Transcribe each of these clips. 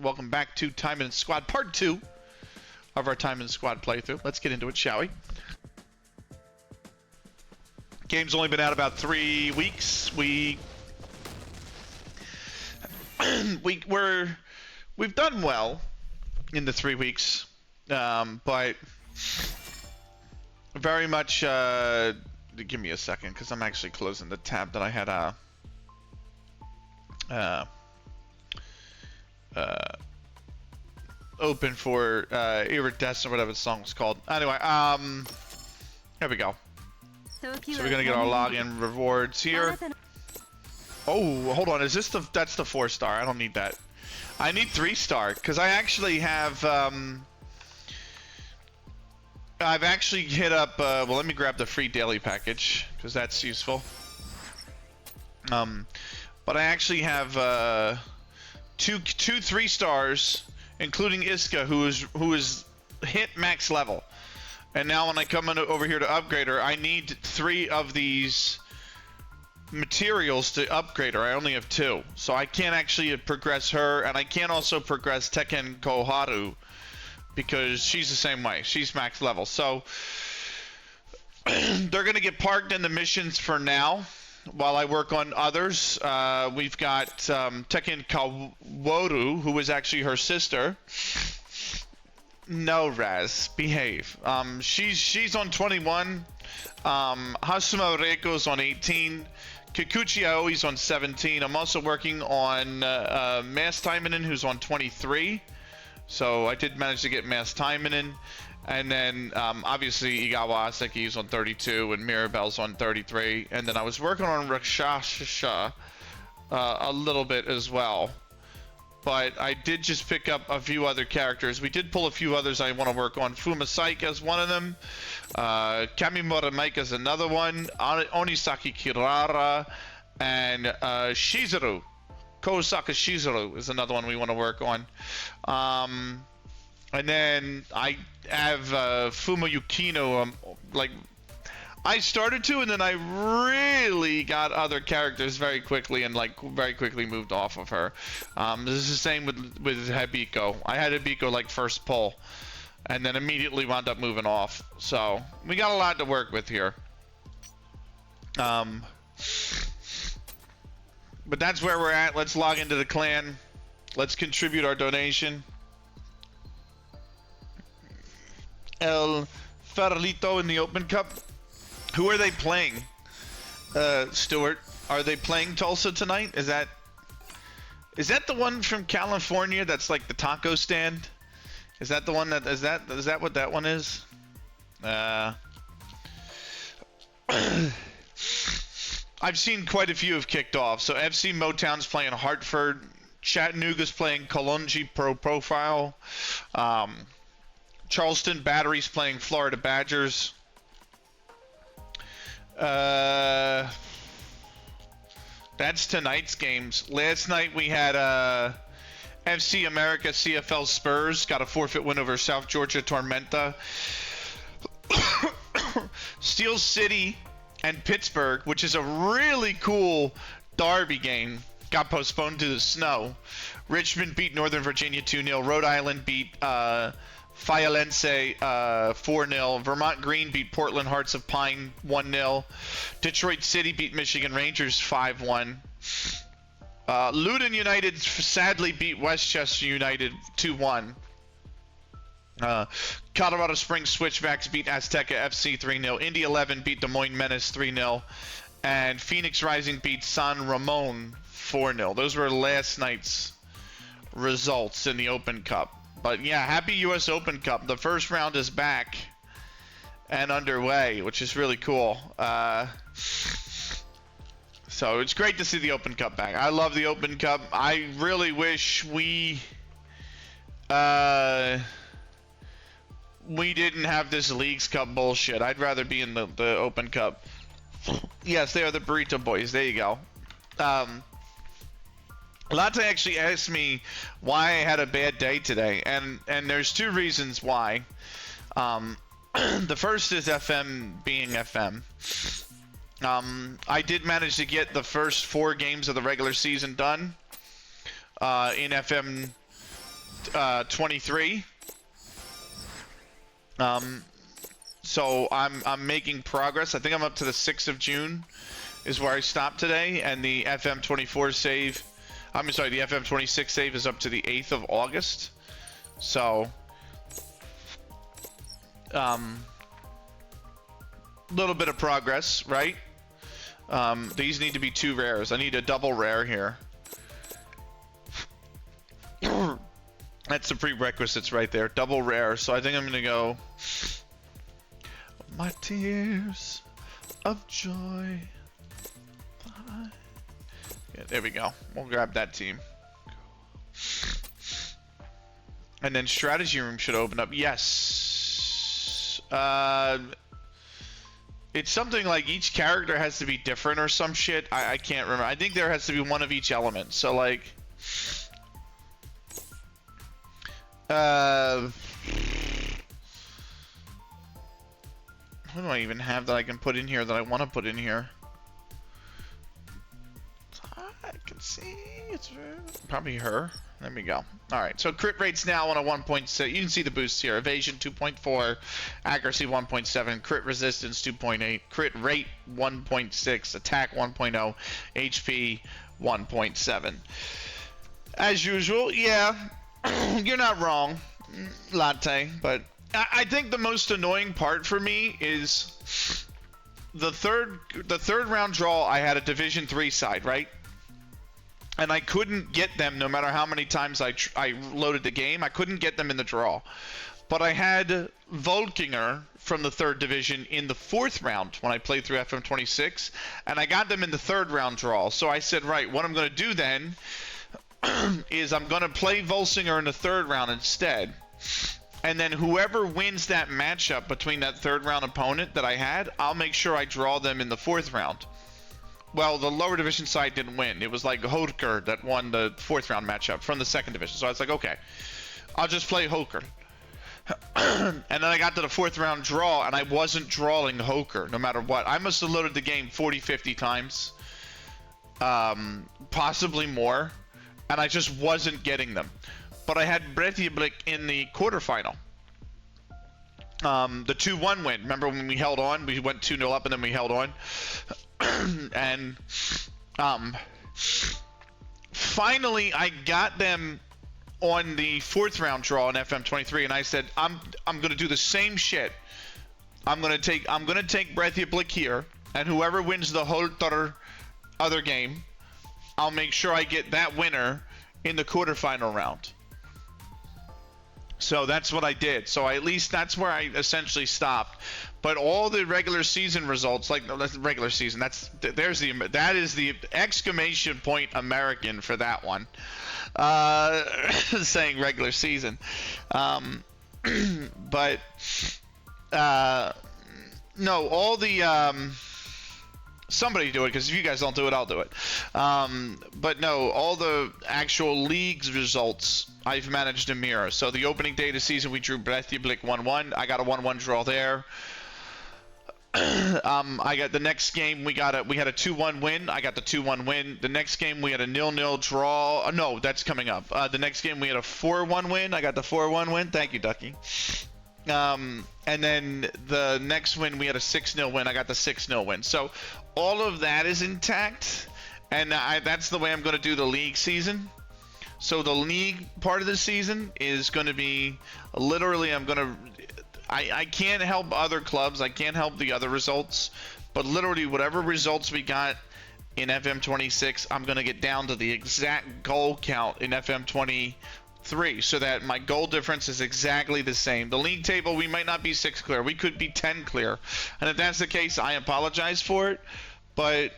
Welcome back to Taimanin Squad, part 2 of our Taimanin Squad playthrough. Let's get into it, shall we? Game's only been out about 3 weeks. We've done well in the 3 weeks, but very much. Give me a second, because I'm actually closing the tab that I had open for Iridescent or whatever the song was called. Anyway, here we go. So we're gonna get our login rewards here. Oh, hold on, is this that's the 4-star? I don't need that. I need 3-star because I actually have I've actually hit up well, let me grab the free daily package because that's useful. But I actually have two 3-stars, including Iska, who is hit max level. And now when I come over here to upgrade her, I need 3 of these materials to upgrade her. I only have 2, so I can't actually progress her, and I can't also progress Tekken Koharu because she's the same way. She's max level, so they're gonna get parked in the missions for now while I work on others. We've got Tekken Kaworu, who is actually her sister. No, Raz, behave. She's on 21. Hasuma Reiko's on 18. Kikuchi Aoi's on 17. I'm also working on Mass Taimanin, who's on 23. So I did manage to get Mass Taimanin. And then, obviously, Igawa Asaki's on 32 and Mirabelle's on 33. And then I was working on Rakshasha a little bit as well. But I did just pick up a few other characters. We did pull a few others I want to work on. Fumasaika is one of them. Kamimura Maika is another one. Onisaki Kirara. And Shizuru. Kosaka Shizuru is another one we want to work on. And then I have Fuma Yukino, like, I started to, and then I really got other characters very quickly, and like very quickly moved off of her. This is the same with Hibiko. I had Hibiko like first pull, and then immediately wound up moving off. So we got a lot to work with here. But that's where we're at. Let's log into the clan. Let's contribute our donation. El Farolito in the Open Cup. Who are they playing? Stuart, are they playing Tulsa tonight? Is that the one from California that's like the taco stand? Is that the one that is that what that one is? I've seen quite a few have kicked off. So FC Motown's playing Hartford, Chattanooga's playing Kalonji Pro Profile, Charleston Battery's playing Florida Badgers. That's tonight's games. Last night we had FC America CFL Spurs got a forfeit win over South Georgia Tormenta. Steel City and Pittsburgh, which is a really cool derby game, got postponed due to snow. Richmond beat Northern Virginia 2-0. Rhode Island beat Fialense 4-0. Vermont Green beat Portland Hearts of Pine 1-0. Detroit City beat Michigan Rangers 5-1. Loudoun United sadly beat Westchester United 2-1. Colorado Springs Switchbacks beat Azteca FC 3-0. Indy 11 beat Des Moines Menace 3-0. And Phoenix Rising beat San Ramon 4-0. Those were last night's results in the Open Cup. But yeah, happy US Open Cup. The first round is back and underway, which is really cool. So it's great to see the Open Cup back. I love the Open Cup. I really wish we didn't have this Leagues Cup bullshit. I'd rather be in the Open Cup. Yes, they are the Burrito Boys. There you go. Latte actually asked me why I had a bad day today, and there's 2 reasons why. The first is FM being FM. I did manage to get the first 4 games of the regular season done in FM 23. So I'm making progress. I think I'm up to the 6th of June is where I stopped today, and the FM24 save, I'm sorry, the FM26 save is up to the 8th of August. So, little bit of progress, right? These need to be 2 rares. I need a double rare here. That's the prerequisites right there, double rare. So I think I'm gonna go my tears of joy. Yeah, there we go. We'll grab that team. And then strategy room should open up. Yes. It's something like each character has to be different or some shit. I can't remember. I think there has to be one of each element. So like, what do I even have that I can put in here that I want to put in here? I can see it's probably her. There we go. Alright, so crit rate's now on a 1.6. You can see the boosts here. Evasion 2.4, accuracy 1.7, crit resistance 2.8, crit rate 1.6, attack 1.0, HP 1.7. As usual, yeah, you're not wrong, Latte, but I think the most annoying part for me is the third round draw. I had a Division 3 side, right? And I couldn't get them no matter how many times I loaded the game. I couldn't get them in the draw. But I had Volkinger from the 3rd division in the 4th round when I played through FM26, and I got them in the 3rd round draw. So I said, right, what I'm going to do then is I'm going to play Volkinger in the 3rd round instead. And then whoever wins that matchup between that 3rd round opponent that I had, I'll make sure I draw them in the 4th round. Well, the lower division side didn't win. It was like Hoker that won the 4th round matchup from the 2nd division. So I was like, okay, I'll just play Hoker. And then I got to the 4th round draw, and I wasn't drawing Hoker no matter what. I must have loaded the game 40, 50 times, possibly more, and I just wasn't getting them. But I had Bretjeblik in the quarterfinal. The 2-1 win. Remember when we held on? We went 2-0 up, and then we held on. And finally I got them on the 4th round draw in FM23, and I said I'm gonna do the same shit. I'm gonna take Bretjeblik here, and whoever wins the whole other game, I'll make sure I get that winner in the quarterfinal round. So that's what I did. So at least that's where I essentially stopped. But all the regular season results, like that's regular season, that is the exclamation point American for that one. Saying regular season, but no, all the somebody do it, because if you guys don't do it, I'll do it. But no, all the actual league's results I've managed to mirror. So the opening day of the season, we drew Bretjeblik 1-1. I got a 1-1 draw there. I got the next game, we had a 2-1 win. I got the 2-1 win. The next game we had a 0-0 draw. No, that's coming up. The next game we had a 4-1 win. I got the 4-1 win. Thank you, Ducky. And then the next win we had a 6-0 win. I got the 6-0 win. So all of that is intact, and that's the way I'm going to do the league season. So the league part of the season is going to be literally I can't help other clubs. I can't help the other results. But literally whatever results we got in FM26, I'm going to get down to the exact goal count in FM23 so that my goal difference is exactly the same. The league table, we might not be 6 clear. We could be 10 clear. And if that's the case, I apologize for it. But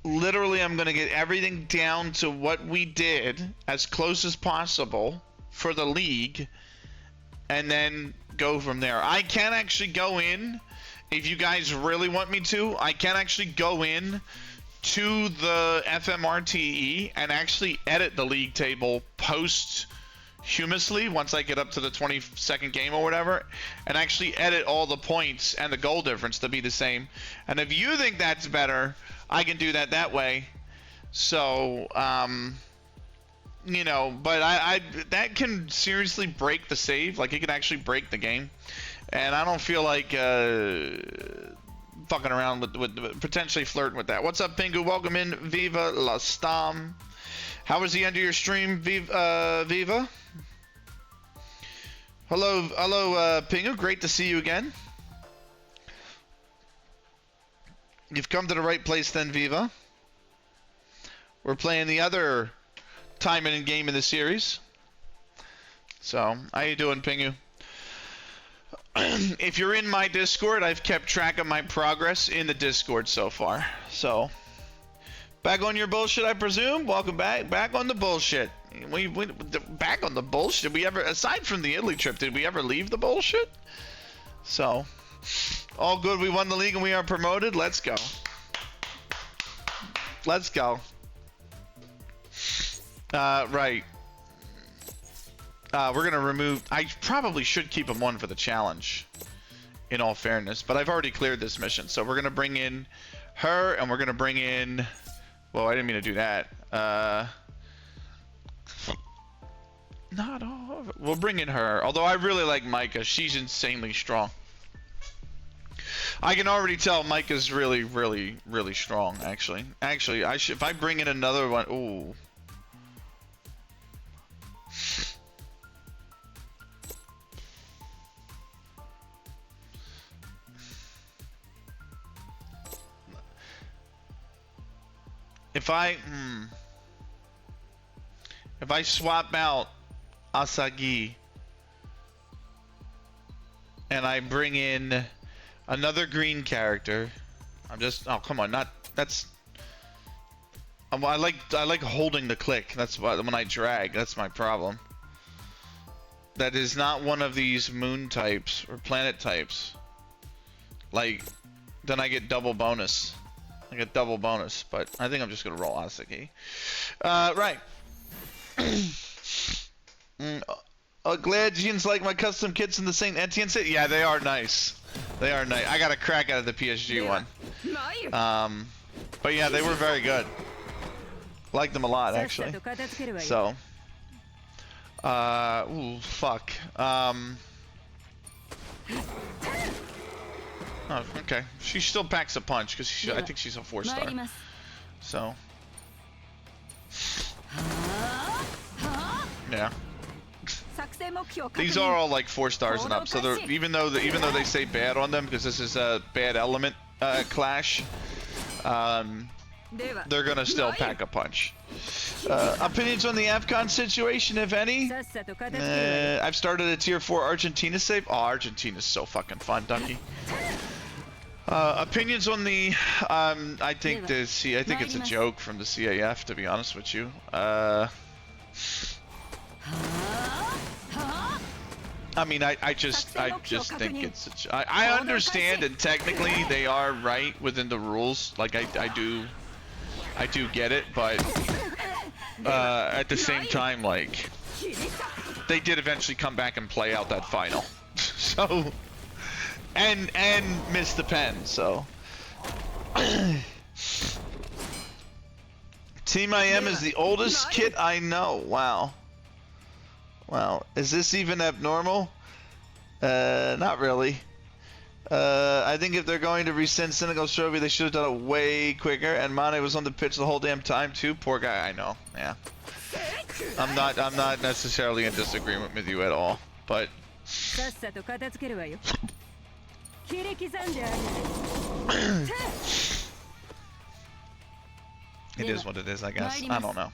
literally I'm going to get everything down to what we did as close as possible for the league, and then go from there. I can actually go in, if you guys really want me to, I can actually go in to the FMRTE and actually edit the league table posthumously once I get up to the 22nd game or whatever, and actually edit all the points and the goal difference to be the same. And if you think that's better, I can do that way. So you know, but that can seriously break the save. Like, it can actually break the game. And I don't feel like fucking around with potentially flirting with that. What's up, Pingu? Welcome in. Viva la Stam. How was the end of your stream, Viva? Hello, Pingu. Great to see you again. You've come to the right place then, Viva. We're playing the other Taimanin game in the series. So, how you doing, Pingu? If you're in my Discord, I've kept track of my progress in the Discord so far. So, back on your bullshit, I presume? Welcome back. Back on the bullshit. Back on the bullshit? We ever, aside from the Italy trip, did we ever leave the bullshit? So, all good. We won the league and we are promoted. Let's go. Let's go. Right. We're gonna remove. I probably should keep him one for the challenge, in all fairness. But I've already cleared this mission, so we're gonna bring in her, and we're gonna bring in. Well, I didn't mean to do that. Not all of it. We'll bring in her. Although I really like Micah. She's insanely strong. I can already tell Micah's really, really, really strong. Actually, I should. If I bring in another one. Ooh. If I swap out Asagi and I bring in another green character, oh come on, I like holding the click. That's why when I drag, that's my problem. That is not one of these moon types or planet types. Like, then I get double bonus. I get double bonus, but I think I'm just gonna roll Asagi. Right. Glad Jeans like my custom kits in the St. Etienne set. Yeah, they are nice. They are nice. I got a crack out of the PSG one. But yeah, they were very good. Liked them a lot, actually. So. Ooh, fuck. Oh, okay. She still packs a punch because I think she's a 4-star. So. Yeah. These are all like 4 stars and up. So they're even though they say bad on them because this is a bad element clash, they're gonna still pack a punch. Opinions on the AFCON situation, if any? I've started a tier 4 Argentina save. Oh, Argentina's so fucking fun, Ducky. Opinions on the I think it's a joke from the CAF, to be honest with you. I mean, I just think it's I understand, and technically they are right within the rules. Like I do get it, but at the same time, like they did eventually come back and play out that final. So and miss the pen. So Team IM is the oldest kit I know. Wow. Wow, is this even abnormal? Not really. I think if they're going to rescind Senegal's trophy, they should have done it way quicker. And Mane was on the pitch the whole damn time too. Poor guy, I know. Yeah. I'm not necessarily in disagreement with you at all, but. It is what it is, I guess. I don't know.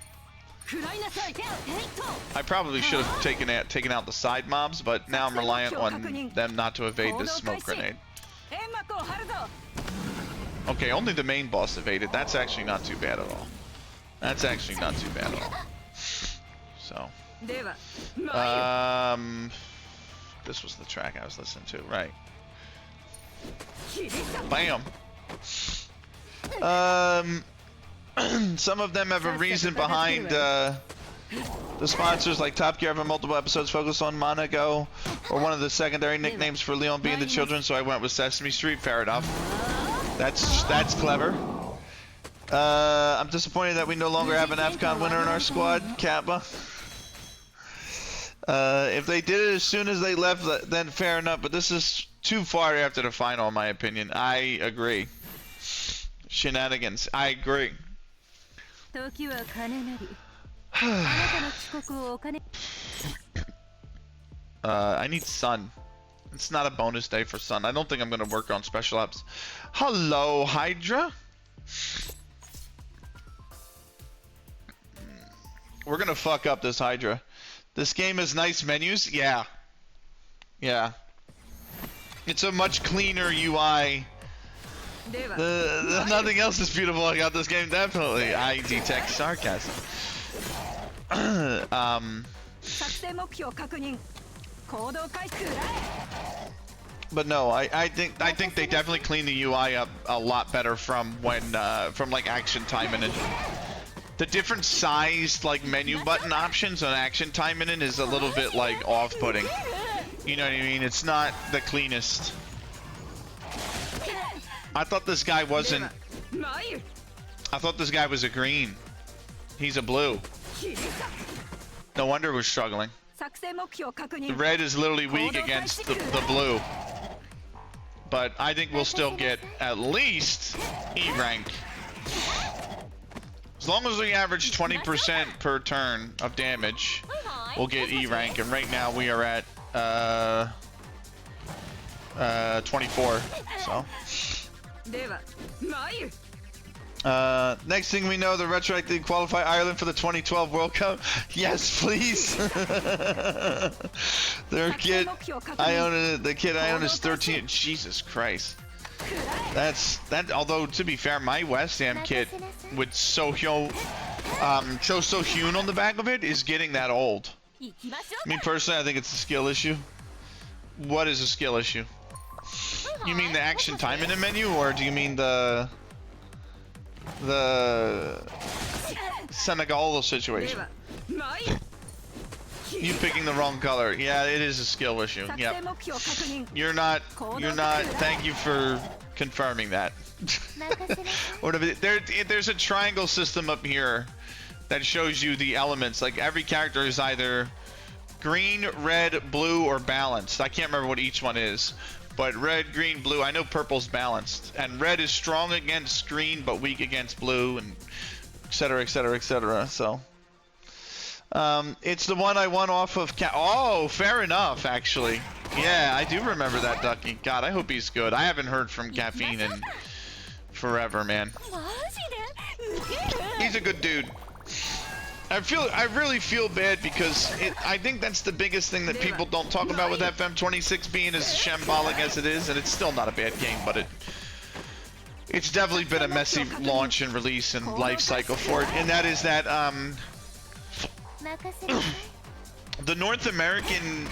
I probably should have taken out the side mobs, but now I'm reliant on them not to evade this smoke grenade. Okay, only the main boss evaded. That's actually not too bad at all. That's actually not too bad at all. So, this was the track I was listening to, right? Bam. Some of them have a reason behind the sponsors, like Top Gear having multiple episodes focused on Monaco, or one of the secondary nicknames for Leon being the children, so I went with Sesame Street. Fair enough. That's clever. I'm disappointed that we no longer have an AFCON winner in our squad, Kappa. If they did it as soon as they left, then fair enough, but this is too far after the final, in my opinion. I agree. Shenanigans. I agree. I need Sun. It's not a bonus day for Sun. I don't think I'm going to work on special ops. Hello, Hydra. We're going to fuck up this Hydra. This game has nice menus. Yeah. Yeah. It's a much cleaner UI. Nothing else is beautiful about this game, definitely. I detect sarcasm. But no, I think they definitely cleaned the UI up a lot better from when from like Action Taimanin. The different sized like menu button options on Action Taimanin is a little bit like off-putting. You know what I mean? It's not the cleanest. I thought this guy wasn't. I thought this guy was a green. He's a blue. No wonder we're struggling. The red is literally weak against the blue. But I think we'll still get at least E rank. As long as we average 20% per turn of damage, we'll get E rank. And right now we are at 24. So. Next thing we know, the retroactively qualify Ireland for the 2012 World Cup. Yes, please. Their kid, the kid I own is 13. Jesus Christ. That. Although to be fair, my West Ham kit with Sohyun, Cho Sohyun on the back of it is getting that old. Me personally, I think it's a skill issue. What is a skill issue? You mean the Action Taimanin menu, or do you mean the Senegal situation? You picking the wrong color. Yeah, it is a skill issue. Yep. You're not. Thank you for confirming that. There's a triangle system up here that shows you the elements. Like every character is either green, red, blue, or balanced. I can't remember what each one is. But red, green, blue, I know purple's balanced. And red is strong against green, but weak against blue, and etc, etc, etc. So, it's the one I won off of oh, fair enough, actually. Yeah, I do remember that ducky. God, I hope he's good. I haven't heard from Caffeine in forever, man. He's a good dude. I really feel bad because I think that's the biggest thing that people don't talk about with FM26 being as shambolic as it is, and it's still not a bad game, but it's definitely been a messy launch and release and life cycle for it, and that is that the North American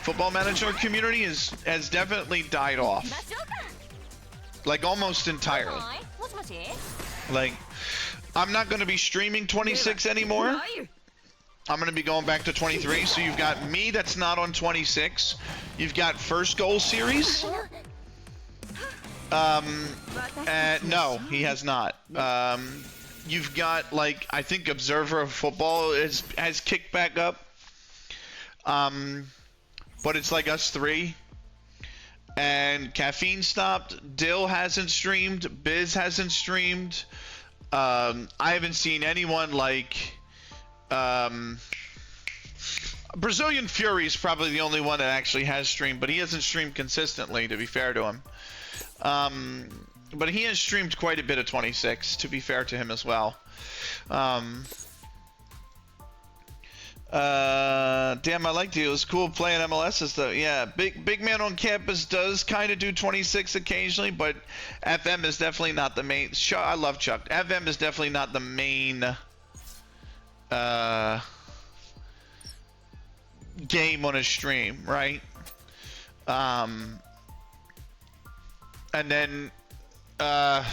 football manager community has definitely died off, like almost entirely. Like, I'm not going to be streaming 26 anymore. I'm going to be going back to 23. So you've got me that's not on 26. You've got First Goal Series. No, he has not. You've got, like, I think Observer of Football has kicked back up. But it's like us three. And Caffeine stopped. Dill hasn't streamed. Biz hasn't streamed. I haven't seen anyone like Brazilian Fury is probably the only one that actually has streamed, but he hasn't streamed consistently, to be fair to him. But he has streamed quite a bit of 26, to be fair to him as well. Damn, I liked it. It was cool playing MLSs though. Yeah, big man on campus does kind of do 26 occasionally, but FM is definitely not the main. I love Chuck. FM is definitely not the main game on a stream, right? And then I'm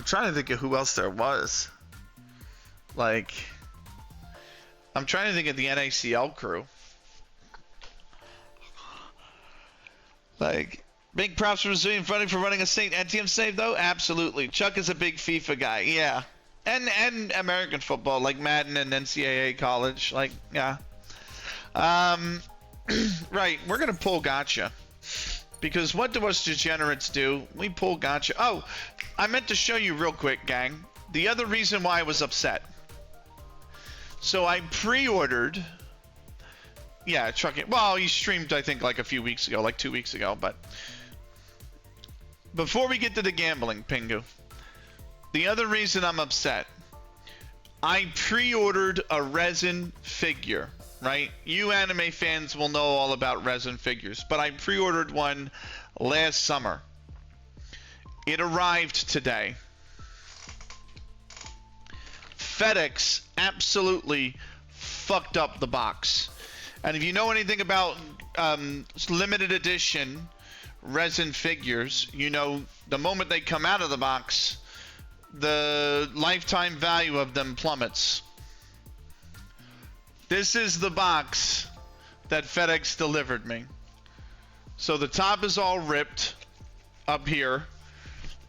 trying to think of who else there was. Like, I'm trying to think of the NACL crew. Like, Big props for Brazilian Friday for running a Saint ATM save, though. Absolutely. Chuck is a big FIFA guy. Yeah. And American football, like Madden and NCAA college. Like, yeah. Right. We're going to pull gacha. Because what do us degenerates do? We pull gacha. Oh, I meant to show you real quick, gang. The other reason why I was upset. So I pre-ordered... Yeah, trucking. Well, he streamed, I think, like a few weeks ago, like 2 weeks ago. But before we get to the gambling, Pingu, the other reason I'm upset, I pre-ordered a resin figure, right? You anime fans will know all about resin figures, but I pre-ordered one last summer. It arrived today. FedEx absolutely fucked up the box. And if you know anything about limited edition resin figures, you know the moment they come out of the box, the lifetime value of them plummets. This is the box that FedEx delivered me. So the top is all ripped up here.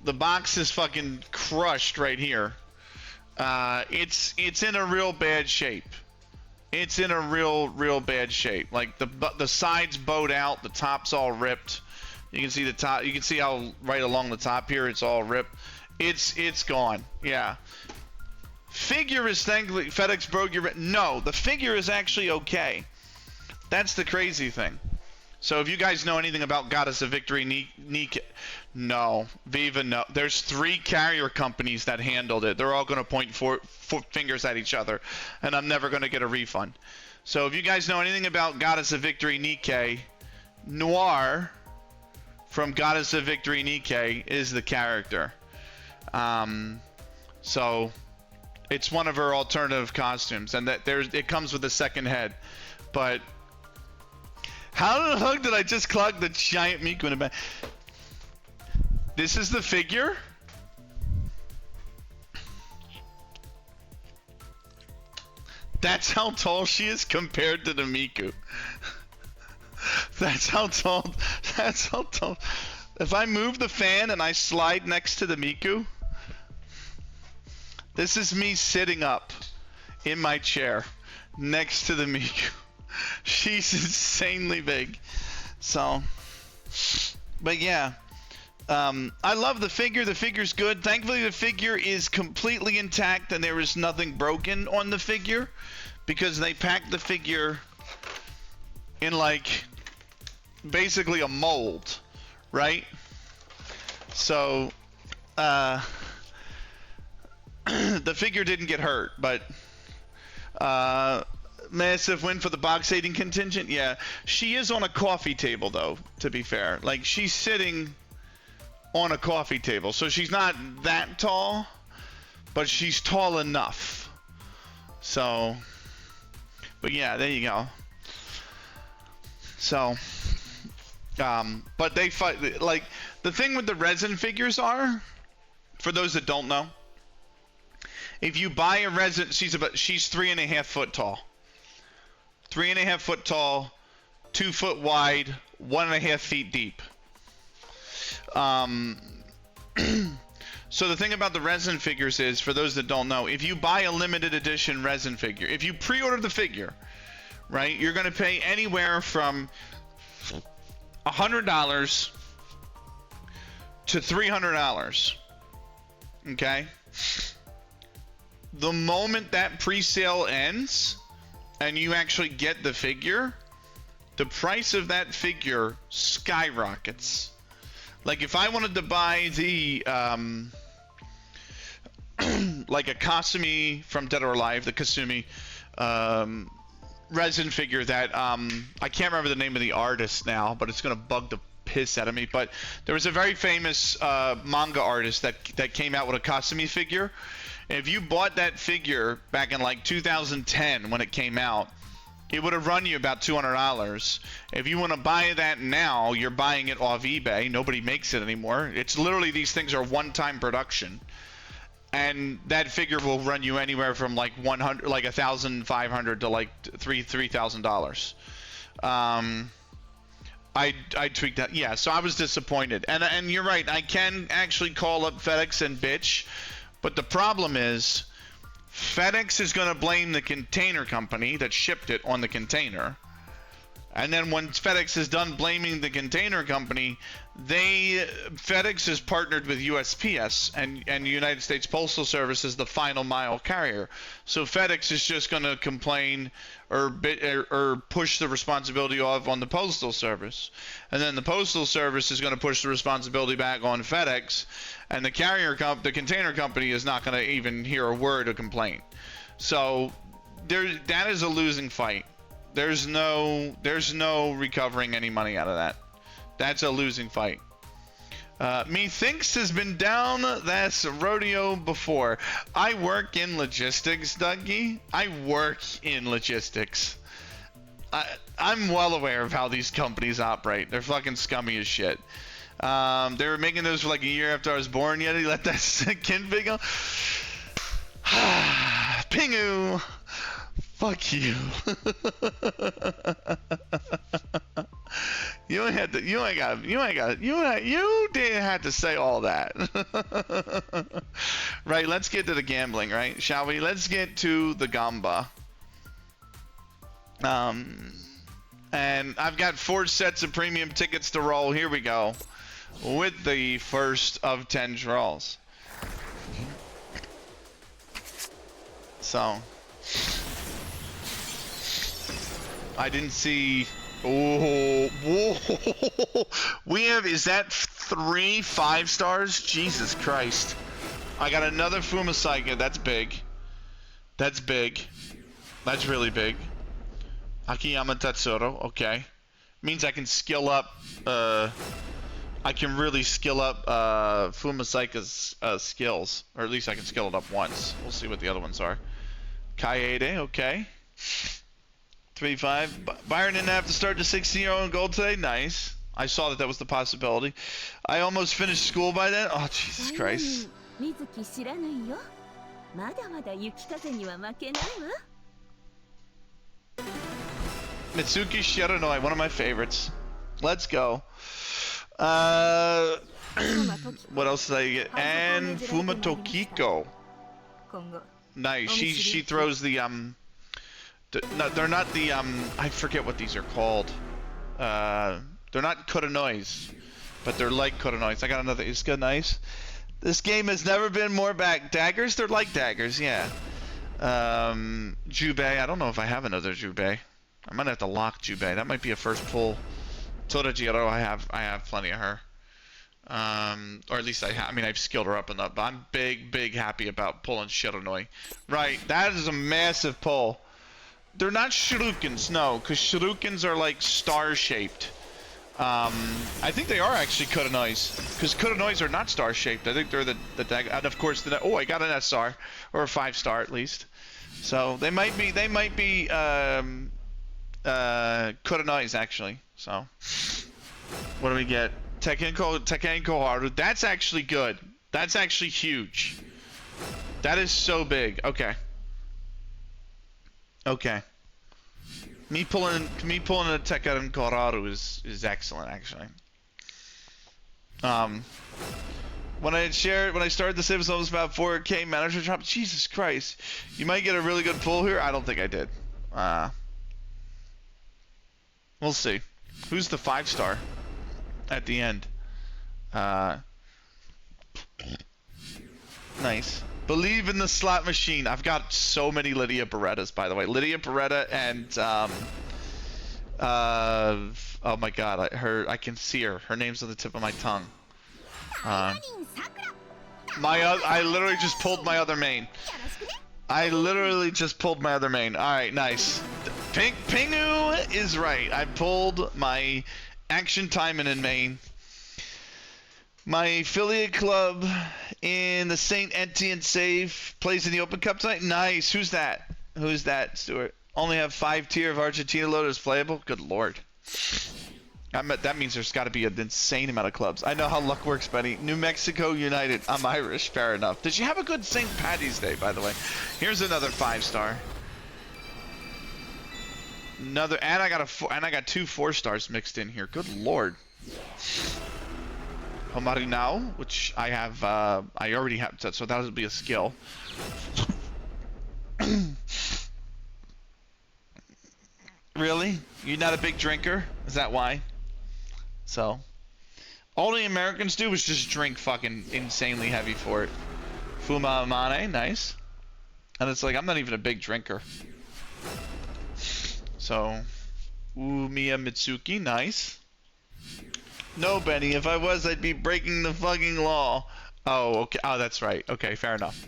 The box is fucking crushed right here. It's in a real bad shape. It's in a real bad shape. Like the sides bowed out, the top's all ripped. You can see the top. You can see how right along the top here, it's all ripped. It's gone. Yeah. Figure is thankfully FedEx broke your. No, the figure is actually okay. That's the crazy thing. So if you guys know anything about Goddess of Victory, no, Viva, no. There's 3 carrier companies that handled it. They're all going to point four fingers at each other, and I'm never going to get a refund. So if you guys know anything about Goddess of Victory, Nikkei, Noir from Goddess of Victory, Nikkei is the character. So it's one of her alternative costumes, and that it comes with a second head, but. How the fuck did I just clock the giant Miku in the back? This is the figure? That's how tall she is compared to the Miku. That's how tall. That's how tall. If I move the fan and I slide next to the Miku, this is me sitting up in my chair next to the Miku. She's insanely big. So, but yeah, I love the figure. The figure's good. Thankfully, the figure is completely intact and there is nothing broken on the figure because they packed the figure in like basically a mold, right? So, the figure didn't get hurt, but massive win for the box aiding contingent. Yeah, she is on a coffee table though, to be fair. Like she's sitting on a coffee table, so she's not that tall, but she's tall enough. So, but yeah, there you go. So, but they fight. Like the thing with the resin figures are, for those that don't know, if you buy a resin, she's 3.5 foot tall. 3.5 foot tall, 2 foot wide, 1.5 feet deep. So the thing about the resin figures is, for those that don't know, if you buy a limited edition resin figure, if you pre-order the figure, right, you're going to pay anywhere from $100 to $300. Okay? The moment that pre-sale ends and you actually get the figure, the price of that figure skyrockets. Like if I wanted to buy the like a Kasumi from Dead or Alive, the Kasumi resin figure that I can't remember the name of the artist now, but it's gonna bug the piss out of me. But there was a very famous manga artist that came out with a Kasumi figure. And if you bought that figure back in like 2010 when it came out, it would have run you about $200. If you want to buy that now, you're buying it off eBay. Nobody makes it anymore. It's literally, these things are one-time production, and that figure will run you anywhere from like $1,500 to like $3,000. I tweaked that. Yeah, so I was disappointed. And you're right. I can actually call up FedEx and bitch, but the problem is FedEx is going to blame the container company that shipped it on the container. And then when FedEx is done blaming the container company, FedEx is partnered with USPS, and United States Postal Service is the final mile carrier. So FedEx is just going to complain or push the responsibility off on the Postal Service. And then the Postal Service is going to push the responsibility back on FedEx, and the container company is not going to even hear a word of complaint. So that is a losing fight. There's no recovering any money out of that. That's a losing fight. Methinks has been down that's rodeo before. I work in logistics, Dougie. I work in logistics. I'm well aware of how these companies operate. They're fucking scummy as shit. They were making those for like a year after I was born. Yet he let that sink in, big ol'. Pingu. Fuck you. You didn't have to say all that. Right, let's get to the gambling, right? Shall we? Let's get to the gamba. And I've got 4 sets of premium tickets to roll. Here we go. With the first of 10 draws. So I didn't see. Oh, whoa. We have, is that 3 5-stars? Jesus Christ. I got another Fumasaika. That's big. That's big. That's really big. Akiyama Tatsuro. Okay. Means I can skill up. I can really skill up Fumasaika's skills. Or at least I can skill it up once. We'll see what the other ones are. Kaede. Okay. 3-5. Byron didn't have to start the 16-year-old in gold today. Nice. I saw that was the possibility. I almost finished school by then. Oh, Jesus Christ. Mitsuki Shiranoi, one of my favorites. Let's go. What else did I get? And Fumatokiko. Nice. She throws the no, they're not the I forget what these are called. They're not Kuronois, but they're like Kuronois. I got another Iska. Nice. This game has never been more back. Daggers? They're like daggers, yeah. Jubei. I don't know if I have another Jubei. I might have to lock Jubei. That might be a first pull. Torajiro, I have plenty of her. Or at least I mean, I've skilled her up enough, but I'm big happy about pulling Shiranoi. Right, that is a massive pull. They're not shurikens, no, because shurikens are like star-shaped. I think they are actually Kuronois, because Kuronois are not star-shaped. I think they're the dagger. And of course, oh, I got an SR, or a 5-star at least. So they might be Kuronois actually. So what do we get? Tekken Haru. That's actually good. That's actually huge. That is so big. Okay. Okay. Me pulling a Tekken Haru is excellent actually. When I started the Sims, I was about 4K manager drop. Jesus Christ. You might get a really good pull here. I don't think I did. We'll see. Who's the 5-star at the end? Nice. Believe in the slot machine. I've got so many Lydia Berettas, by the way. Lydia Beretta and oh my god, I can see her. Her name's on the tip of my tongue. I literally just pulled my other main. Alright, nice. Pingu is right. I pulled my Action Taimanin main. My affiliate club in the St. Etienne Save plays in the Open Cup tonight. Nice. Who's that? Who's that, Stuart? Only have 5 tier of Argentina loaders playable? Good lord. That means there's got to be an insane amount of clubs. I know how luck works, buddy. New Mexico United. I'm Irish. Fair enough. Did you have a good St. Patty's Day, by the way? Here's another 5-star. Another, and I got 2 4-stars mixed in here. Good lord. Homari now, which I have, I already have, so that would be a skill. Really? You're not a big drinker? Is that why? So, all the Americans do is just drink fucking insanely heavy for it. Fuma Amane, nice. And it's like, I'm not even a big drinker. So, Umiya Mitsuki, nice. No, Benny, if I was, I'd be breaking the fucking law. Oh, okay. Oh, that's right. Okay, fair enough.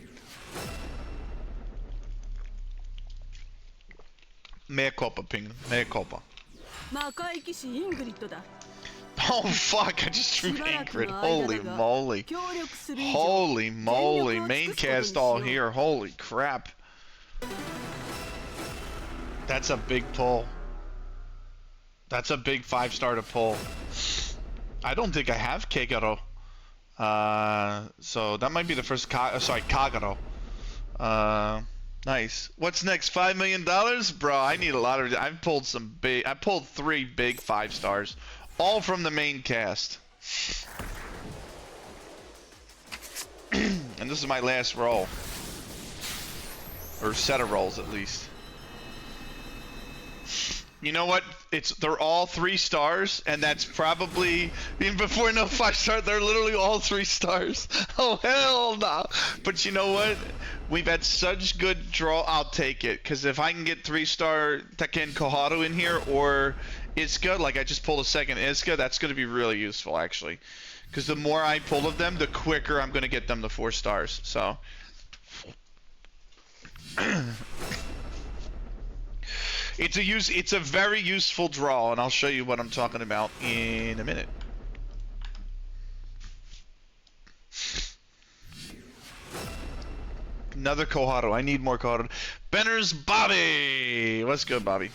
Mea culpa, Ping. Mea culpa. Oh, fuck. I just drew Ingrid. Holy moly. Holy moly. Main cast all here. Holy crap. That's a big pull. That's a big 5-star to pull. I don't think I have Kegaro. So that might be the first Kagaro. Nice. What's next? $5 million? Bro, I need a lot of... I pulled 3 big 5-stars. All from the main cast. And this is my last roll. Or set of rolls, at least. You know what? They're all 3 stars, and that's probably even before no 5-star. They're literally all 3 stars. Oh hell no! But you know what? We've had such good draw. I'll take it, because if I can get 3-star Tekken Koharu in here, or Iska, like I just pulled a second Iska, that's going to be really useful actually. Because the more I pull of them, the quicker I'm going to get them to 4 stars. So. It's a very useful draw, and I'll show you what I'm talking about in a minute. Another Koharu. I need more Koharu. Benner's Bobby! What's good, Bobby?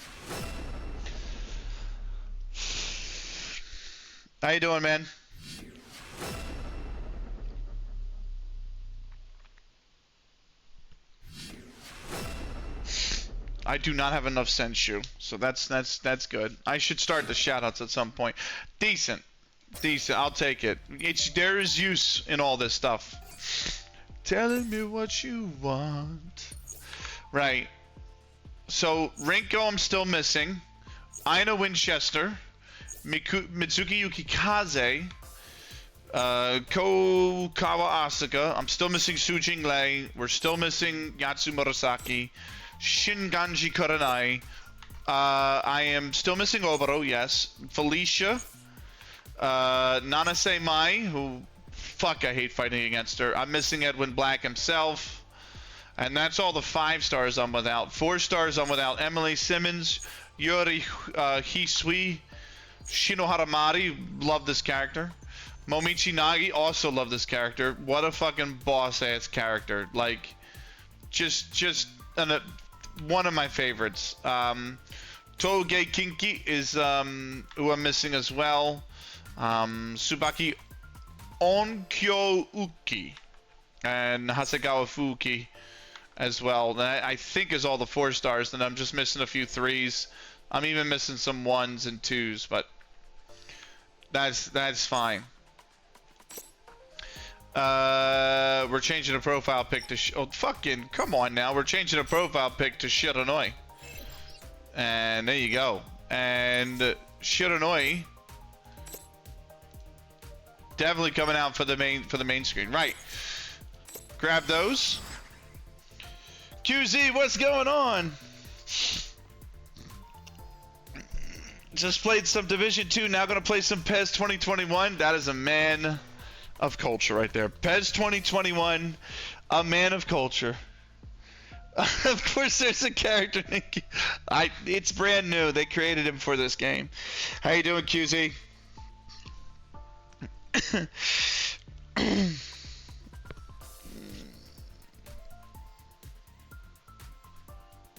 How you doing, man? I do not have enough Senshu, so that's good. I should start the shoutouts at some point. Decent. I'll take it. There is use in all this stuff. Telling me what you want. Right. So Rinko, I'm still missing. Aina Winchester, Mitsuki Yukikaze, Kokawa Asuka. I'm still missing Su Jinglei. We're still missing Yatsu Murasaki. Shinganji Kurenai. I am still missing Obaro, yes. Felicia. Nanase Mai, who... Fuck, I hate fighting against her. I'm missing Edwin Black himself. And that's all the 5-stars I'm without. 4 stars I'm without. Emily Simmons. Yuri Hisui. Shinohara Mari. Love this character. Momichi Nagi. Also love this character. What a fucking boss-ass character. Like... Just... one of my favorites. Toge Kinki is who I'm missing as well. Tsubaki Onkyo Uki and Hasegawa Fuki as well. That I think is all the 4 stars. Then I'm just missing a few 3s. I'm even missing some 1s and 2s, but that's fine. We're changing the profile pic to oh fucking come on now. We're changing the profile pic to Shiranoi. And there you go. And Shiranoi definitely coming out for the main screen. Right. Grab those. QZ, what's going on? Just played some Division 2, now gonna play some PES 2021. That is a man of culture right there. PES 2021, a man of culture. Of course there's a character named it's brand new. They created him for this game. How you doing, QZ?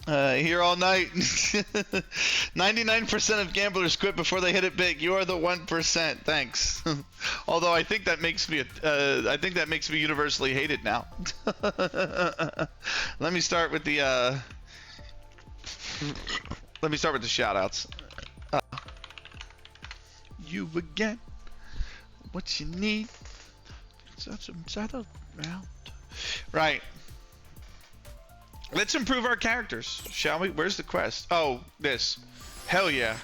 Here all night. 99% of gamblers quit before they hit it big. You are the 1%. Thanks. Although I think that makes me universally hated now. Let me start with the Let me start with the shout-outs. You again. What you need? Right. Let's improve our characters, shall we? Where's the quest? Oh, this. Hell yeah.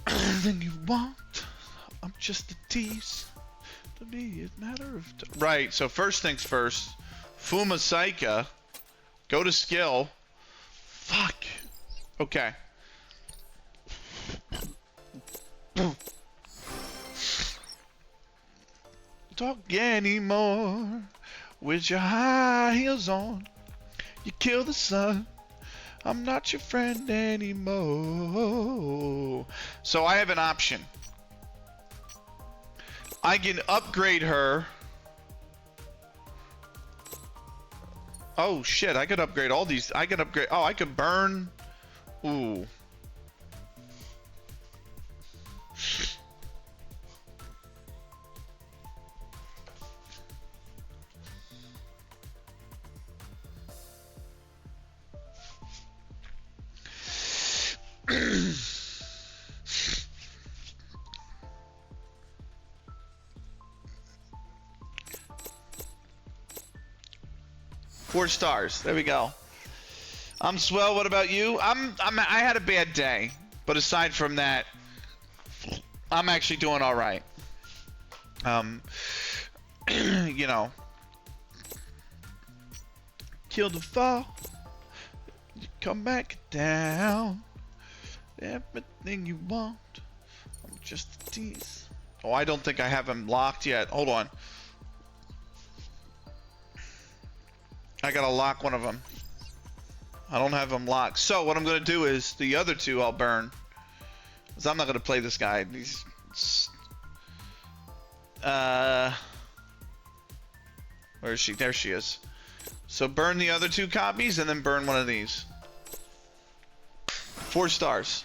Anything you want. I'm just a tease. To me, it's a matter of... Right, so first things first. Fuma Saika. Go to skill. Fuck. Okay. Talk anymore with your high heels on. You kill the sun. I'm not your friend anymore. So I have an option. I can upgrade her. Oh shit, I could upgrade all these. I could upgrade. Oh, I could burn. Ooh. Four stars. There we go. I'm swell. What about you? I had a bad day, but aside from that, I'm actually doing all right. You know, kill the fall. You come back down. Everything you want. I'm just a tease. Oh, I don't think I have him locked yet. Hold on. I gotta lock one of them. I don't have them locked. So what I'm gonna do is the other two I'll burn. Cause I'm not gonna play this guy. He's where is she? There she is. So burn the other two copies and then burn one of these. 4 stars.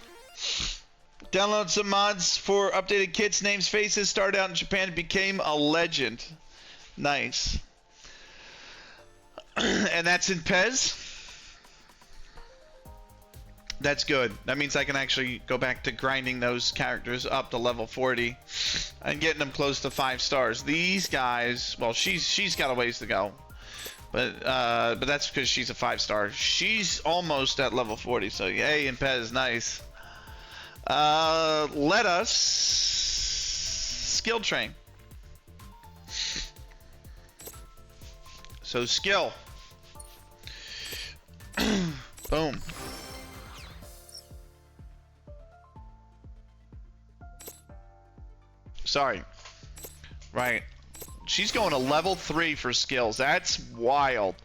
Download some mods for updated kits, names, faces. Started out in Japan, became a legend. Nice. And that's in Pez. That's good. That means I can actually go back to grinding those characters up to level 40 and getting them close to 5 stars. These guys, well, she's got a ways to go, but that's because she's a 5-star. She's almost at level 40. So yay, and Pez, nice. Let us skill train. So skill. Boom. Sorry. Right. She's going to level 3 for skills. That's wild.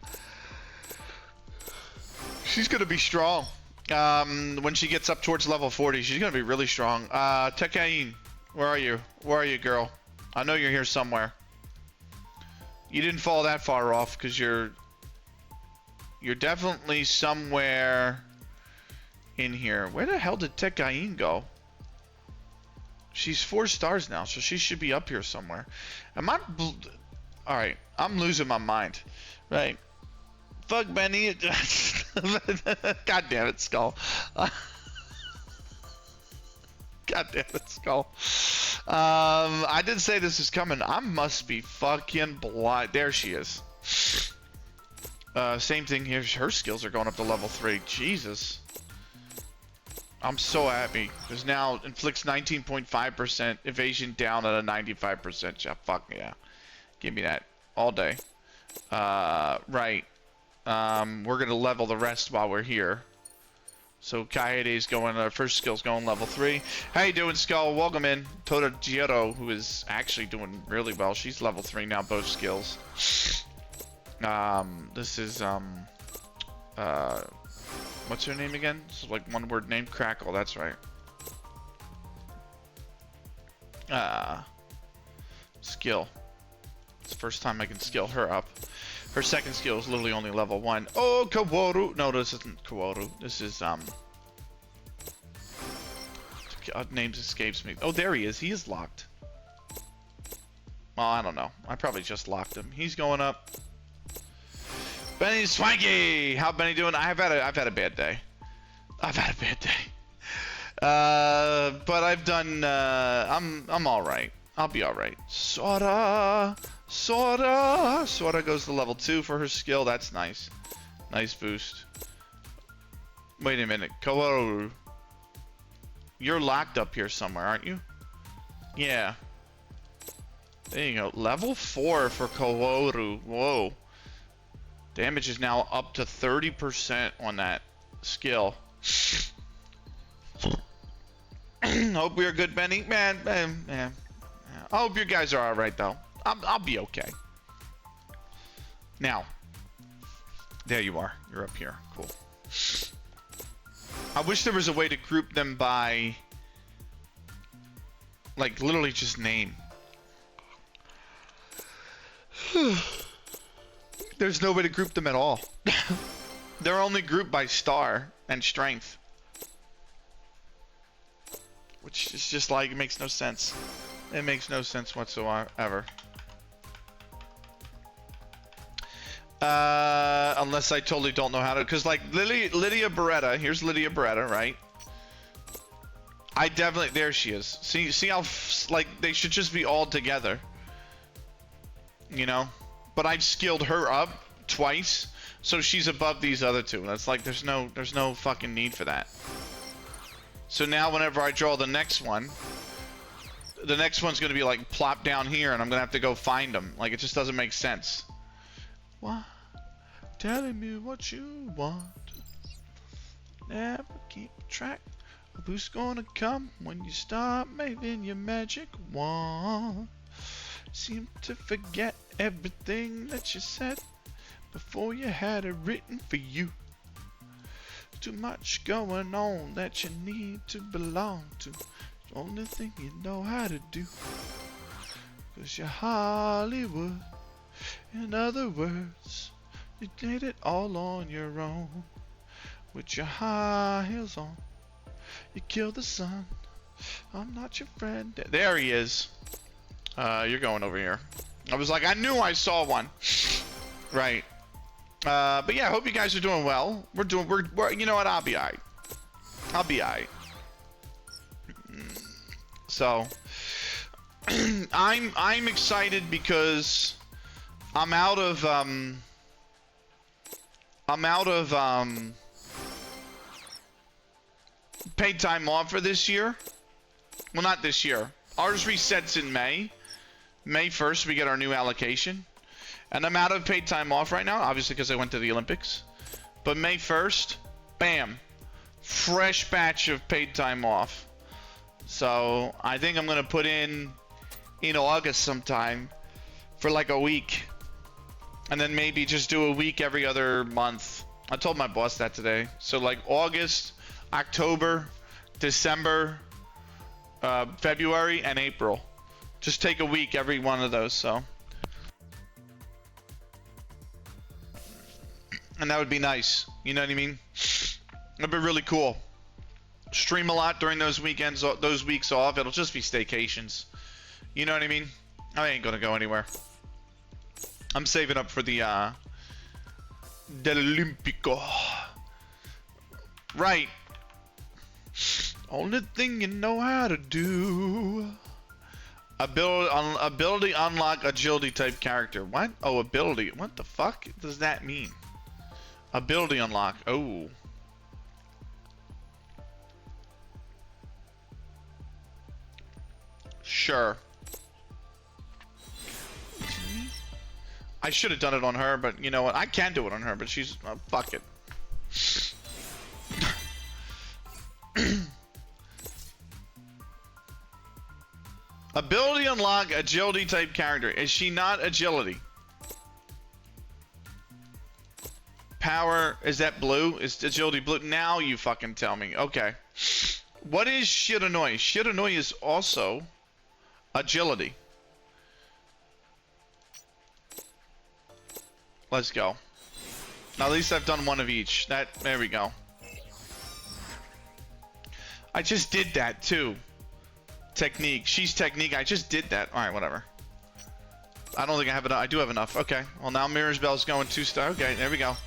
She's going to be strong. When she gets up towards level 40, she's going to be really strong. Taimanin, where are you? Where are you, girl? I know you're here somewhere. You didn't fall that far off because you're definitely somewhere in here. Where the hell did Taimanin go? She's 4 stars now, so she should be up here somewhere. Am I... Alright, I'm losing my mind. Right. Fuck Benny. God damn it, Skull. God damn it, Skull. I did say this is coming. I must be fucking blind. There she is. Same thing here. Her skills are going up to level 3. Jesus. I'm so happy. Because now inflicts 19.5% evasion down at a 95%. Yeah, fuck yeah. Give me that all day. Right. We're gonna level the rest while we're here. So Kaede's going, first skill's going level 3. How you doing, Skull? Welcome in. Tota Jiro, who is actually doing really well. She's level 3 now, both skills. This is, what's her name again? This is like one word name. Crackle, that's right. Skill. It's the first time I can skill her up. Her second skill is literally only level 1. Oh, Kaworu! No, this isn't Kaworu. This is, names escapes me. Oh, there he is. He is locked. Well, I don't know. I probably just locked him. He's going up. Benny Swanky! How Benny doing? I've had a bad day. I've had a bad day. But I've done, I'm alright. I'll be alright. Sora goes to level 2 for her skill. That's nice. Nice boost. Wait a minute. Kaworu. You're locked up here somewhere, aren't you? Yeah. There you go. Level 4 for Kaworu. Whoa. Damage is now up to 30% on that skill. Hope we are good, Benny. Man. I hope you guys are alright, though. I'll be okay. Now. There you are. You're up here. Cool. I wish there was a way to group them by... like, literally just name. There's no way to group them at all. They're only grouped by star and strength. Which is just like, it makes no sense. It makes no sense whatsoever. Unless I totally don't know how to, because like Lydia Beretta, here's Lydia Beretta, right? I definitely, there she is. See how, like, they should just be all together. You know? But I've skilled her up twice, so she's above these other two. That's like, there's no fucking need for that. So now whenever I draw the next one, the next one's gonna be like plop down here, and I'm gonna have to go find them. Like, it just doesn't make sense. What? Telling me what you want. Never keep track of who's gonna come when you start waving your magic wand. Seem to forget everything that you said before you had it written for you. Too much going on that you need to belong to. Only thing you know how to do. 'Cause you're Hollywood. In other words, you did it all on your own. With your high heels on. You killed the sun. I'm not your friend. There he is. You're going over here. I was like, I knew I saw one. Right. But yeah, I hope you guys are doing well. We're you know what? I'll be alright. I'll be alright. So, I'm excited because I'm out of paid time off for this year. Well, not this year. Ours resets in May. May 1st, we get our new allocation. And I'm out of paid time off right now, obviously because I went to the Olympics. But May 1st, bam, fresh batch of paid time off. So I think I'm going to put in August sometime for like a week. And then maybe just do a week every other month. I told my boss that today. So like August, October, December, February, and April. Just take a week every one of those, so. And that would be nice. You know what I mean? It'd be really cool. Stream a lot during those weekends, those weeks off. It'll just be staycations. You know what I mean? I ain't gonna go anywhere. I'm saving up for the Dell'Olimpico. Right. Only thing you know how to do. Ability unlock agility type character. What? Oh, ability. What the fuck does that mean? Ability unlock. Oh. Sure. I should have done it on her, but you know what? I can do it on her, but she's... fuck it. Ability unlock agility type character. Is she not agility? Power, is that blue? Is agility blue? Now you fucking tell me. Okay. What is Shiranui? Shiranui is also agility. Let's go. Now at least I've done one of each. There we go. I just did that too. Technique. She's technique. I just did that. Alright, whatever. I don't think I have enough. I do have enough. Okay. Well, now Mirror's Bell's going 2-star. Okay, there we go.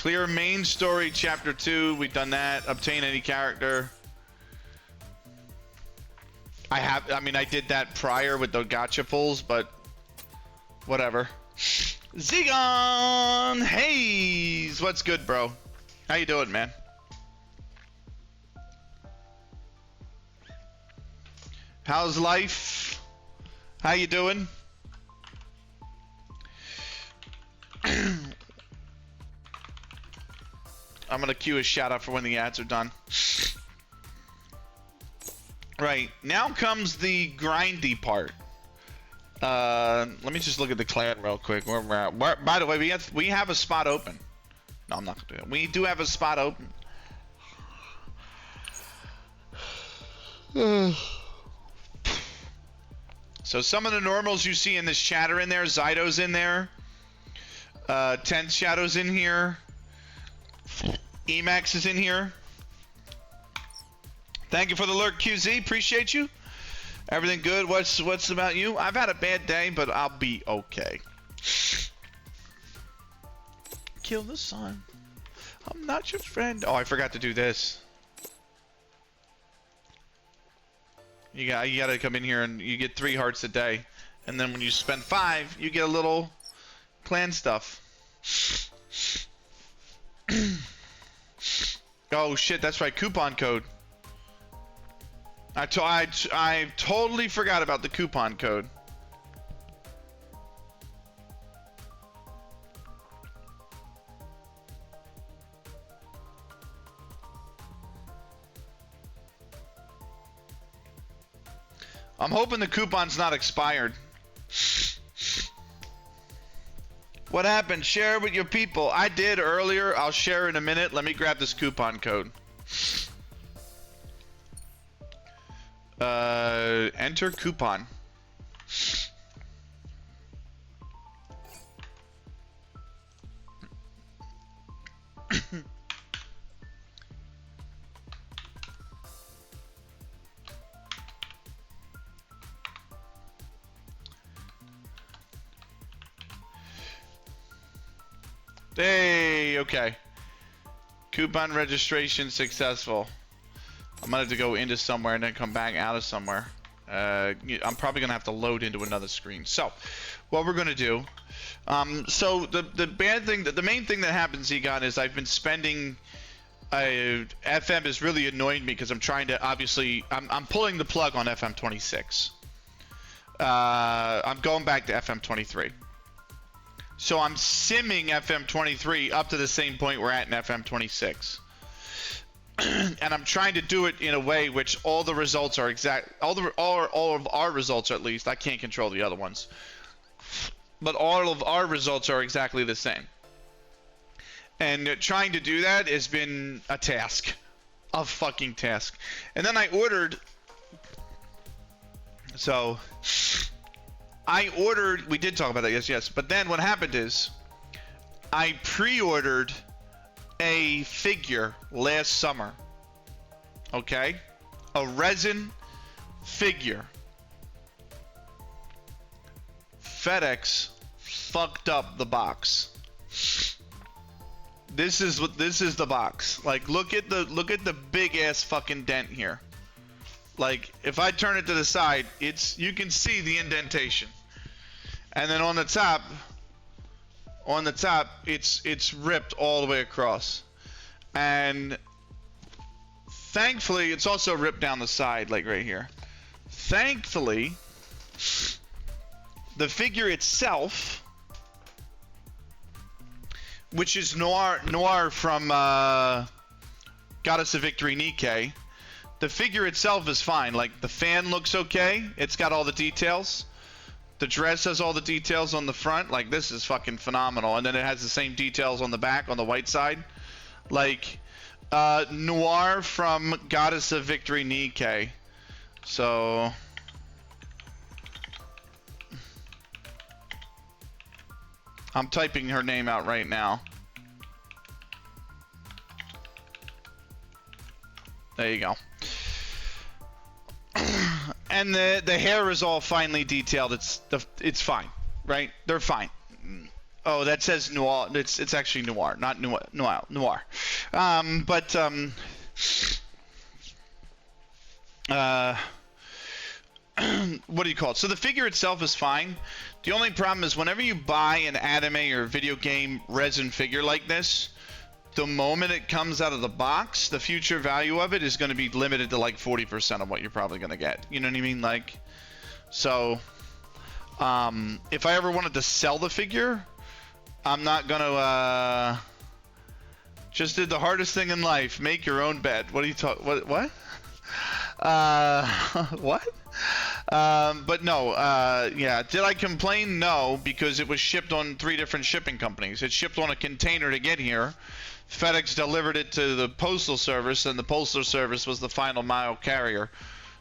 Clear main story, chapter 2. We've done that. Obtain any character. I mean, I did that prior with the gacha pulls, but whatever. Zegon Hayes, what's good, bro? How you doing, man? How's life? How you doing? I'm gonna cue a shout out for when the ads are done. Right, now comes the grindy part. Let me just look at the clan real quick. Where we're at. By the way, we have a spot open. No, I'm not gonna do it. We do have a spot open. So some of the normals you see in this chatter in there, Zydo's in there. Tenth Shadow's in here. Emax is in here. Thank you for the lurk, QZ. Appreciate you. Everything good? What's about you? I've had a bad day, but I'll be okay. Kill the sun. I'm not your friend. Oh, I forgot to do this. You gotta come in here and you get 3 hearts a day, and then when you spend 5, you get a little clan stuff. Oh shit, that's right, coupon code. I totally forgot about the coupon code. I'm hoping the coupon's not expired. What happened? Share with your people. I did earlier. I'll share in a minute. Let me grab this coupon code. Enter coupon. Hey, okay. Coupon registration successful. I'm gonna have to go into somewhere and then come back out of somewhere. I'm probably gonna have to load into another screen. So, what we're gonna do. So the bad thing, the main thing that happens, Egon, is I've been spending. FM is really annoying me because I'm trying to obviously. I'm pulling the plug on FM 26. I'm going back to FM 23. So I'm simming FM 23 up to the same point we're at in FM 26. And I'm trying to do it in a way which all the results are exact. All of our results, at least. I can't control the other ones. But all of our results are exactly the same. And trying to do that has been a task. A fucking task. And then I ordered. So I ordered, we did talk about that, yes. But then what happened is, I pre-ordered a figure last summer. Okay? A resin figure. FedEx fucked up the box. This is the box. Like, look at the big ass fucking dent here. Like, if I turn it to the side, you can see the indentation. And then on the top, it's ripped all the way across. And thankfully, it's also ripped down the side, like right here. Thankfully, the figure itself, which is Noir from Goddess of Victory Nikkei, the figure itself is fine. Like, the fan looks okay. It's got all the details. The dress has all the details on the front. Like, this is fucking phenomenal. And then it has the same details on the back, on the white side. Like, Noir from Goddess of Victory Nikkei. So I'm typing her name out right now. There you go. And the hair is all finely detailed. It's fine, right? They're fine. Oh, that says noir. It's actually noir, not noir. What do you call it? So the figure itself is fine. The only problem is whenever you buy an anime or video game resin figure like this, the moment it comes out of the box, the future value of it is going to be limited to like 40% of what you're probably going to get. You know what I mean? Like, so if I ever wanted to sell the figure, I'm not going to just did the hardest thing in life, make your own bed. What are you talking? What? What? What? But no, yeah. Did I complain? No, because it was shipped on 3 different shipping companies. It shipped on a container to get here. FedEx delivered it to the postal service, and the postal service was the final mile carrier.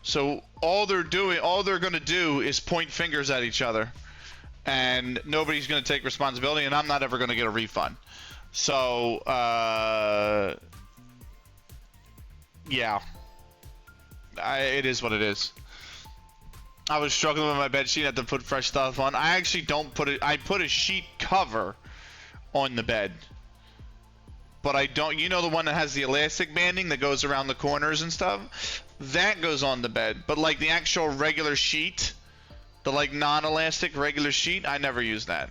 So all they're going to do is point fingers at each other, and nobody's going to take responsibility, and I'm not ever going to get a refund. So, yeah. It is what it is. I was struggling with my bed sheet, had to put fresh stuff on. I actually don't put it. I put a sheet cover on the bed, but I don't. You know the one that has the elastic banding that goes around the corners and stuff? That goes on the bed. But like the actual regular sheet, the like non-elastic regular sheet, I never use that.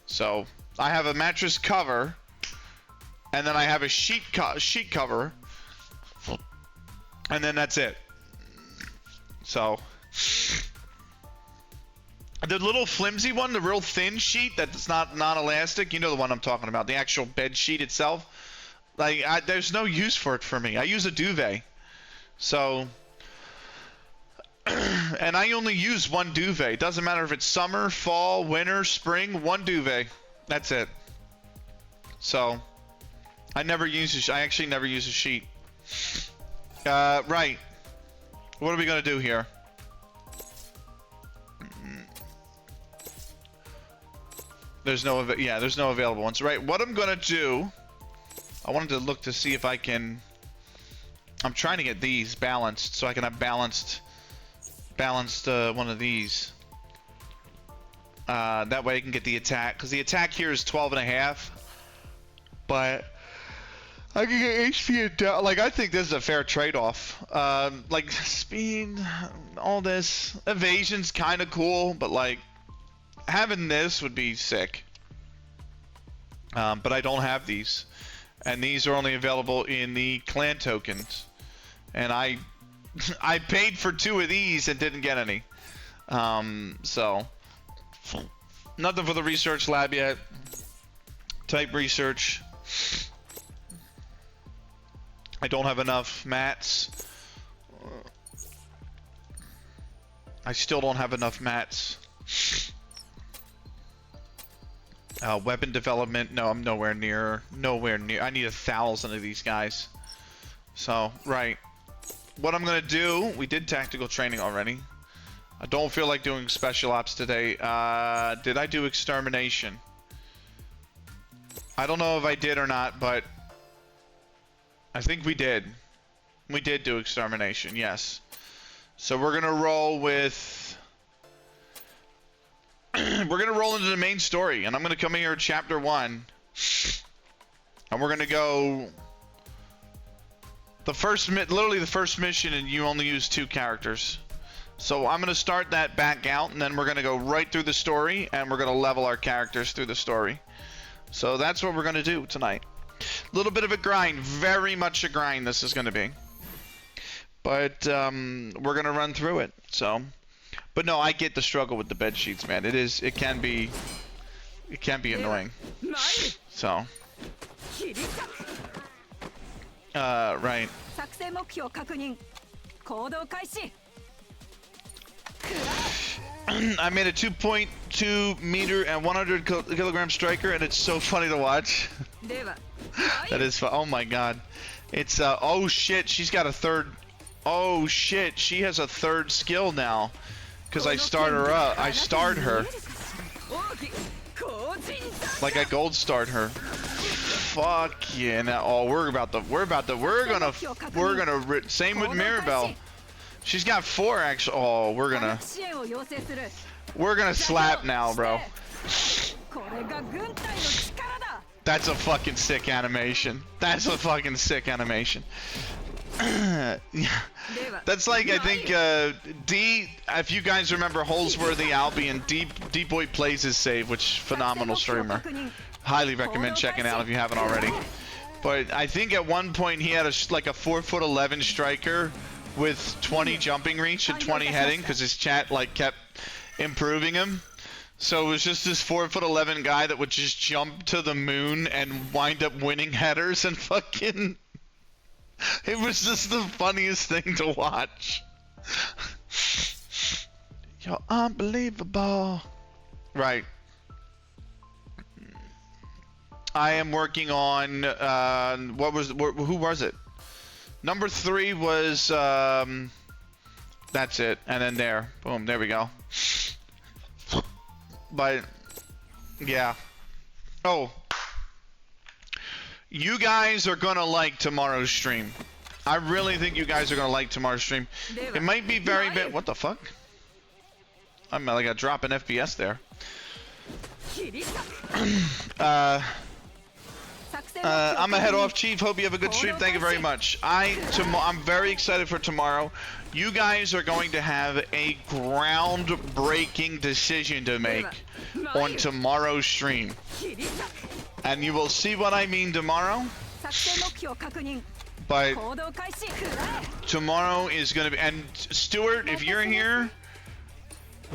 So I have a mattress cover, and then I have a sheet cover, and then that's it. So the little flimsy one, the real thin sheet that's not non-elastic, you know the one I'm talking about, the actual bed sheet itself, like there's no use for it for me. I use a duvet. So and I only use one duvet. It doesn't matter if it's summer, fall, winter, spring, one duvet. That's it. So I actually never use a sheet. Right. What are we gonna do here? There's no available ones. Right. What I'm gonna do? I wanted to look to see if I can. I'm trying to get these balanced so I can have balanced one of these. That way I can get the attack, because the attack here is 12.5, but I can get HP and down. Like, I think this is a fair trade-off. Like speed, all this evasion's kind of cool, but like having this would be sick. But I don't have these, and these are only available in the clan tokens, and I paid for 2 of these and didn't get any. So nothing for the research lab yet. Type research. I don't have enough mats. I still don't have enough mats. Weapon development. No, I'm nowhere near. I need 1,000 of these guys. So, right. What I'm gonna do, we did tactical training already. I don't feel like doing special ops today. Did I do extermination? I don't know if I did or not, but I think we did. We did do extermination, yes. So we're gonna roll with we're gonna roll into the main story, and I'm gonna come here chapter 1, and we're gonna go literally the first mission, and you only use 2 characters. So I'm gonna start that back out, and then we're gonna go right through the story, and we're gonna level our characters through the story. So that's what we're gonna do tonight. A little bit of a grind, very much a grind this is gonna be, but we're gonna run through it. So, but no, I get the struggle with the bed sheets, man. It can be annoying. So, right. I made a 2.2 meter and 100 kilogram striker, and it's so funny to watch. That is fun. Oh my god. It's oh shit, she's got a third. Oh shit, she has a third skill now, because I start her up. I starred her. Like I gold starred her. Fuck yeah. Now, oh, we're gonna same with Mirabelle. She's got 4 actually. Oh, we're gonna slap now, bro. That's a fucking sick animation. That's a fucking sick animation. Yeah. That's like, I think, D, if you guys remember Holsworthy Albion, D Boy plays his save, which phenomenal streamer. Highly recommend checking out if you haven't already. But I think at one point he had like a 4'11" striker with 20 jumping reach and 20 heading, because his chat like kept improving him. So it was just this 4'11" guy that would just jump to the moon and wind up winning headers and fucking... It was just the funniest thing to watch. You're unbelievable. Right. I am working on, who was it? Number 3 was, that's it. And then there. Boom, there we go. But, yeah. Oh. You guys are gonna like tomorrow's stream. I really think you guys are gonna like tomorrow's stream. It might be very bit. What the fuck? I'm like a drop in FPS there. I'm gonna head off, Chief. Hope you have a good stream. Thank you very much. I'm very excited for tomorrow. You guys are going to have a groundbreaking decision to make on tomorrow's stream. And you will see what I mean tomorrow. But tomorrow is going to be... And Stuart, if you're here,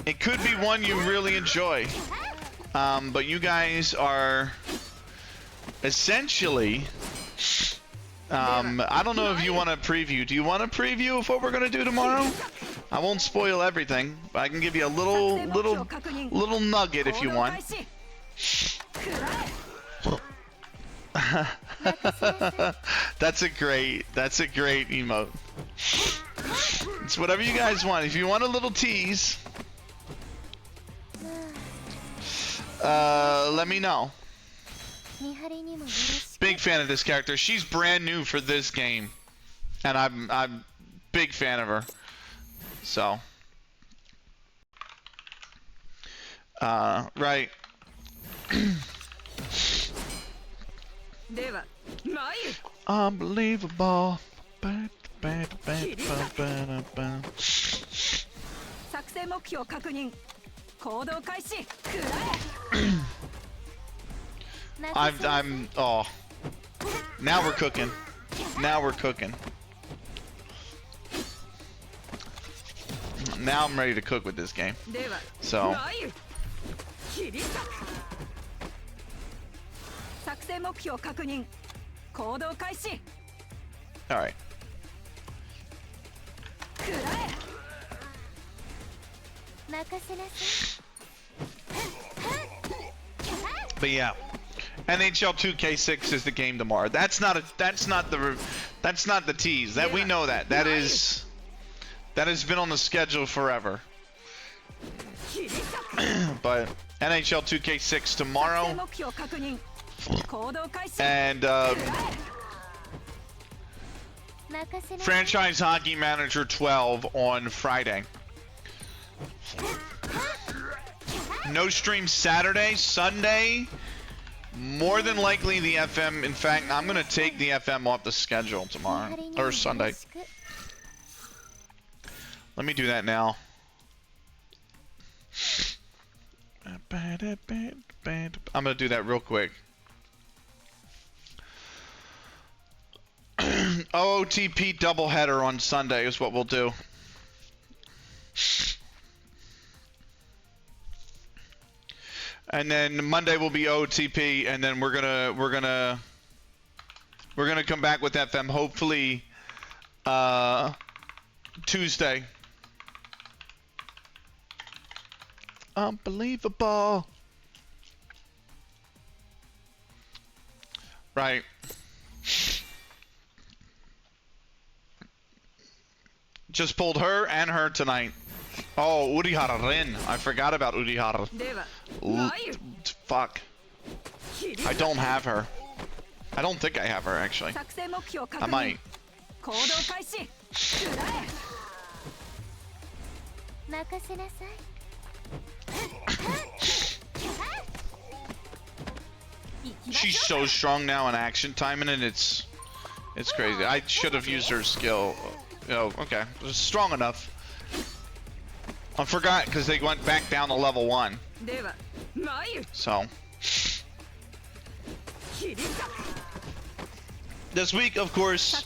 it could be one you really enjoy. But you guys are essentially... I don't know if you want to preview. Do you want a preview of what we're going to do tomorrow? I won't spoil everything, but I can give you a little nugget if you want. That's a great emote. It's whatever you guys want. If you want a little tease, let me know. Big fan of this character. She's brand new for this game, and I'm big fan of her. So, right. Unbelievable. Oh. Now we're cooking. Now we're cooking. Now I'm ready to cook with this game. So. Alright. But yeah, NHL 2K6 is the game tomorrow. That's not the tease. That we know that. That has been on the schedule forever. But NHL 2K6 tomorrow. And Franchise Hockey Manager 12 on Friday. No stream Saturday, Sunday. More than likely the FM. In fact, I'm gonna take the FM off the schedule tomorrow or Sunday. Let me do that now. I'm gonna do that real quick. OOTP doubleheader on Sunday is what we'll do. And then Monday will be OOTP, and then we're gonna come back with FM hopefully Tuesday. Unbelievable. Right. Just pulled her and her tonight. Oh, Uriharin. I forgot about Urihara. Fuck. I don't have her. I don't think I have her, actually. I might. She's so strong now in action timing, and it's crazy. I should have used her skill. Oh, okay. It was strong enough. I forgot because they went back down to level 1. So. This week, of course,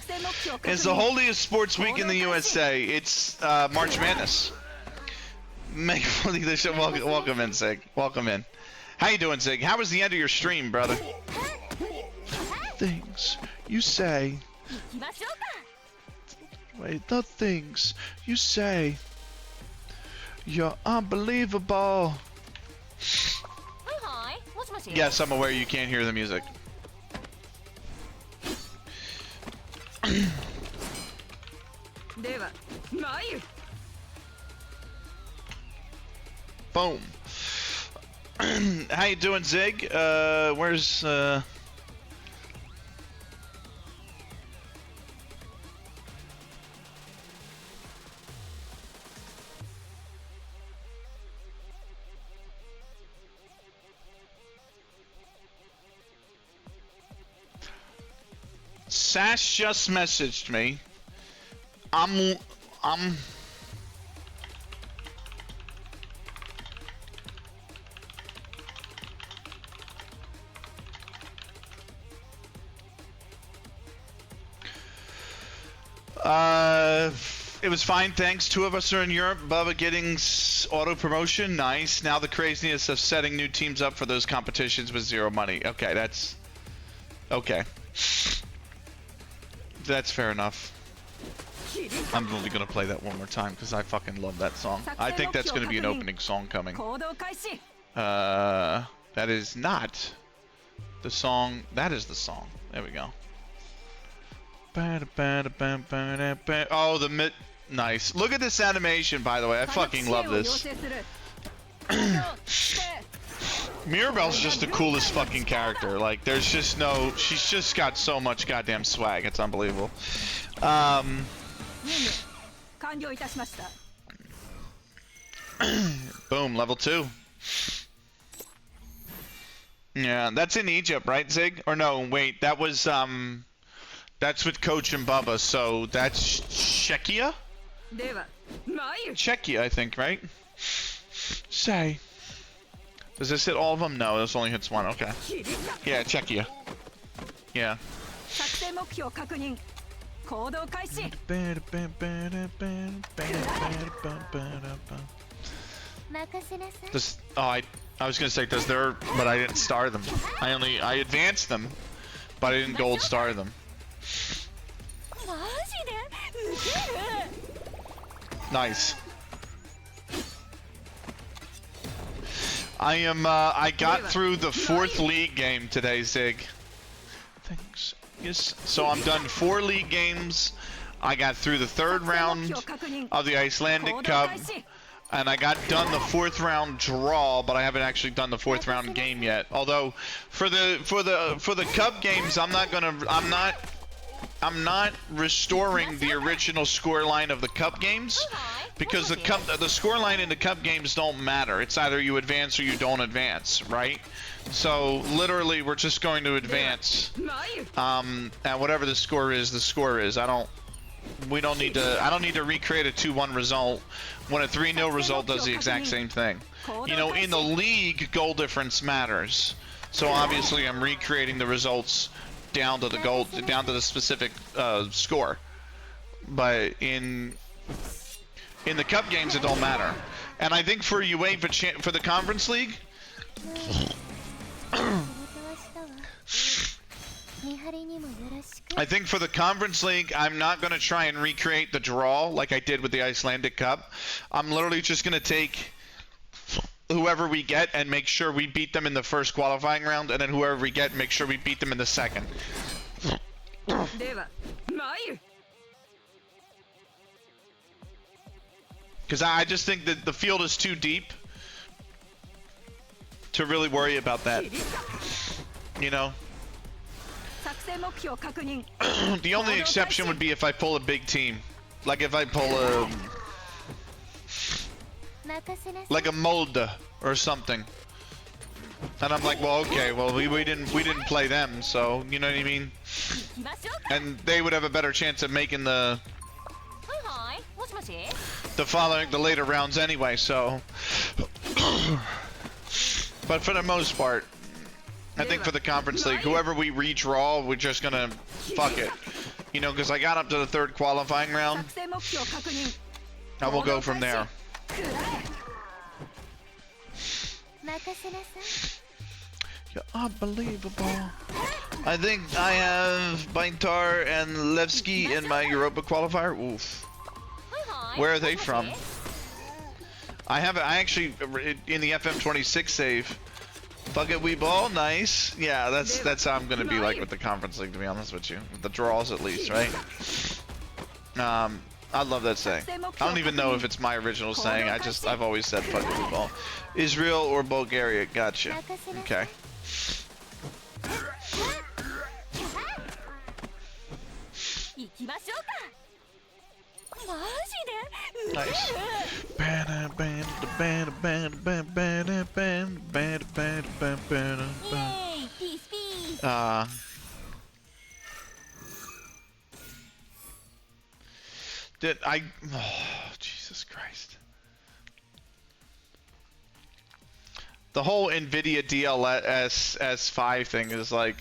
is the holiest sports week in the USA. It's March Madness. Make fully the show. Welcome in, Sig. Welcome in. How you doing, Sig? How was the end of your stream, brother? Things you say. Wait, the things you say. You're unbelievable. Yes, I'm aware you can't hear the music. Boom. How you doing, Zig? Where's Sash just messaged me. I'm it was fine, thanks. 2 of us are in Europe. Bubba getting auto promotion, nice. Now the craziness of setting new teams up for those competitions with 0 money. Okay, that's okay. That's fair enough. I'm only gonna play that one more time because I fucking love that song. I think that's gonna be an opening song coming. That is not the song. That is the song. There we go. Oh, the mid. Nice. Look at this animation, by the way. I fucking love this. Mirabelle's just the coolest fucking character. Like, there's just no. She's just got so much goddamn swag. It's unbelievable. Boom, level 2. Yeah, that's in Egypt, right, Zig? Or no, wait, that was that's with Coach and Bubba, so that's Czechia? Czechia, I think, right? Say. Does this hit all of them? No, this only hits 1. Okay. Yeah, Czechia. Yeah. This, oh, I was gonna say, does there, but I didn't star them. I advanced them, but I didn't gold star them. Nice. I got through the 4th league game today, Zig. Thanks. Yes. So I'm done 4 league games. I got through the 3rd round of the Icelandic Cup, and I got done the 4th round draw, but I haven't actually done the 4th round game yet. Although for the Cup games, I'm not restoring the original score line of the Cup games, because the score line in the Cup games don't matter. It's either you advance or you don't advance, right? So literally, we're just going to advance, and whatever the score is, the score is. I don't need to recreate a 2-1 result when a 3-0 result does the exact same thing. You know, in the league, goal difference matters. So obviously, I'm recreating the results down to the specific score. But in the Cup games, it don't matter. And I think for UEFA for the Conference League, I think for the Conference League, I'm not going to try and recreate the draw like I did with the Icelandic Cup. I'm literally just going to take whoever we get and make sure we beat them in the first qualifying round, and then whoever we get, make sure we beat them in the second. Because I just think that the field is too deep to really worry about that. You know? The only exception would be if I pull a big team. Like if I pull a... like a Molde or something. And I'm like, well, okay, well, we didn't play them, so you know what I mean. And they would have a better chance of making the later rounds anyway. So, but for the most part, I think for the conference league, whoever we redraw, we're just gonna fuck it, you know, because I got up to the 3rd qualifying round, and we'll go from there. You're unbelievable. I think I have Baitar and Levski in my Europa qualifier. Oof. Where are they from? I actually in the FM26 save. Fuck it, we ball, nice. Yeah, that's how I'm gonna be like with the conference league, to be honest with you. With the draws at least, right? I love that saying. I don't even know if it's my original saying. I've always said fuck it, we ball. Israel or Bulgaria, gotcha. Okay. Nice. Did I? Oh, Jesus Christ. The whole NVIDIA DLSS S5 thing is like...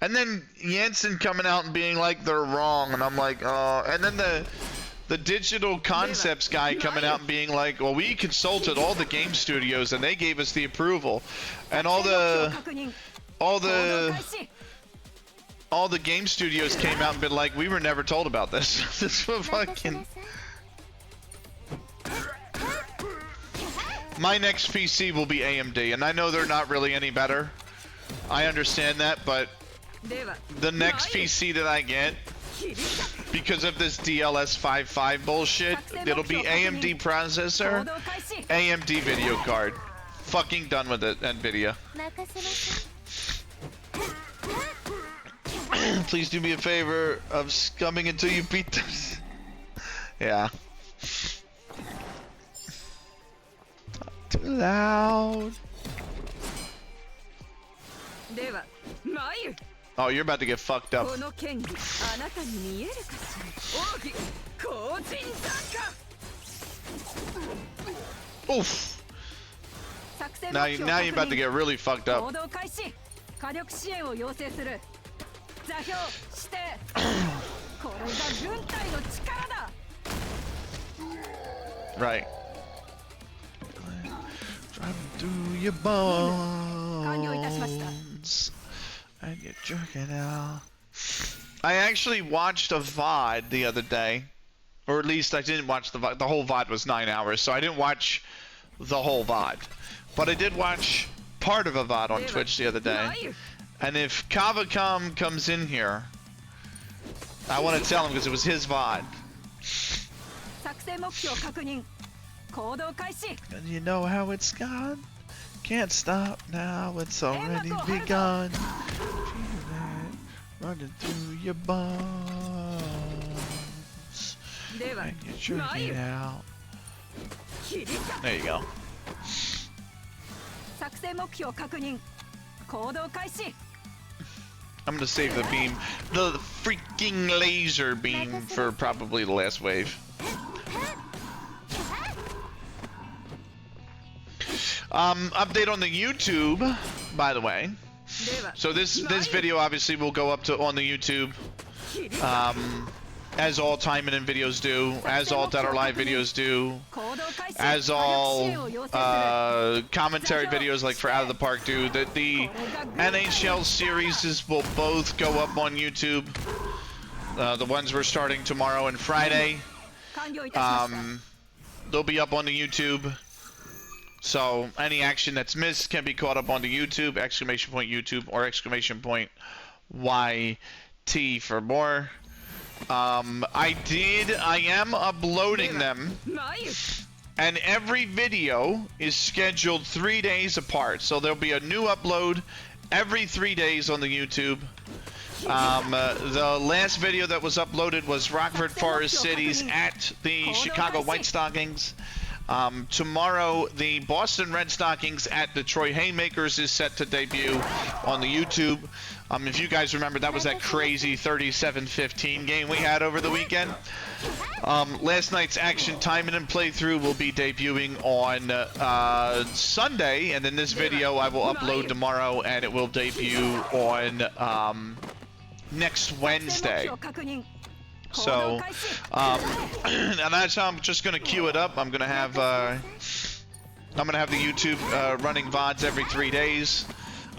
And then Jensen coming out and being like they're wrong, and I'm like, oh. And then the digital concepts guy coming out and being like, well, we consulted all the game studios and they gave us the approval, and all the game studios came out and been like, we were never told about this. This was fucking... My next PC will be AMD, and I know they're not really any better. I understand that, but the next PC that I get, because of this DLS 5.5 bullshit, it'll be AMD processor, AMD video card. Fucking done with it, NVIDIA. Please do me a favor of scumming until you beat this. Yeah. Too loud. Oh, you're about to get fucked up. Oof. Now you're about to get really fucked up. Right. Driving through your bones and you're jerking out. I actually watched a VOD the other day, or at least I didn't watch the VOD. The whole VOD was 9 hours, so I didn't watch the whole VOD. But I did watch part of a VOD on Twitch the other day. And if Kavakam comes in here, I want to tell him because it was his VOD. And you know how it's gone? Can't stop now, it's already begun. Running through your bones. And you're jerking out. There you go. I'm gonna save the beam, the freaking laser beam, for probably the last wave. Update on the YouTube, by the way. So this video obviously will go up on the YouTube, as all Taimanin videos do, as all Dead or Alive videos do, as all commentary videos like for Out of the Park do. The NHL series will both go up on YouTube. The ones we're starting tomorrow and Friday, they'll be up on the YouTube. So any action that's missed can be caught up on the YouTube, !YouTube or !YT for more. I am uploading them, and every video is scheduled 3 days apart, so there'll be a new upload every 3 days on the YouTube. The last video that was uploaded was Rockford Forest Cities at the Chicago White Stockings. Tomorrow, the Boston Red Stockings at Detroit Haymakers is set to debut on the YouTube. If you guys remember, that was that crazy 37-15 game we had over the weekend. Last night's action Taimanin playthrough will be debuting on Sunday, and then this video I will upload tomorrow, and it will debut on next Wednesday. So, and that's how I'm just gonna queue it up. I'm gonna have the YouTube running VODs every 3 days,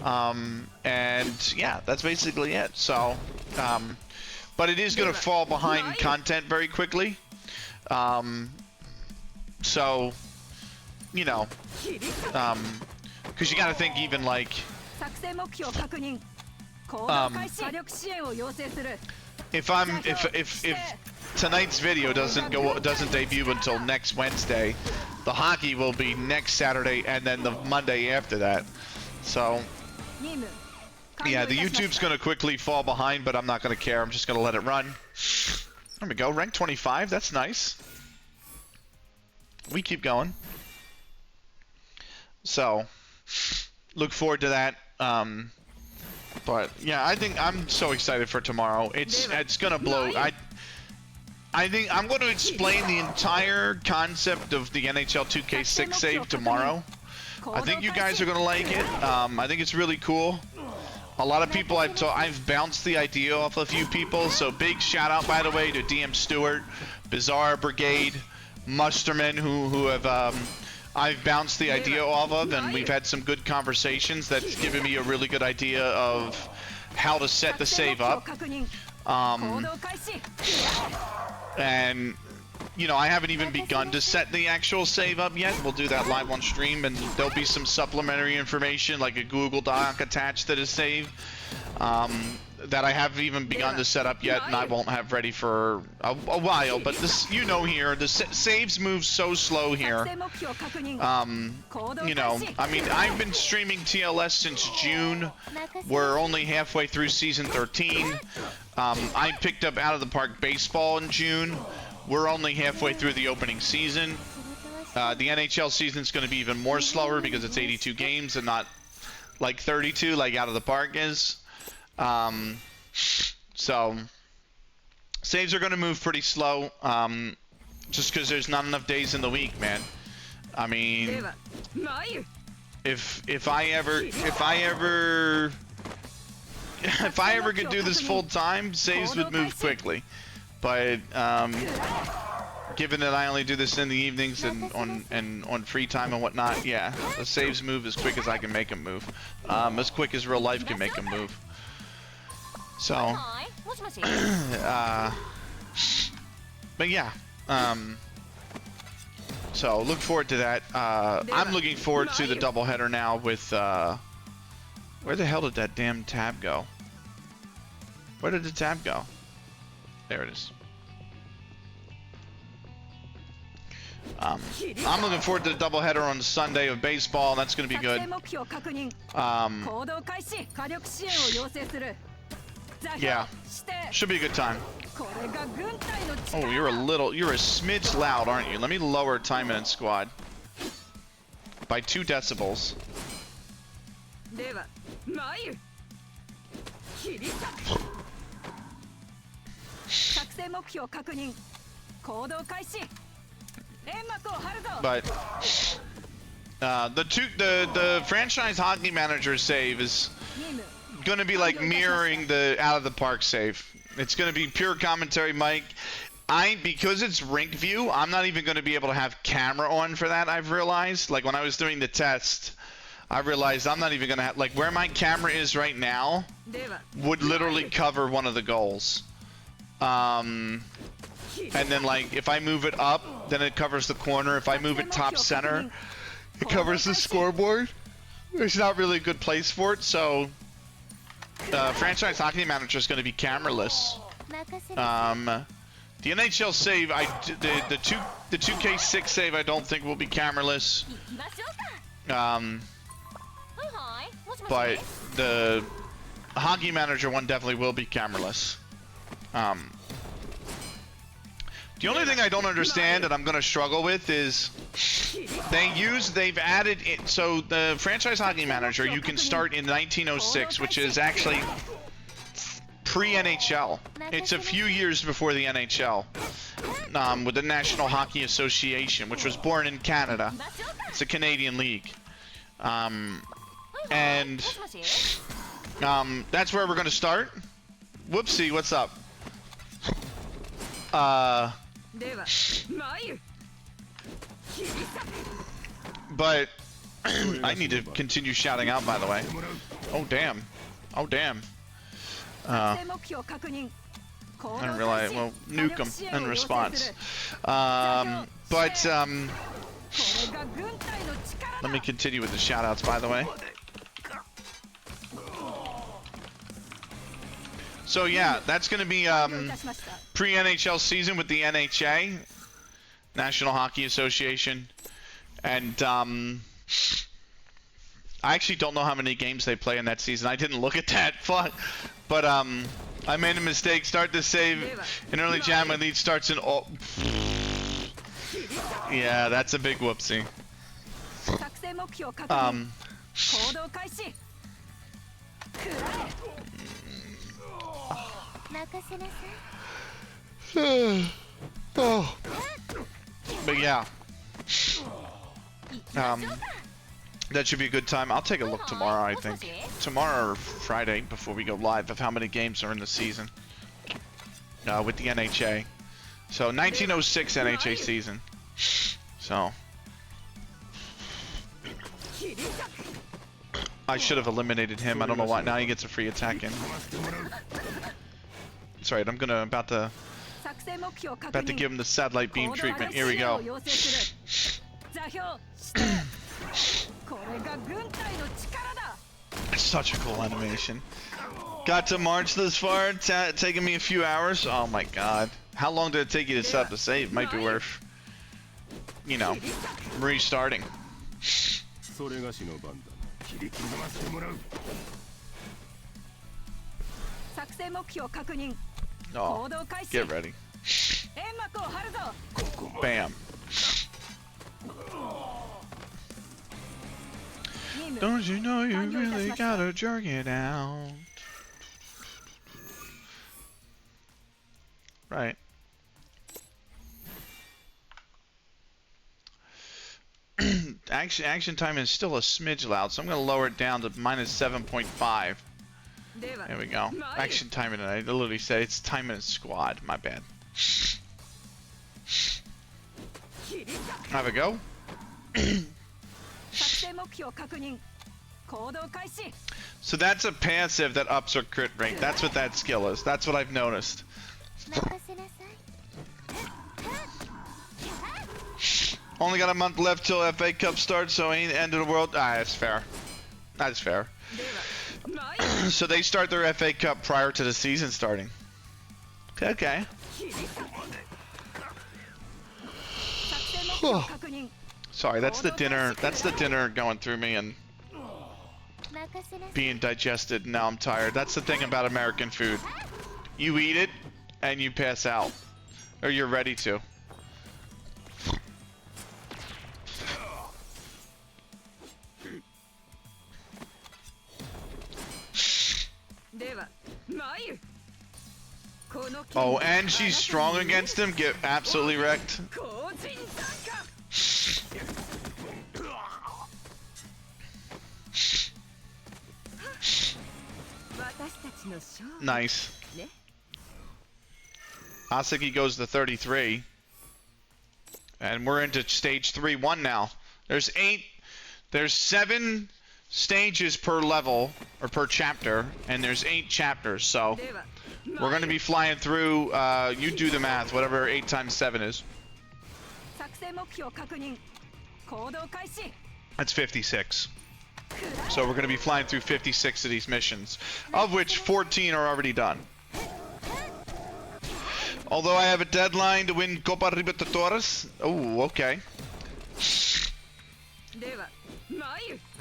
and yeah, that's basically it. So, but it is gonna fall behind content very quickly. So, you know, because you gotta think even like, if tonight's video doesn't debut until next Wednesday, the hockey will be next Saturday and then the Monday after that. So yeah, the YouTube's gonna quickly fall behind, but I'm not gonna care. I'm just gonna let it run. There we go, rank 25. That's nice. We keep going. So look forward to that. But yeah, I think I'm so excited for tomorrow. It's gonna blow. I think I'm going to explain the entire concept of the NHL 2K6 save tomorrow. I think you guys are gonna like it. I think it's really cool. A lot of people I've bounced the idea off a few people. So big shout out, by the way, to DM Stewart, Bizarre Brigade, Musterman, who have I've bounced the idea off of, and we've had some good conversations that's given me a really good idea of how to set the save up. And you know, I haven't even begun to set the actual save up yet. We'll do that live on stream, and there'll be some supplementary information like a Google Doc attached to the save that I haven't even begun to set up yet, and I won't have ready for a while. But this, you know, here the saves move so slow here. You know, I mean, I've been streaming TLS since June. We're only halfway through season 13. I picked up Out of the Park Baseball in June. We're only halfway through the opening season. The NHL season is going to be even more slower because it's 82 games and not like 32 like Out of the Park is. So saves are going to move pretty slow, just because there's not enough days in the week, man. I mean, if I ever could do this full time, saves would move quickly. But given that I only do this in the evenings and on free time and whatnot, yeah, the saves move as quick as I can make them move, as quick as real life can make them move. So, but yeah, so look forward to that. I'm looking forward to the doubleheader now with, where the hell did that damn tab go? Where did the tab go? There it is. I'm looking forward to the doubleheader on Sunday of baseball. That's going to be good. Yeah, should be a good time. Oh, you're a smidge loud, aren't you? Let me lower Taimanin Squad by 2 decibels. But the franchise hockey manager save is gonna be like mirroring the Out of the Park save. It's gonna be pure commentary, Mike. Because it's rink view, I'm not even gonna be able to have camera on for that. I've realized, like when I was doing the test, I realized I'm not even gonna have, like, where my camera is right now would literally cover one of the goals. And then, like, if I move it up, then it covers the corner. If I move it top center, it covers the scoreboard. There's not really a good place for it, so franchise hockey manager is going to be cameraless. The NHL save, the 2K6 save, I don't think will be cameraless. But the hockey manager one definitely will be cameraless. The only thing I don't understand and I'm gonna struggle with is they've added it, so the franchise hockey manager you can start in 1906, which is actually pre-NHL. It's a few years before the NHL, with the National Hockey Association, which was born in Canada. It's a Canadian league, and that's where we're gonna start. Whoopsie, what's up? But I need to continue shouting out, by the way. Oh damn. Oh damn. I didn't realize. Well, nuke them in response. Let me continue with the shoutouts, by the way. So yeah, that's gonna be pre-NHL season with the NHA, National Hockey Association, and I actually don't know how many games they play in that season. I didn't look at that. Fuck. But I made a mistake. Start the save in early Jan. My lead starts in all. Yeah, that's a big whoopsie. Oh. But yeah. That should be a good time. I'll take a look tomorrow, I think. Tomorrow or Friday before we go live of how many games are in the season. With the NHA. So 1906 NHA season. So I should have eliminated him. I don't know why. Now he gets a free attack in. That's right. I'm gonna about to give him the satellite beam treatment. Here we go. Such a cool animation. Got to March this far, taking me a few hours. Oh my god. How long did it take you to set up the save? Might be worth, you know, restarting. Oh, get ready. Bam. Don't you know you really gotta jerk it out? Right. Action time is still a smidge loud, so I'm gonna lower it down to -7.5. There we go. Action time, and I literally said it's Taimanin Squad. My bad. Have a go. So that's a passive that ups our crit rate. That's what that skill is. That's what I've noticed. Only got a month left till FA Cup starts, so ain't the end of the world. Ah, that's fair. That's fair. So they start their FA Cup prior to the season starting. Okay. Sorry, that's the dinner. That's the dinner going through me and being digested. Now I'm tired. That's the thing about American food. You eat it and you pass out, or you're ready to. Oh, and she's strong against him. Get absolutely wrecked. Nice. Asaki goes to 33. And we're into stage 3-1 now. There's 7 stages per level, or per chapter, and there's 8 chapters, so we're gonna be flying through, you do the math, whatever 8 times 7 is. That's 56. So we're gonna be flying through 56 of these missions, of which 14 are already done. Although I have a deadline to win Copa Libertadores. Oh, okay.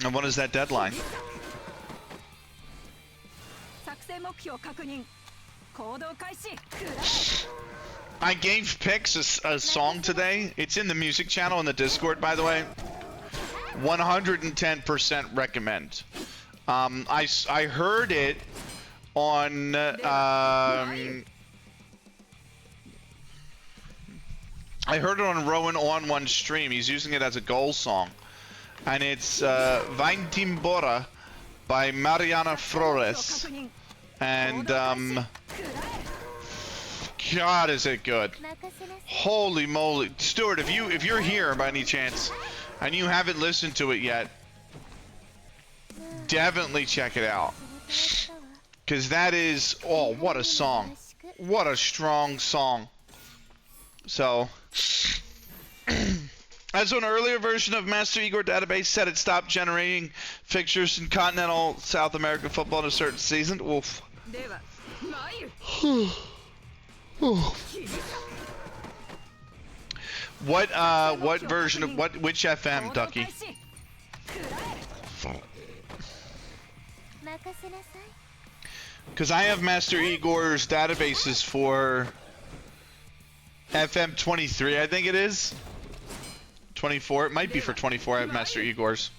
And what is that deadline? I gave Pix a song today. It's in the music channel in the Discord, by the way. 110% recommend. I heard it on I heard it on Rowan on one stream. He's using it as a goal song, and it's Vine Timbora by Mariana Flores, and God, is it good? Holy moly, Stuart! If you're here by any chance, and you haven't listened to it yet, definitely check it out, because that is, oh, what a song! What a strong song! So, as an earlier version of Master Igor database said, it stopped generating fixtures in continental South American football in a certain season. Oof. What version of which FM, Ducky? Because I have Master Igor's databases for FM 23, I think it is. 24, it might be for 24. I have Master Igor's.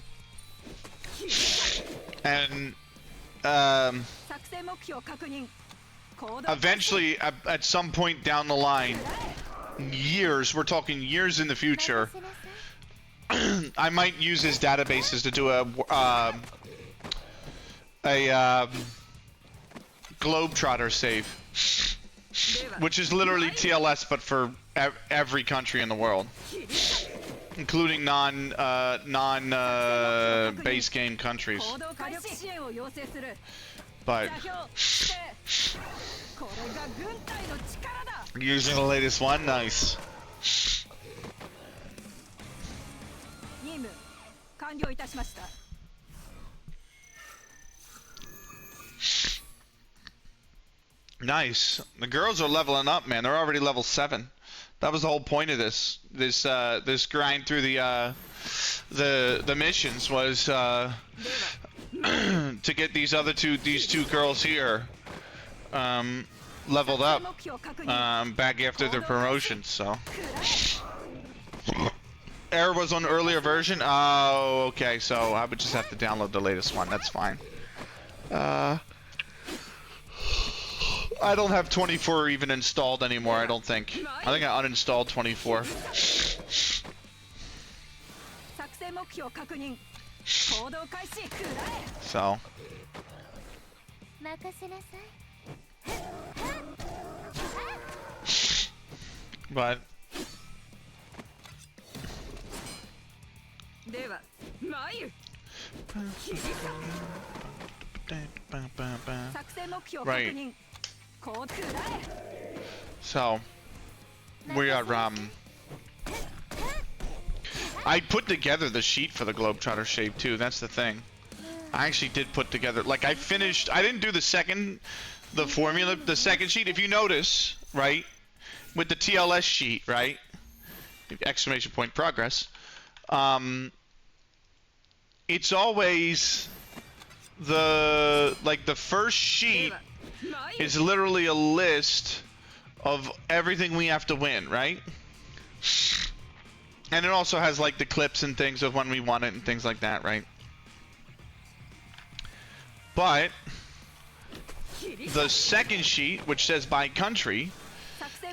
And eventually, at some point down the line, years, we're talking years in the future, I might use his databases to do a Globetrotter save, which is literally TLS but for every country in the world, including non-base game countries. But using the latest one, nice. Nice. The girls are leveling up, man. They're already level 7. That was the whole point of this grind through the missions, was to get these two girls here leveled up back after their promotions. So error was on earlier version. Oh, okay. So I would just have to download the latest one. That's fine. I don't have 24 even installed anymore, I don't think. I think I uninstalled 24. So. But. Right. So, we are, I put together the sheet for the Globetrotter shape too, that's the thing. I actually did put together, like I didn't do the second sheet, if you notice, right, with the TLS sheet, right, exclamation point progress, it's always the first sheet is literally a list of everything we have to win, right? And it also has like the clips and things of when we won it and things like that, right? But the second sheet, which says by country,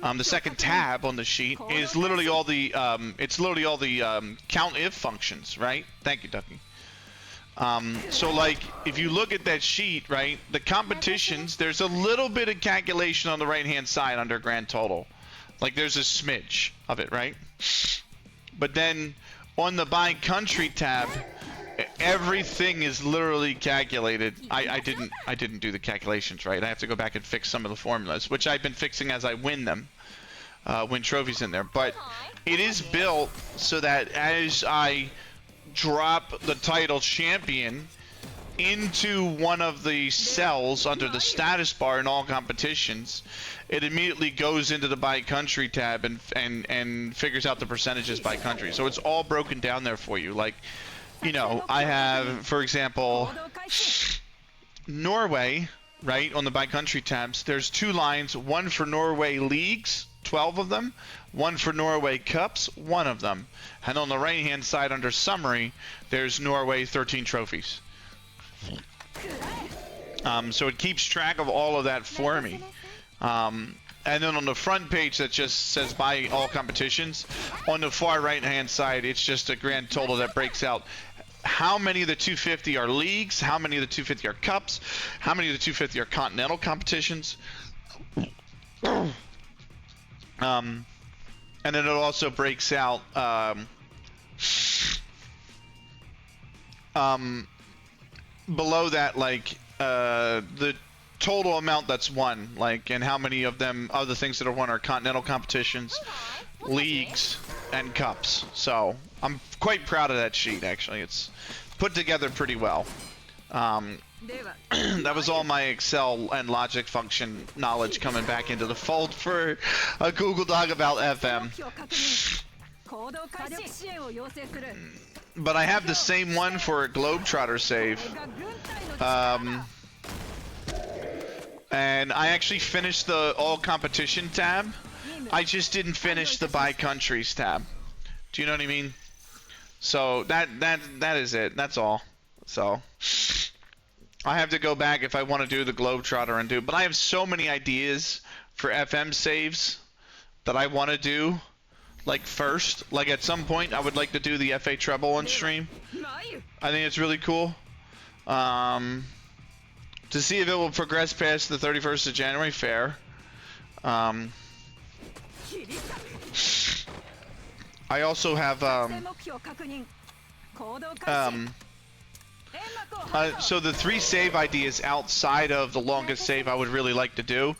the second tab on the sheet is literally all the count if functions, right? Thank you, Ducky. So like, if you look at that sheet, right, the competitions, there's a little bit of calculation on the right-hand side under grand total. Like, there's a smidge of it, right? But then on the by country tab, everything is literally calculated. I didn't do the calculations right. I have to go back and fix some of the formulas, which I've been fixing as I win them, win trophies in there. But it is built so that as I drop the title champion into one of the cells under the status bar in all competitions, it immediately goes into the by country tab and figures out the percentages by country. So it's all broken down there for you. Like, you know, I have, for example, Norway, right, on the by country tabs. There's 2 lines, one for Norway leagues, 12 of them. One for Norway Cups, 1 of them. And on the right hand side under summary, there's Norway 13 trophies. So it keeps track of all of that for me. And then on the front page that just says by all competitions, on the far right hand side it's just a grand total that breaks out how many of the 250 are leagues, how many of the 250 are cups, how many of the 250 are continental competitions. And then it also breaks out below that, like the total amount that's won, like, and how many of them, other things that are won, are continental competitions, leagues, and cups. So I'm quite proud of that sheet. Actually, it's put together pretty well. That was all my Excel and logic function knowledge coming back into the fold for a Google Doc about FM. But I have the same one for a Globetrotter save. And I actually finished the all competition tab. I just didn't finish the by countries tab. Do you know what I mean? So that is it. That's all. So I have to go back if I want to do the Globetrotter and do. But I have so many ideas for FM saves that I want to do. Like first, like at some point, I would like to do the FA treble on stream. I think it's really cool. To see if it will progress past the 31st of January, fair. I also have so the 3 save ideas outside of the longest save I would really like to do.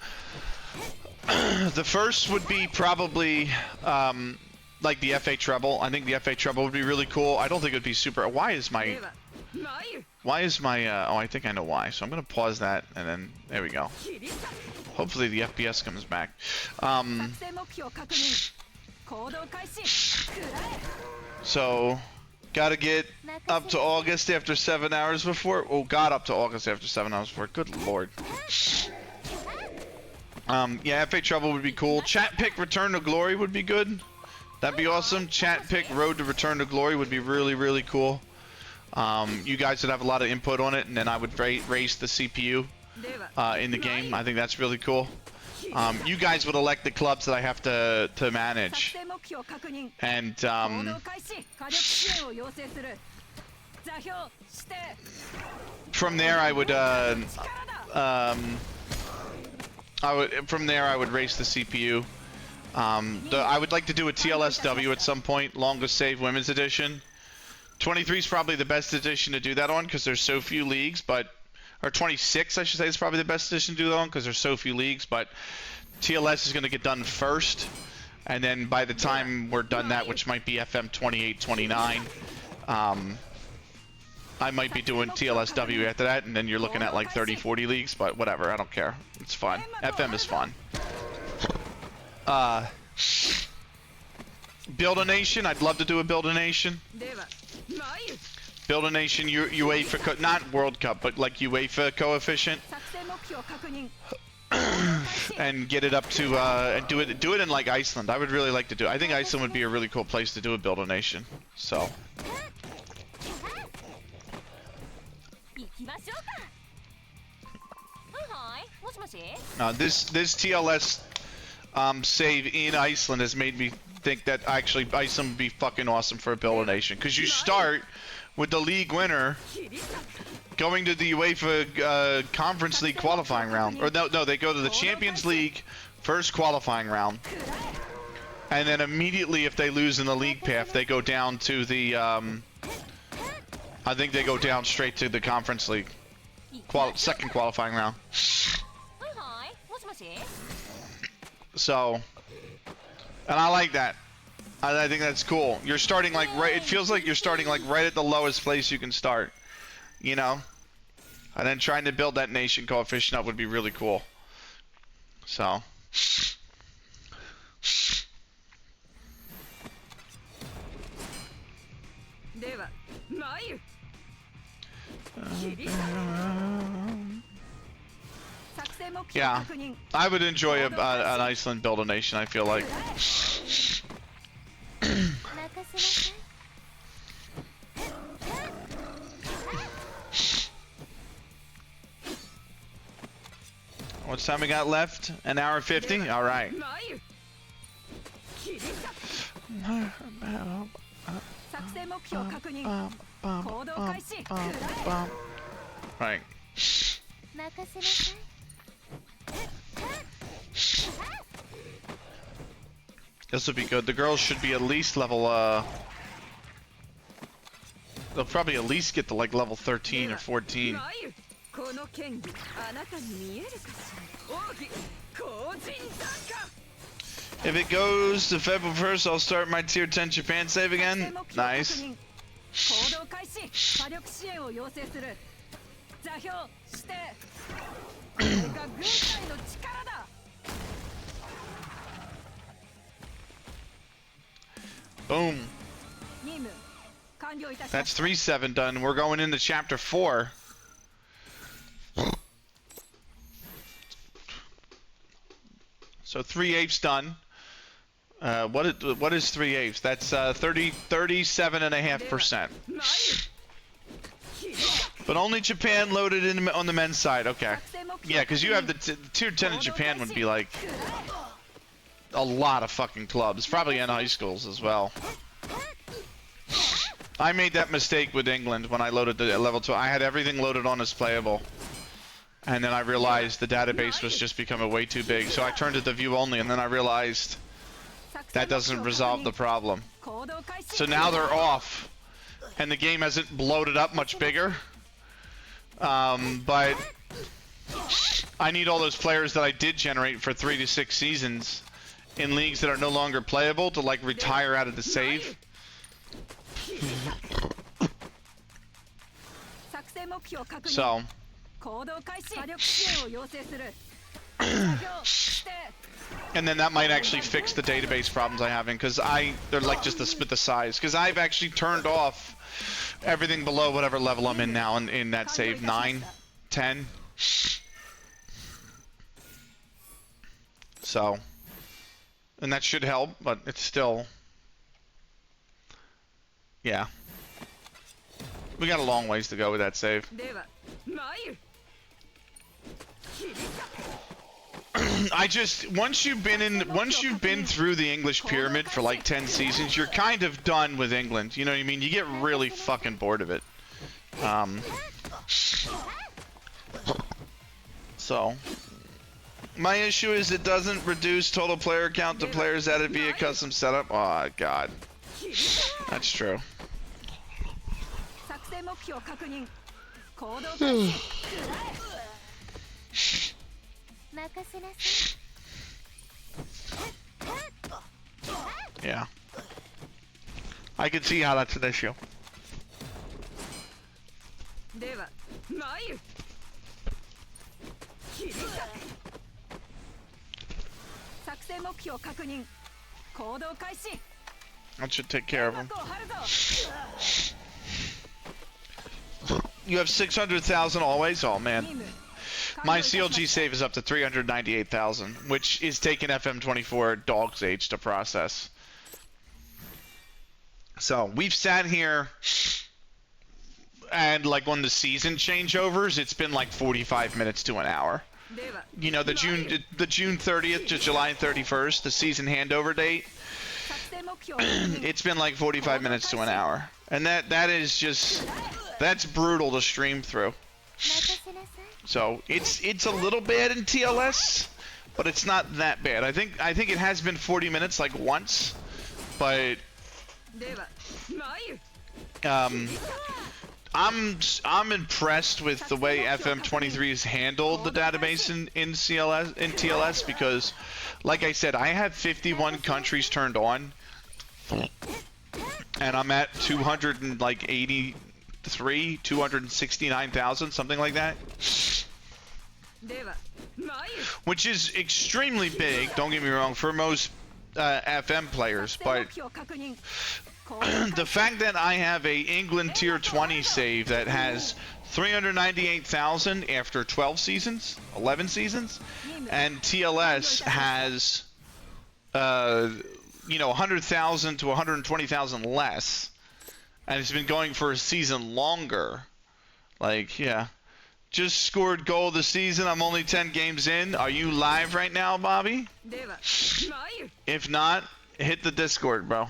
The first would be probably like the FA treble. I think the FA treble would be really cool. I don't think it would be super. Why is my oh, I think I know why. So I'm gonna pause that, and then there we go. Hopefully the FPS comes back. So gotta get up to August after 7 hours before. Oh, got up to August after 7 hours before. Good lord. Yeah, FA treble would be cool. Chat pick Return to Glory would be good. That'd be awesome. Chat pick Road to Return to Glory would be really, really cool. You guys would have a lot of input on it, and then I would raise the CPU in the game. I think that's really cool. You guys would elect the clubs that I have to manage, and from there I would raise the CPU. I would like to do a TLSW at some point, longest save women's edition. 23 is probably the best edition to do that on because there's so few leagues, or 26 I should say is probably the best edition to do that on because there's so few leagues, but TLS is going to get done first, and then by the time we're done that, which might be FM 28, 29, I might be doing TLSW after that, and then you're looking at like 30, 40 leagues, but whatever, I don't care. It's fun. FM is fun. Build a Nation, I'd love to do a Build a Nation. Build a Nation, UEFA, not World Cup, but like UEFA coefficient. And get it up to, and do it in like Iceland. I would really like to do it. I think Iceland would be a really cool place to do a Build a Nation. So. This TLS save in Iceland has made me think that actually Iceland would be fucking awesome for a Build a Nation, because you start with the league winner going to the UEFA Conference League qualifying round, or no, they go to the Champions League first qualifying round, and then immediately if they lose in the league path, they go down to the I think they go down straight to the Conference League second qualifying round. So, and I like that. I think that's cool. You're starting like right. It feels like you're starting like right at the lowest place you can start, you know. And then trying to build that nation coefficient up would be really cool. So. Yeah, I would enjoy an Iceland build a nation, I feel like. What time we got left? An hour 50? Alright. Right. This would be good. The girls should be at least level, they'll probably at least get to like level 13 or 14. If it goes to February 1st, I'll start my tier 10 Japan save again. Nice. Boom. That's 3-7 done. We're going into chapter 4. So 3/8 done. What is 3/8? That's 37.5%. But only Japan loaded in on the men's side. Okay. Yeah, because you have the tier 10 in Japan would be like a lot of fucking clubs, probably in high schools as well. I made that mistake with England when I loaded the level 2. I had everything loaded on as playable. And then I realized the database was just becoming way too big, so I turned it to view only, and then I realized that doesn't resolve the problem. So now they're off, and the game hasn't bloated up much bigger. But I need all those players that I did generate for 3 to 6 seasons in leagues that are no longer playable to like retire out of the save. So and then that might actually fix the database problems I have, because they're like just the size, because I've actually turned off everything below whatever level I'm in now in that save, 9, 10. So, and that should help, but it's still, yeah. We got a long ways to go with that save. Once you've been through the English pyramid for like 10 seasons, you're kind of done with England. You know what I mean? You get really fucking bored of it. So my issue is it doesn't reduce total player count to players added via custom setup. Oh god. That's true. Yeah. I can see how that's an issue. That should take care of him. You have 600,000 always? Oh man. My CLG save is up to 398,000, which is taking FM24 dog's age to process. So we've sat here, and like on the season changeovers, it's been like 45 minutes to an hour. You know, the June 30th to July 31st, the season handover date. It's been like 45 minutes to an hour, and that is just, that's brutal to stream through. So it's a little bad in TLS, but it's not that bad. I think it has been 40 minutes like once, but I'm impressed with the way FM23 has handled the database in TLS, because like I said, I have 51 countries turned on, and I'm at 269,000, something like that. Which is extremely big, don't get me wrong, for most FM players, but the fact that I have a England tier 20 save that has 398,000 after 12 seasons, 11 seasons, and TLS has, you know, 100,000 to 120,000 less, and it's been going for a season longer. Like, yeah. Just scored goal this season. I'm only 10 games in. Are you live right now, Bobby? If not, hit the Discord, bro.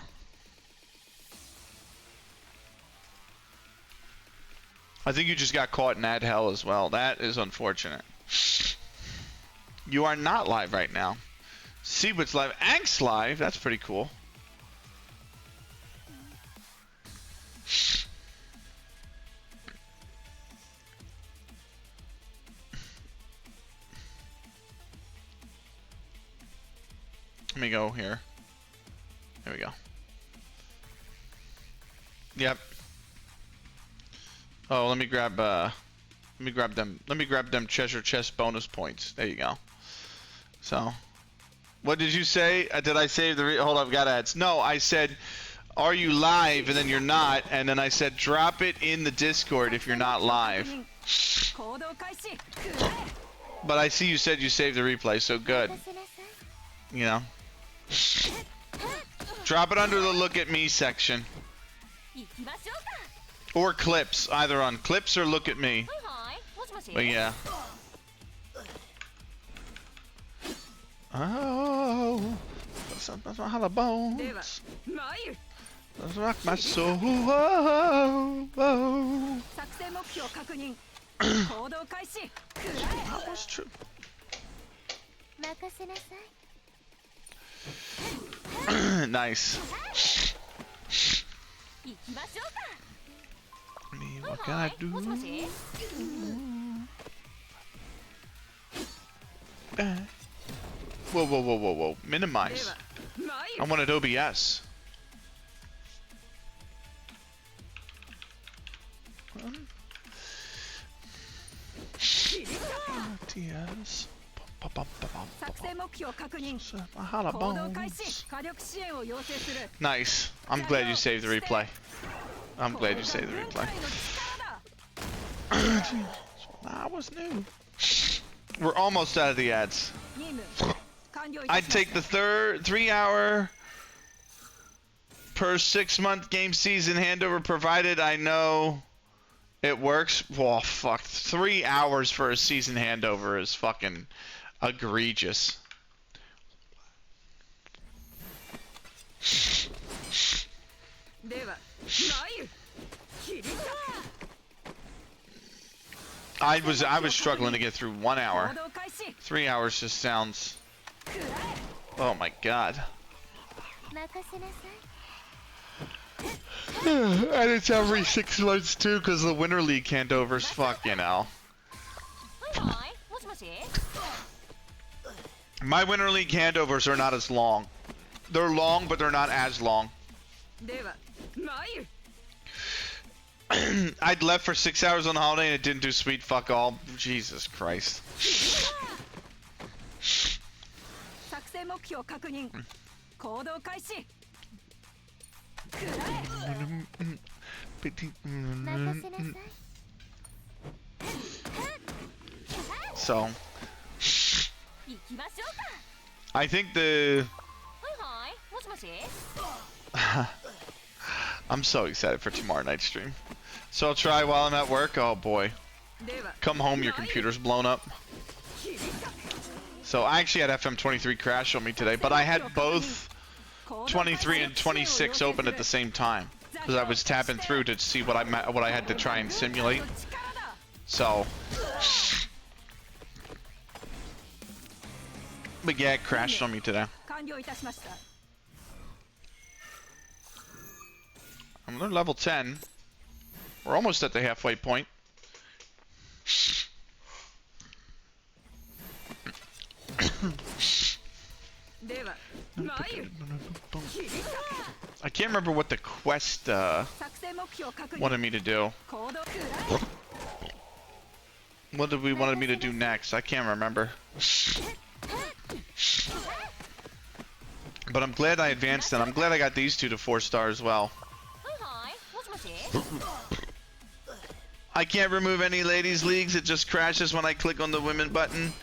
I think you just got caught in ad hell as well. That is unfortunate. You are not live right now. See what's live. Ank's live. That's pretty cool. Let me go here. There we go. Yep. Oh, let me grab them treasure chest bonus points. There you go. So, what did you say? Did I save the hold up, got ads. No, I said, are you live? And then you're not. And then I said, drop it in the Discord if you're not live. But I see you said you saved the replay, so good. You know. Drop it under the look at me section. Or clips, either on clips or look at me. But yeah. Oh, that's my hollow bones. Let's rock my soul. Oh, oh. That was true. Nice. What can I do? Whoa, whoa, whoa, whoa, whoa. Minimize. I wanted OBS. TS. Nice. I'm glad you saved the replay. I'm glad you saved the replay. That was new. We're almost out of the ads. I'd take the 3 hour per 6-month game season handover provided I know it works. Well, fuck. 3 hours for a season handover is fucking egregious. I was struggling to get through 1 hour. 3 hours just sounds. Oh my god. And it's every 6 months too, because the Winter League handovers. Fuck, you know. My Winter League handovers are not as long. They're long, but they're not as long. I'd left for 6 hours on holiday and it didn't do sweet fuck all. Jesus Christ. So I think I'm so excited for tomorrow night's stream. So I'll try while I'm at work. Oh boy. Come home, your computer's blown up. So I actually had FM23 crash on me today, but I had both 23 and 26 open at the same time because I was tapping through to see what I had to try and simulate. So, but yeah, it crashed on me today. I'm level 10. We're almost at the halfway point. I can't remember what the quest wanted me to do. What did we wanted me to do next? I can't remember. But I'm glad I advanced and I'm glad I got these two to 4 stars as well. I can't remove any ladies leagues. It just crashes when I click on the women button.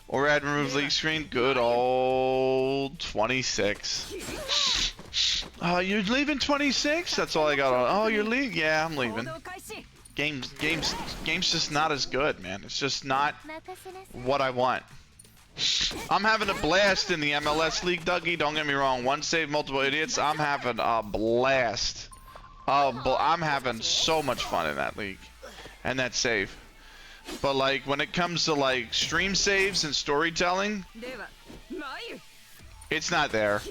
Or add remove league screen. Good old 26. Oh, you're leaving 26? That's all I got on. Oh, you're leaving? Yeah, I'm leaving. Game's just not as good, man. It's just not what I want. I'm having a blast in the MLS league, Dougie. Don't get me wrong. One save, multiple idiots. I'm having a blast. I'm having so much fun in that league. And that save. But like when it comes to like stream saves and storytelling, it's not there.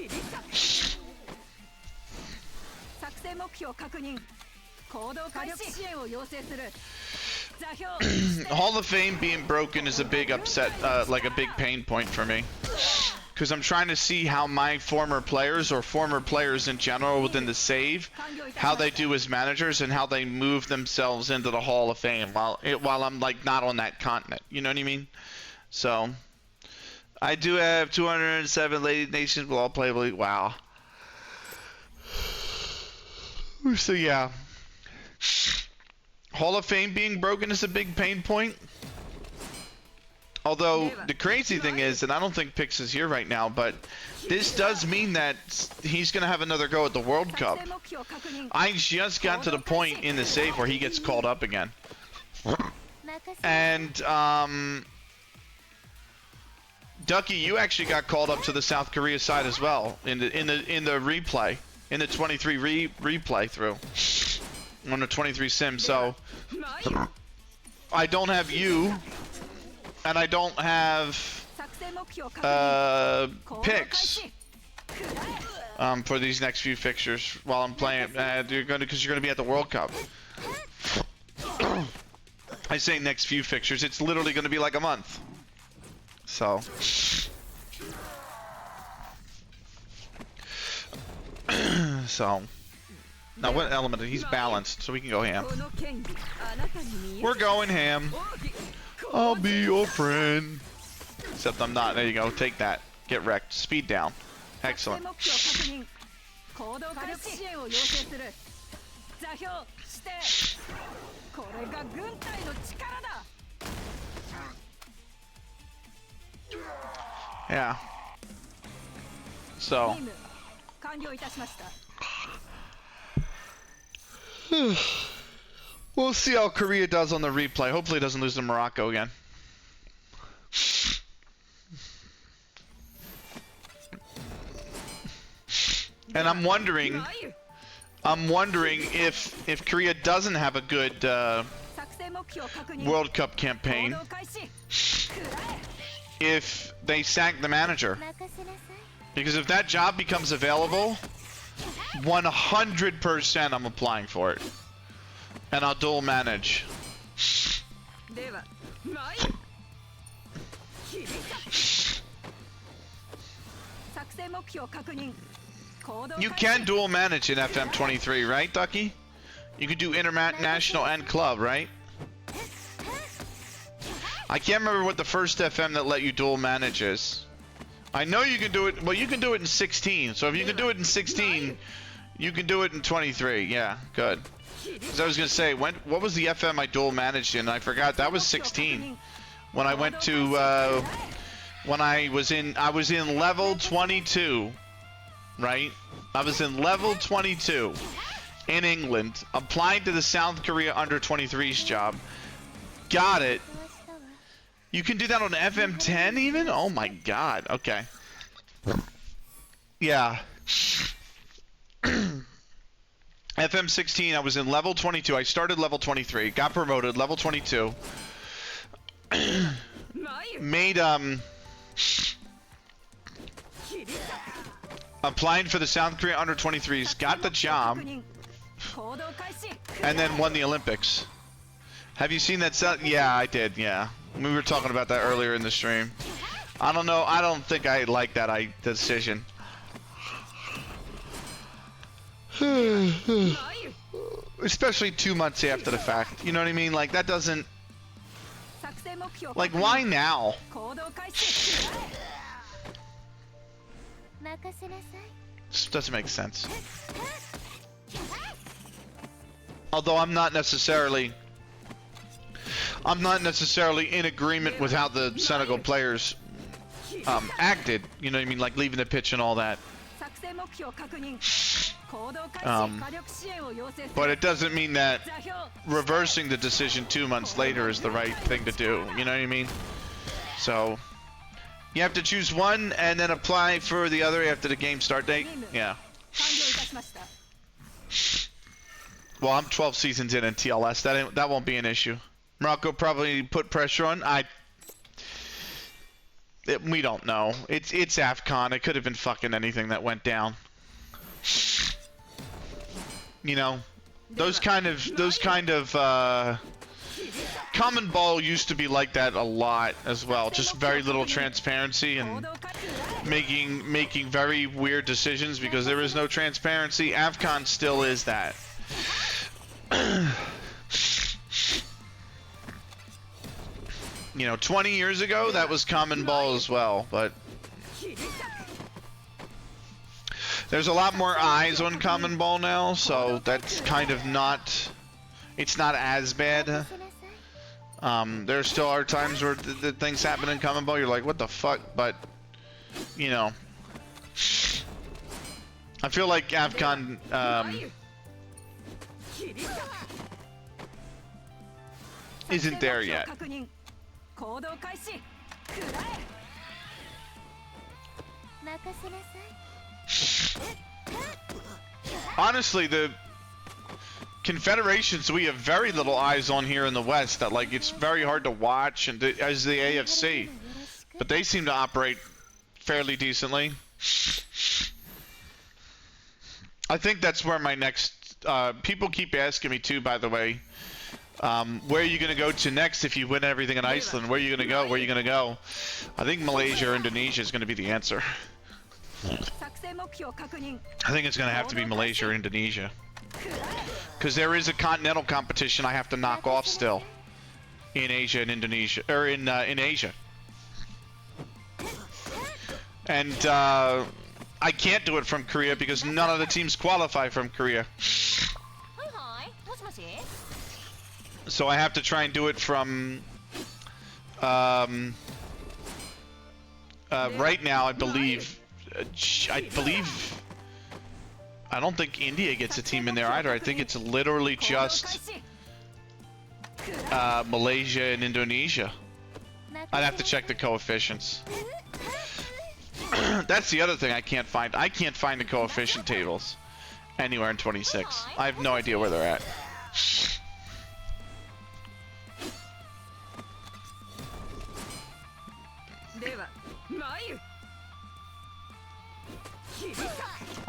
Hall of Fame being broken is a big upset, like a big pain point for me. Because I'm trying to see how my former players, or former players in general within the save, how they do as managers and how they move themselves into the Hall of Fame while I'm like not on that continent. You know what I mean? So I do have 207 Lady Nations will all play. Wow. So yeah, Hall of Fame being broken is a big pain point. Although the crazy thing is, and I don't think Pix is here right now, but this does mean that he's going to have another go at the World Cup. I just got to the point in the save where he gets called up again. And Ducky, you actually got called up to the South Korea side as well in the replay, in the 23 replay through on the 23 sim. So I don't have you. And I don't have picks for these next few fixtures while I'm playing. Because you're gonna be at the World Cup. I say next few fixtures. It's literally gonna be like a month. So. So. Now what element? He's balanced, so we can go ham. We're going ham. I'll be your friend. Except I'm not. There you go. Take that. Get wrecked. Speed down. Excellent. Yeah. So. We'll see how Korea does on the replay. Hopefully it doesn't lose to Morocco again. And I'm wondering if Korea doesn't have a good World Cup campaign, if they sack the manager. Because if that job becomes available, 100% I'm applying for it. And I'll dual manage. You can dual manage in FM23, right, Ducky? You can do international and club, right? I can't remember what the first FM that let you dual manage is. I know you can do it. Well, you can do it in 16. So if you can do it in 16, you can do it in 23. Yeah, good. Because I was gonna say, what was the FM I dual managed in? I forgot. That was 16. When I went to, when I was in level 22, right? I was in level 22 in England, applied to the South Korea under 23's job. Got it. You can do that on FM10 even? Oh my god. Okay. Yeah. FM16, I was in level 22. I started level 23, got promoted, level 22. Made, applying for the South Korea under 23s, got the job, and then won the Olympics. Have you seen that? Yeah, I did, yeah. We were talking about that earlier in the stream. I don't know, I don't think I like that decision. Especially 2 months after the fact. You know what I mean? Like, that doesn't... Like, why now? This doesn't make sense. Although I'm not necessarily I'm not necessarily in agreement with how the Senegal players acted. You know what I mean? Like leaving the pitch and all that. But it doesn't mean that reversing the decision 2 months later is the right thing to do. You know what I mean? So you have to choose one and then apply for the other after the game start date. Yeah. Well, I'm 12 seasons in TLS. That won't be an issue. Morocco probably put pressure on. We don't know. It's AFCON. It could have been fucking anything that went down. You know, those kind of Common Ball used to be like that a lot as well. Just very little transparency and making very weird decisions because there is no transparency. AFCON still is that. You know, 20 years ago, that was Common Ball as well, but there's a lot more eyes on Common Ball now, so that's kind of not, it's not as bad. There still are times where the things happen in Common Ball, you're like, what the fuck, but, you know, I feel like AFCON, isn't there yet. Honestly, the confederations we have very little eyes on here in the West. That like it's very hard to watch, and as the AFC, but they seem to operate fairly decently. I think that's where my next. People keep asking me too, by the way. Where are you going to go to next if you win everything in Iceland? Where are you going to go? Where are you going to go? I think Malaysia or Indonesia is going to be the answer. I think it's going to have to be Malaysia or Indonesia. Because there is a continental competition I have to knock off still. In Asia and Indonesia. Or in Asia. And I can't do it from Korea because none of the teams qualify from Korea. So I have to try and do it from, right now, I believe, I don't think India gets a team in there either. I think it's literally just, Malaysia and Indonesia. I'd have to check the coefficients. That's the other thing I can't find. I can't find the coefficient tables anywhere in 26. I have no idea where they're at.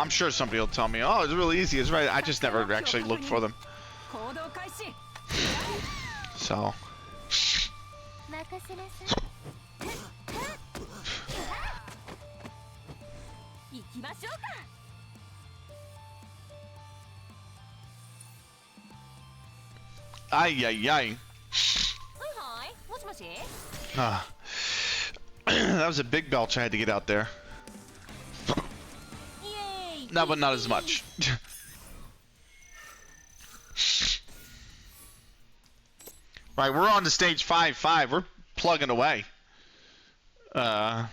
I'm sure somebody will tell me, oh, it's really easy, it's right. I just never actually looked for them. So. Ay, ay, ay. That was a big belch I had to get out there. No, but not as much. Right, we're on to stage 5-5. We're plugging away. We're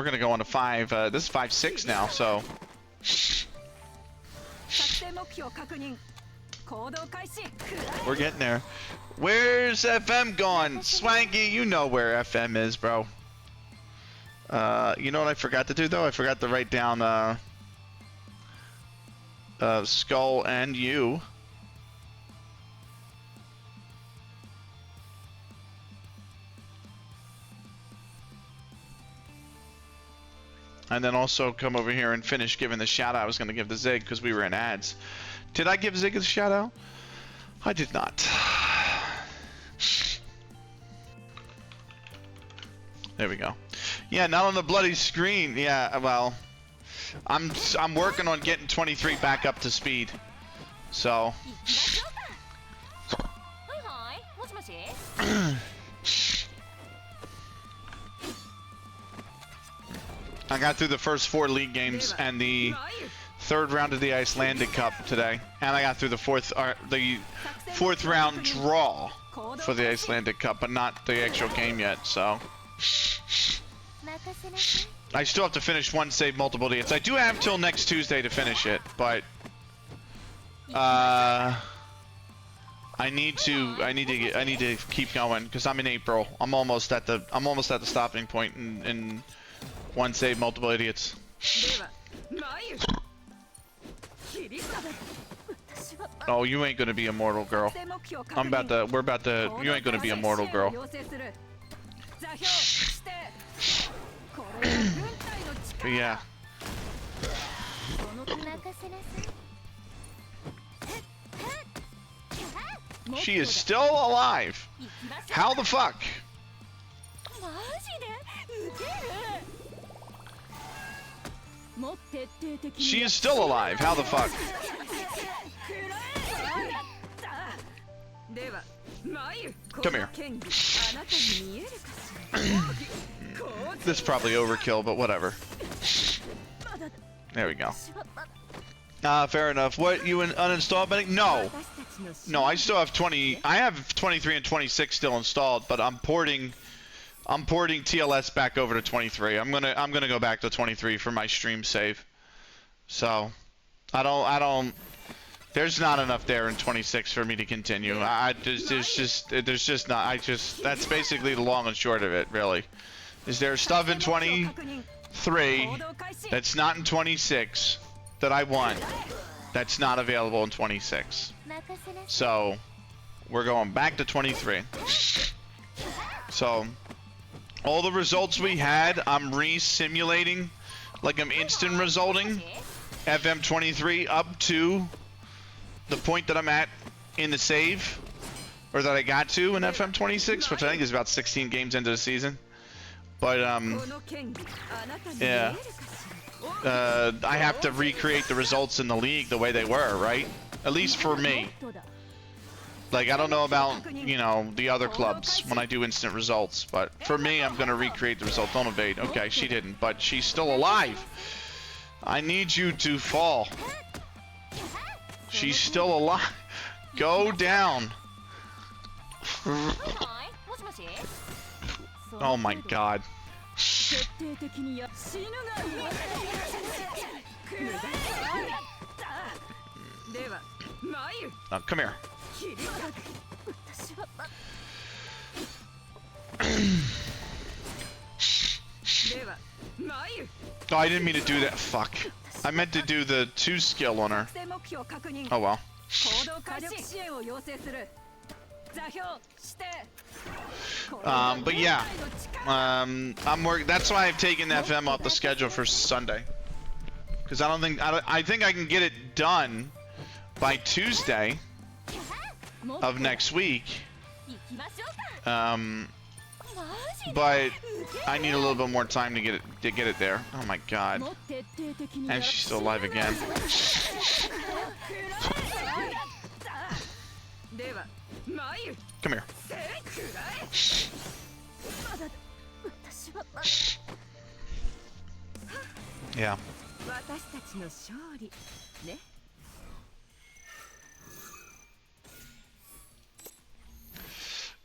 gonna go on to 5. This is 5-6 now, so. We're getting there. Where's FM gone? Swanky, you know where FM is, bro. You know what I forgot to do, though? I forgot to write down, Skull and you. And then also come over here and finish giving the shout out I was going to give the Zig because we were in ads. Did I give Zig a shout out? I did not. There we go. Yeah, not on the bloody screen. Yeah, well, I'm working on getting 23 back up to speed. So. I got through the first 4 league games and the third round of the Icelandic Cup today, and I got through the fourth round draw for the Icelandic Cup, but not the actual game yet. So I still have to finish one save multiple idiots. I do have till next Tuesday to finish it, but I need to keep going because I'm in April. I'm almost at the stopping point in one save multiple idiots. Oh, you ain't gonna be immortal, girl. We're about to. You ain't gonna be immortal, girl. But yeah. She is still alive. How the fuck? She is still alive. How the fuck? Come here. This is probably overkill, but whatever. There we go. Fair enough. What, you uninstalled, Benny? No. No, I still have 20. I have 23 and 26 still installed, but I'm porting TLS back over to 23. I'm gonna go back to 23 for my stream save. So, I don't. There's not enough there in 26 for me to continue. There's just not. That's basically the long and short of it, really. Is there stuff in 23 that's not in 26 that I want that's not available in 26? So, we're going back to 23. So, all the results we had, I'm re-simulating, like I'm instant resulting FM23 up to the point that I'm at in the save, or that I got to in FM26, which I think is about 16 games into the season. But yeah, I have to recreate the results in the league the way they were, right? At least for me. Like, I don't know about, you know, the other clubs when I do instant results, but for me, I'm gonna recreate the result. Don't evade. Okay, she didn't, but she's still alive. I need you to fall. She's still alive. Go down. Oh my god. Oh, come here. Oh, I didn't mean to do that. Fuck. I meant to do the 2 skill on her. Oh well. But yeah. That's why I've taken FM off the schedule for Sunday. Because I think I can get it done by Tuesday of next week. But I need a little bit more time to get it there. Oh my god. And she's still alive again. Come here. Yeah.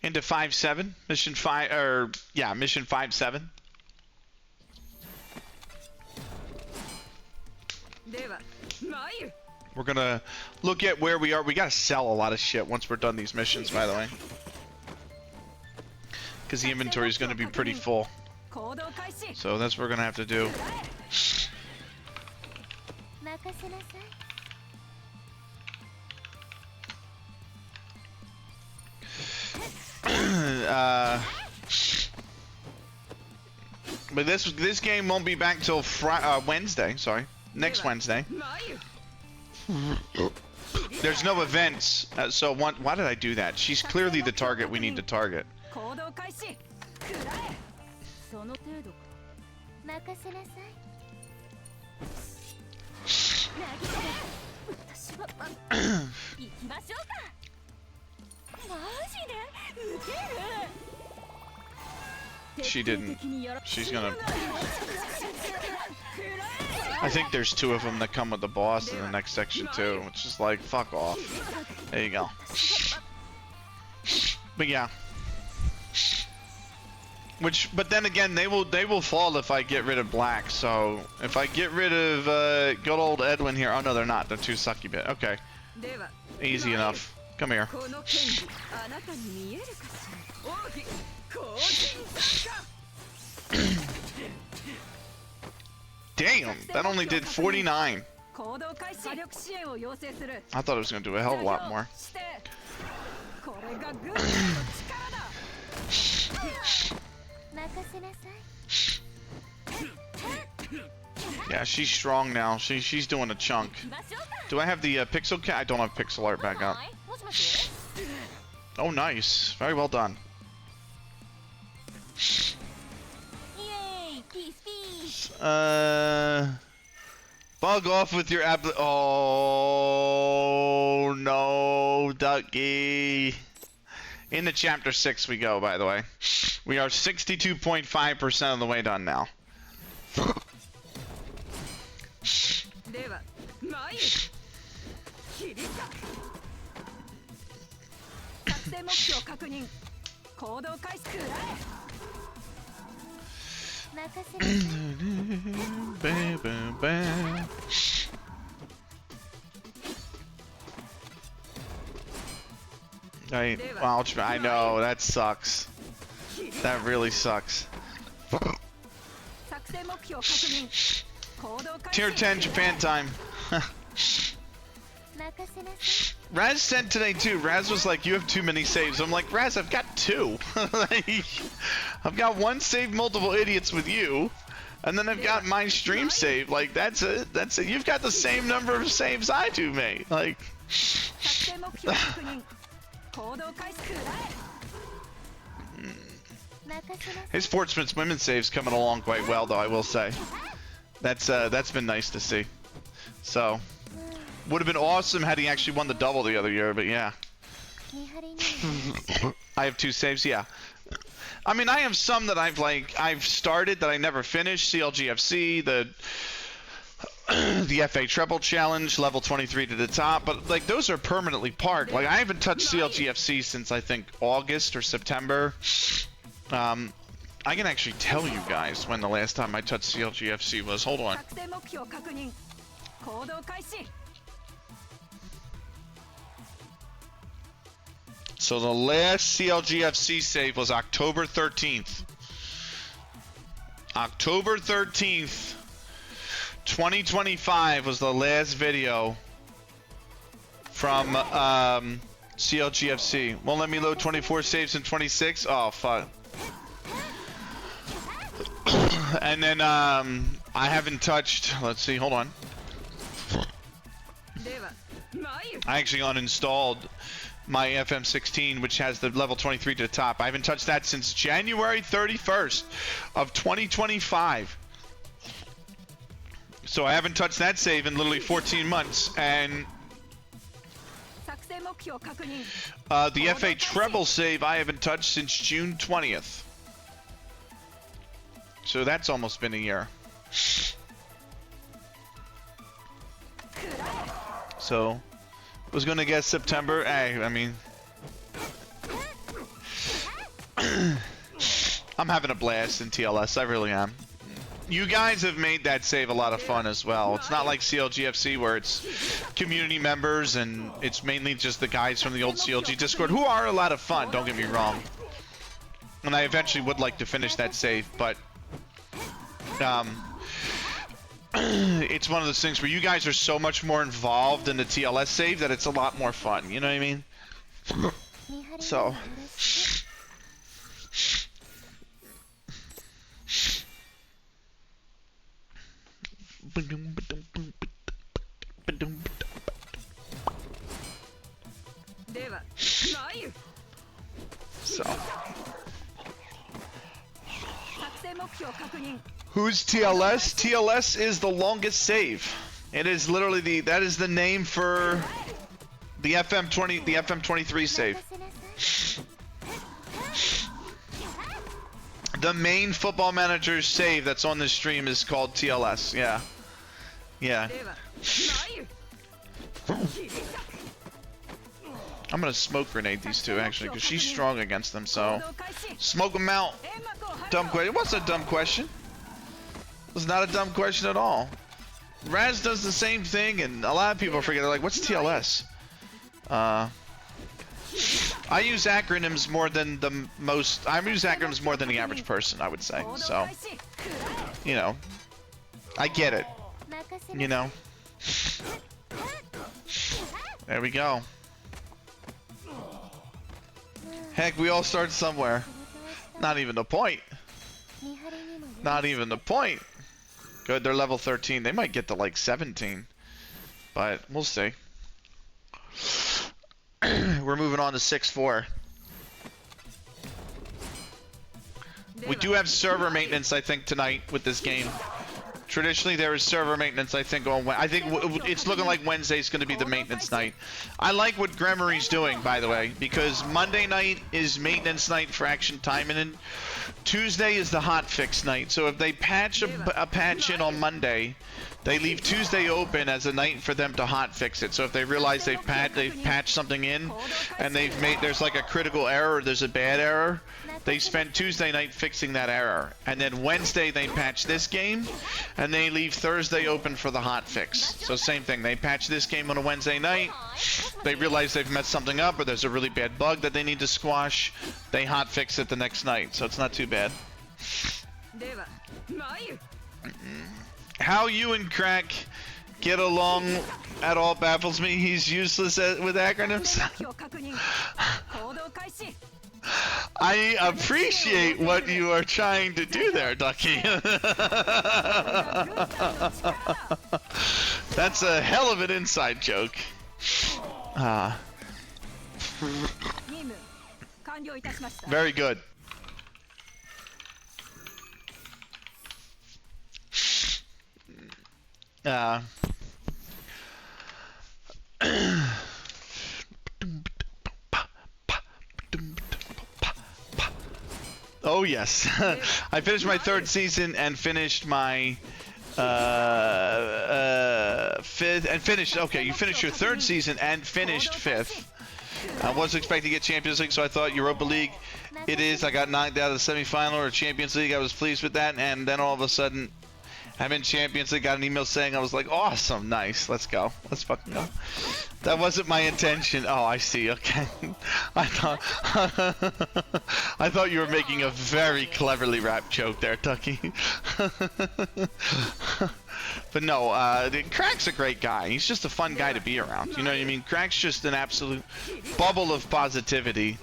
Into 5-7, mission 5, or yeah, mission 5-7. We're gonna look at where we are. We gotta sell a lot of shit once we're done these missions, by the way, because the inventory is gonna be pretty full. So that's what we're gonna have to do. But this game won't be back till Wednesday. Sorry, next Wednesday. There's no events, so why did I do that? She's clearly the target we need to target. she didn't. She's gonna... I think there's 2 of them that come with the boss in the next section too, which is like, fuck off. There you go. But yeah. But then again, they will fall if I get rid of Black. So if I get rid of good old Edwin here, oh no, they're not. They're too sucky bit. Okay, easy enough. Come here. Damn, that only did 49. I thought it was gonna do a hell of a lot more. Yeah, she's strong now. She's doing a chunk. Do I have the pixel cat? I don't have pixel art back up. Oh, nice. Very well done. Bug off with your app. Oh no, Ducky. Into chapter 6 we go, by the way. We are 62.5% of the way done now. I know, that sucks. That really sucks. Tier 10 Japan time. Raz said today too. Raz was like, "You have too many saves." I'm like, "Raz, I've got 2. I've got 1 save multiple idiots with you, and then I've got my stream save. Like that's it. That's it. You've got the same number of saves I do, mate. Like." His Sportsman's Women saves coming along quite well, though, I will say. That's been nice to see. So, would have been awesome had he actually won the double the other year, but yeah. I have 2 saves, yeah. I mean, I have some that I've started that I never finished. CLGFC, the FA Treble Challenge, level 23 to the top, but like those are permanently parked. Like I haven't touched CLGFC since I think August or September. I can actually tell you guys when the last time I touched CLGFC was. Hold on. So the last CLGFC save was October 13th. October 13th, 2025 was the last video from CLGFC. Won't let me load 24 saves in 26. Oh fuck. And then I haven't touched. Let's see. Hold on. I actually uninstalled my FM16, which has the level 23 to the top. I haven't touched that since January 31st of 2025. So I haven't touched that save in literally 14 months. And the FA treble save I haven't touched since June 20th. So that's almost been a year. So was gonna guess September. Hey, I mean, I'm having a blast in TLS. I really am. You guys have made that save a lot of fun as well. It's not like CLGFC where it's community members and it's mainly just the guys from the old CLG Discord who are a lot of fun, don't get me wrong. And I eventually would like to finish that save, but it's one of those things where you guys are so much more involved in the TLS save that it's a lot more fun, you know what I mean? So who's TLS? TLS is the longest save. It is literally that is the name for the FM23 save. The main Football Manager save that's on this stream is called TLS. Yeah. Yeah. I'm gonna smoke grenade these two actually, because she's strong against them. So smoke them out. Dumb question. It wasn't a dumb question. It was not a dumb question at all. Raz does the same thing, and a lot of people forget. They're like, "What's TLS?" I use acronyms more than the most. I use acronyms more than the average person, I would say. So, you know, I get it. You know. There we go. Heck, we all start somewhere. Not even the point. Not even the point. Good, they're level 13. They might get to like 17. But we'll see. We're moving on to 6-4. We do have server maintenance, I think, tonight with this game. Traditionally, there is server maintenance, I think, on I think it's looking like Wednesday's going to be the maintenance night. I like what Gremory's doing, by the way, because Monday night is maintenance night for Action Taimanin. Tuesday is the hotfix night, so if they patch a patch in on Monday, they leave Tuesday open as a night for them to hotfix it. So if they realize they've patched something in, and there's like a critical error, or there's a bad error, they spend Tuesday night fixing that error, and then Wednesday they patch this game, and they leave Thursday open for the hotfix. So same thing, they patch this game on a Wednesday night, they realize they've messed something up, or there's a really bad bug that they need to squash, they hotfix it the next night, so it's not too bad. How you and Crack get along at all baffles me. He's useless with acronyms. I appreciate what you are trying to do there, Ducky. That's a hell of an inside joke. Very good. Oh yes, I finished my 3rd season and finished my fifth and finished. Okay, you finished your 3rd season and finished 5th. I wasn't expecting to get Champions League, so I thought Europa League. It is. I got knocked out of the semifinal or Champions League. I was pleased with that, and then all of a sudden, I'm in Champions League. Got an email saying I was like, awesome, nice, let's go, let's fucking go. That wasn't my intention. Oh, I see. Okay, I thought you were making a very cleverly wrapped joke there, Tucky. But no, Crack's a great guy. He's just a fun guy to be around. You know what I mean? Crack's just an absolute bubble of positivity,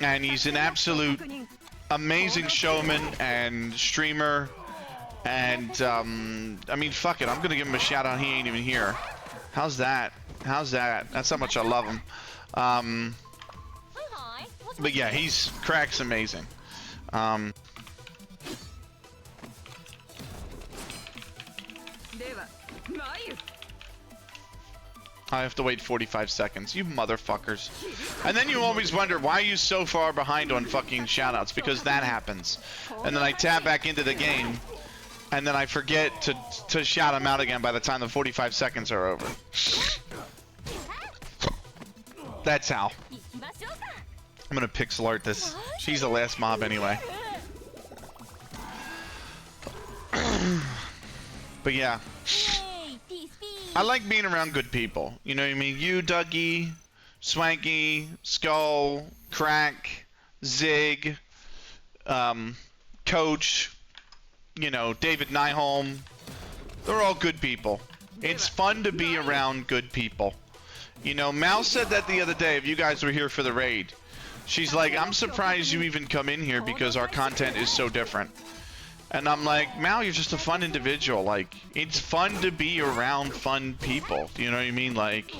and he's an absolute amazing showman and streamer. And I mean, fuck it, I'm gonna give him a shout out. He ain't even here. How's that? How's that? That's how much I love him. But yeah, Crack's amazing. I have to wait 45 seconds, you motherfuckers. And then you always wonder, why are you so far behind on fucking shoutouts? Because that happens. And then I tab back into the game, and then I forget to shout them out again by the time the 45 seconds are over. That's how. I'm gonna pixel art this. She's the last mob anyway. But yeah. I like being around good people. You know what I mean? You, Dougie, Swanky, Skull, Crack, Zig, Coach, you know, David Nyholm. They're all good people. It's fun to be around good people. You know, Mal said that the other day, if you guys were here for the raid. She's like, I'm surprised you even come in here because our content is so different. And I'm like, Mal, you're just a fun individual. Like, it's fun to be around fun people. You know what I mean? Like,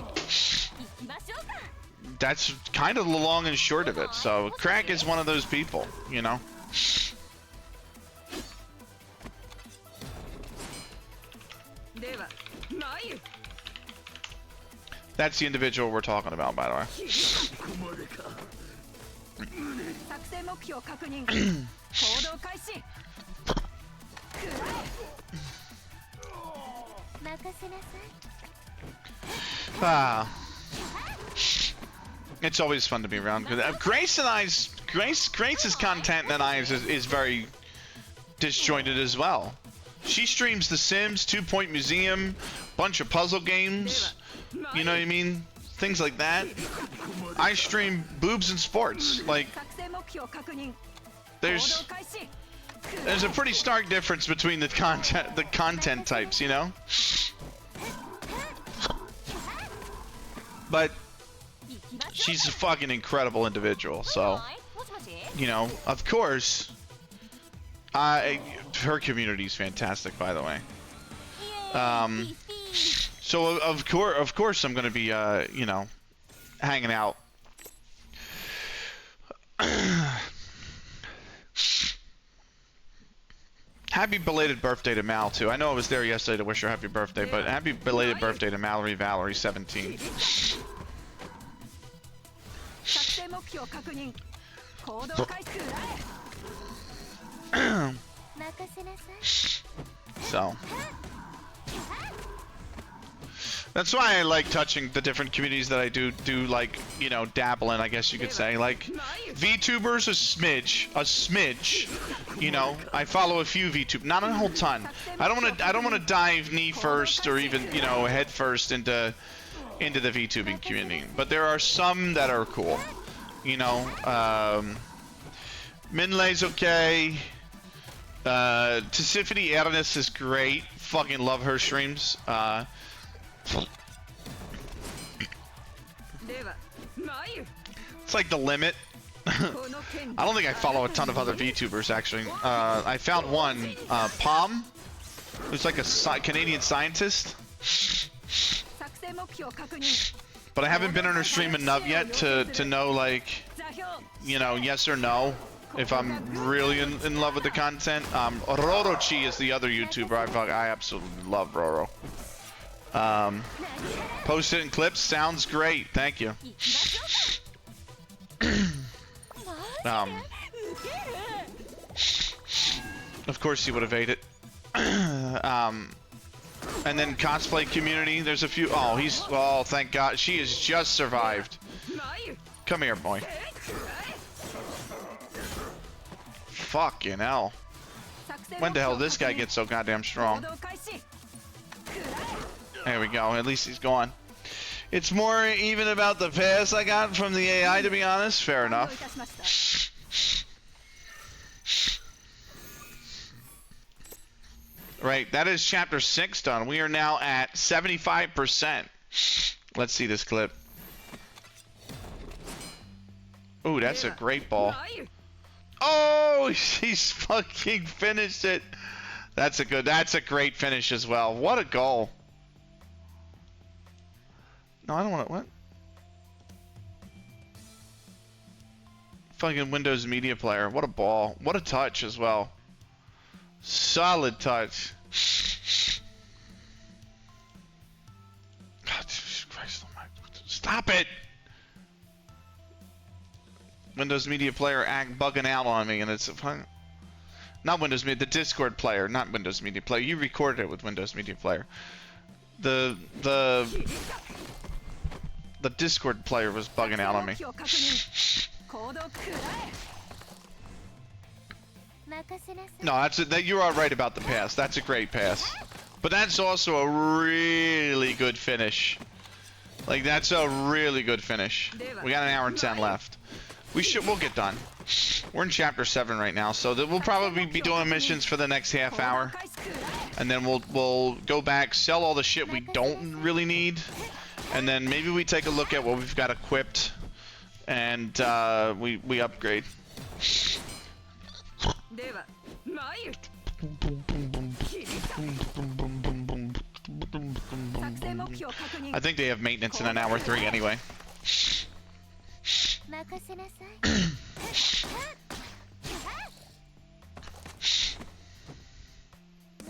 that's kind of the long and short of it. So, Crack is one of those people, you know? That's the individual we're talking about, by the way. Ah. It's always fun to be around. Grace's content and I's is very disjointed as well. She streams The Sims, 2 Point Museum, bunch of puzzle games. You know what I mean? Things like that. I stream boobs and sports. Like, there's a pretty stark difference between the content types, you know? But she's a fucking incredible individual, so, you know, of course, her community's fantastic, by the way. So of course I'm gonna be, you know, hanging out. Happy belated birthday to Mal, too. I know I was there yesterday to wish her happy birthday, but happy belated birthday to Mallory Valerie, 17. So that's why I like touching the different communities that I do like, you know, dabble in, I guess you could say. Like, VTubers, a smidge. You know, I follow a few VTubers, not a whole ton. I don't want to dive knee first or even, you know, head first into the VTubing community. But there are some that are cool. You know, Minlei's okay. Tisifity Adonis is great. Fucking love her streams. It's like the limit. I don't think I follow a ton of other VTubers actually. I found one, Palm, who's like a Canadian scientist. But I haven't been on her stream enough yet to know, like, you know, yes or no, if I'm really in love with the content. Rorochi is the other YouTuber. I absolutely love Roro. Post it in clips. Sounds great. Thank you. Of course he would have ate it. And then cosplay community, there's a few. Oh, thank God. She has just survived. Come here, boy. Fucking hell. When the hell did this guy get so goddamn strong? There we go. At least he's gone. It's more even about the pass I got from the AI, to be honest. Fair enough. Right, that is chapter 6 done. We are now at 75%. Let's see this clip. Ooh, that's a great ball. Oh, she's fucking finished it. That's a great finish as well. What a goal. No, I don't want to, what? Fucking Windows Media Player. What a ball. What a touch as well. Solid touch. God, Jesus Christ. Stop it! Windows Media Player bugging out on me, and it's not Windows Media, the Discord player, not Windows Media Player. You recorded it with Windows Media Player. The Discord player was bugging out on me. No, you are right about the pass. That's a great pass. But that's also a really good finish. Like, that's a really good finish. We got an hour and 10 left. We'll get done. We're in chapter 7 right now, so we'll probably be doing missions for the next half hour. And then we'll go back, sell all the shit we don't really need. And then maybe we take a look at what we've got equipped. And we upgrade. I think they have maintenance in an hour 3 anyway.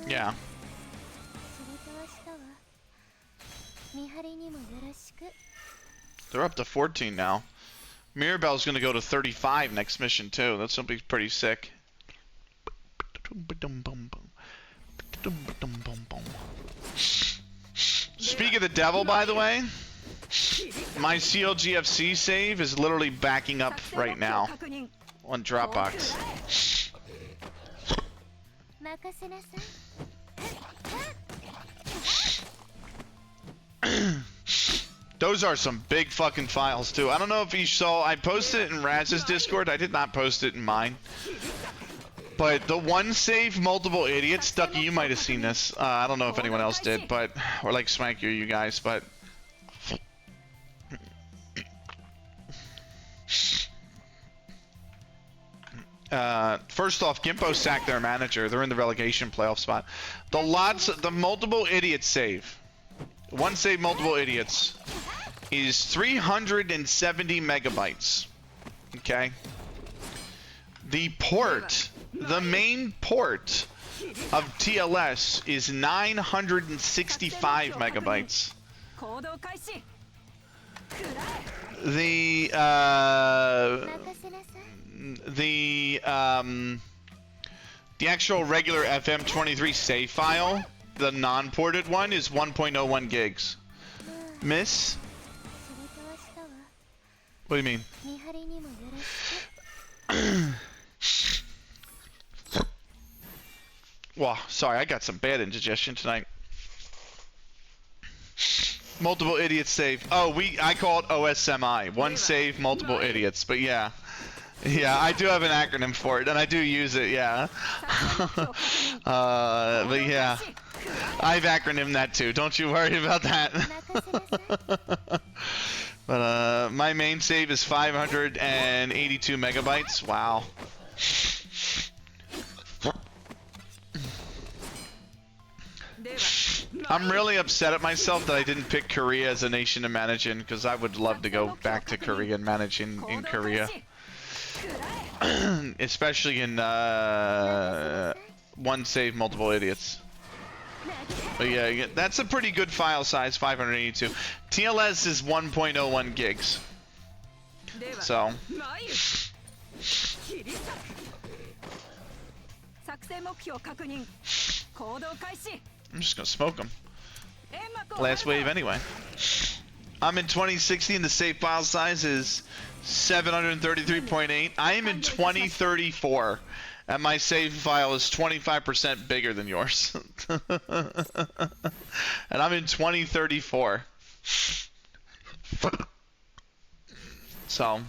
Yeah. They're up to 14 now. Mirabelle's gonna go to 35 next mission too. That's gonna be pretty sick. Speak of the devil, by the way, my CLGFC save is literally backing up right now on Dropbox. Those are some big fucking files too. I don't know if you saw, I posted it in Raz's Discord. I did not post it in mine. But the one save multiple idiots, Ducky, you might have seen this. I don't know if anyone else did, but, or like Swanky or you guys, but. First off, Gimpo sacked their manager. They're in the relegation playoff spot. The multiple idiots save. One save multiple idiots is 370 megabytes. Okay. The port, the main port of TLS is 965 megabytes. The actual regular FM23 save file, the non-ported one, is 1.01 gigs. Miss? What do you mean? Wow, sorry, I got some bad indigestion tonight. Multiple idiots save. Oh, I call it OSMI. One save, multiple idiots. But yeah. Yeah, I do have an acronym for it, and I do use it, yeah. But yeah. I've acronymed that too. Don't you worry about that. But my main save is 582 megabytes. Wow. I'm really upset at myself that I didn't pick Korea as a nation to manage in, because I would love to go back to Korea and manage in Korea. Especially in one save, multiple idiots. But yeah, that's a pretty good file size, 582. TLS is 1.01 gigs. So. I'm just gonna smoke them. Last wave anyway. I'm in 2060 and the save file size is 733.8. I am in 2034 and my save file is 25% bigger than yours. And I'm in 2034. So.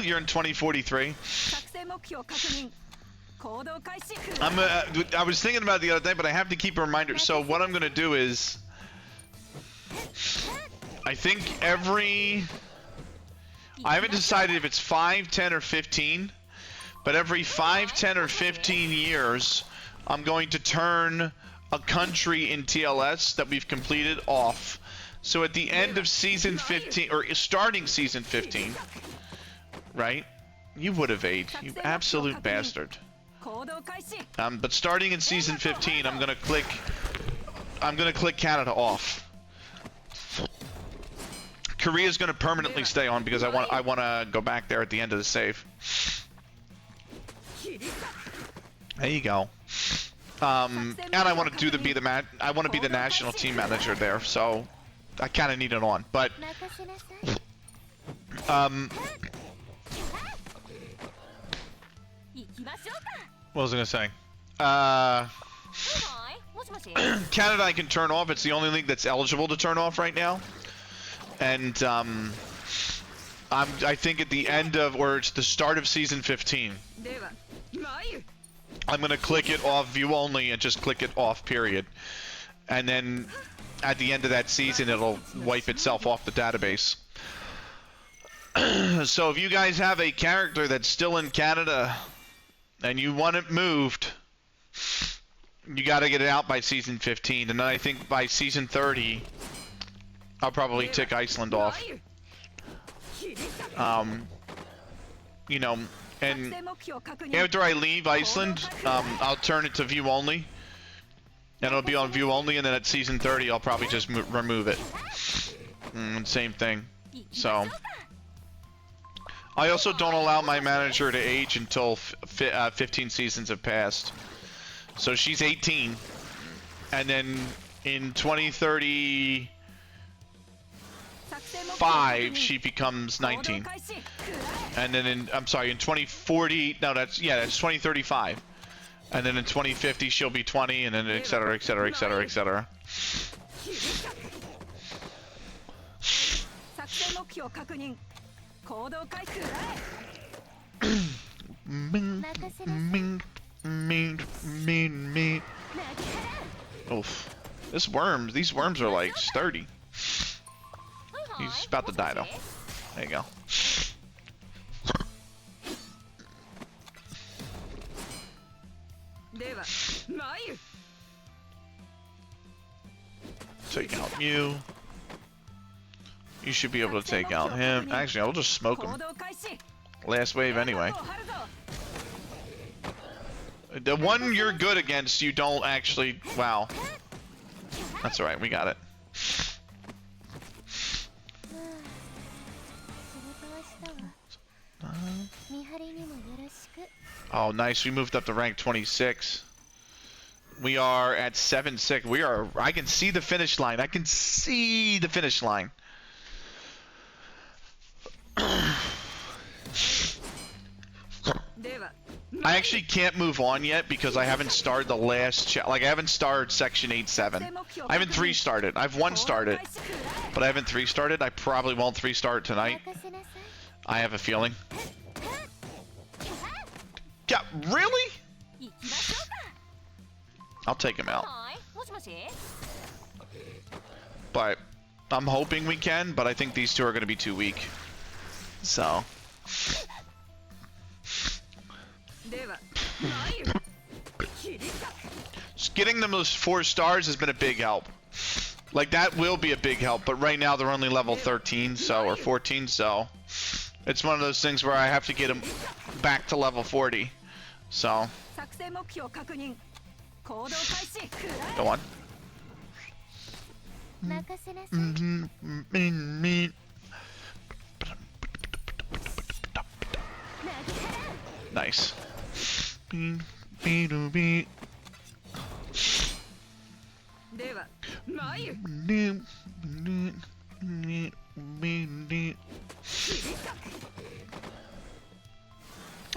You're in 2043. I was thinking about it the other day, but I have to keep a reminder. So what I'm gonna do is, I think I haven't decided if it's 5, 10, or 15, but every 5, 10, or 15 years, I'm going to turn a country in TLS that we've completed off. So at the end of season 15, or starting season 15, right? You would have ate, you absolute bastard. But starting in season 15, I'm gonna click Canada off. Korea's gonna permanently stay on because I want to go back there at the end of the save. There you go. And I want to be the national team manager there, so I kind of need it on. But what was I gonna say? Canada I can turn off. It's the only league that's eligible to turn off right now. And I think at the end of, or it's the start of season 15, I'm gonna click it off view only and just click it off, period. And then at the end of that season, it'll wipe itself off the database. So if you guys have a character that's still in Canada and you want it moved, you got to get it out by season 15, and then I think by season 30, I'll probably tick Iceland off. You know, and after I leave Iceland, I'll turn it to view only, And it'll be on view only, and then at season 30, I'll probably just remove it. Same thing. So, I also don't allow my manager to age until 15 seasons have passed. So she's 18, and then in 2035 she becomes 19, and then in in 2040, no, that's 2035, and then in 2050 she'll be 20, and then etc, etc, etc, etc. Oof. These worms are like sturdy. He's about to die though. There you go. Take out you. You should be able to take out him. Actually, I'll just smoke him. Last wave anyway. The one you're good against, you don't actually... Wow. That's alright, we got it. Oh, nice. We moved up to rank 26. We are at 7-6. We are... I can see the finish line. I can see the finish line. I actually can't move on yet because I haven't started the last I haven't started section 8-7. I haven't 3-started. I've 1-started, but I haven't 3-started. I probably won't 3-start tonight. I have a feeling. Yeah, really? I'll take him out. But I'm hoping we can, but I think these two are going to be too weak. So... Just getting them those 4 stars has been a big help. Like, that will be a big help, but right now they're only level 13, so, or 14, so it's one of those things where I have to get them back to level 40. So go on. Nice.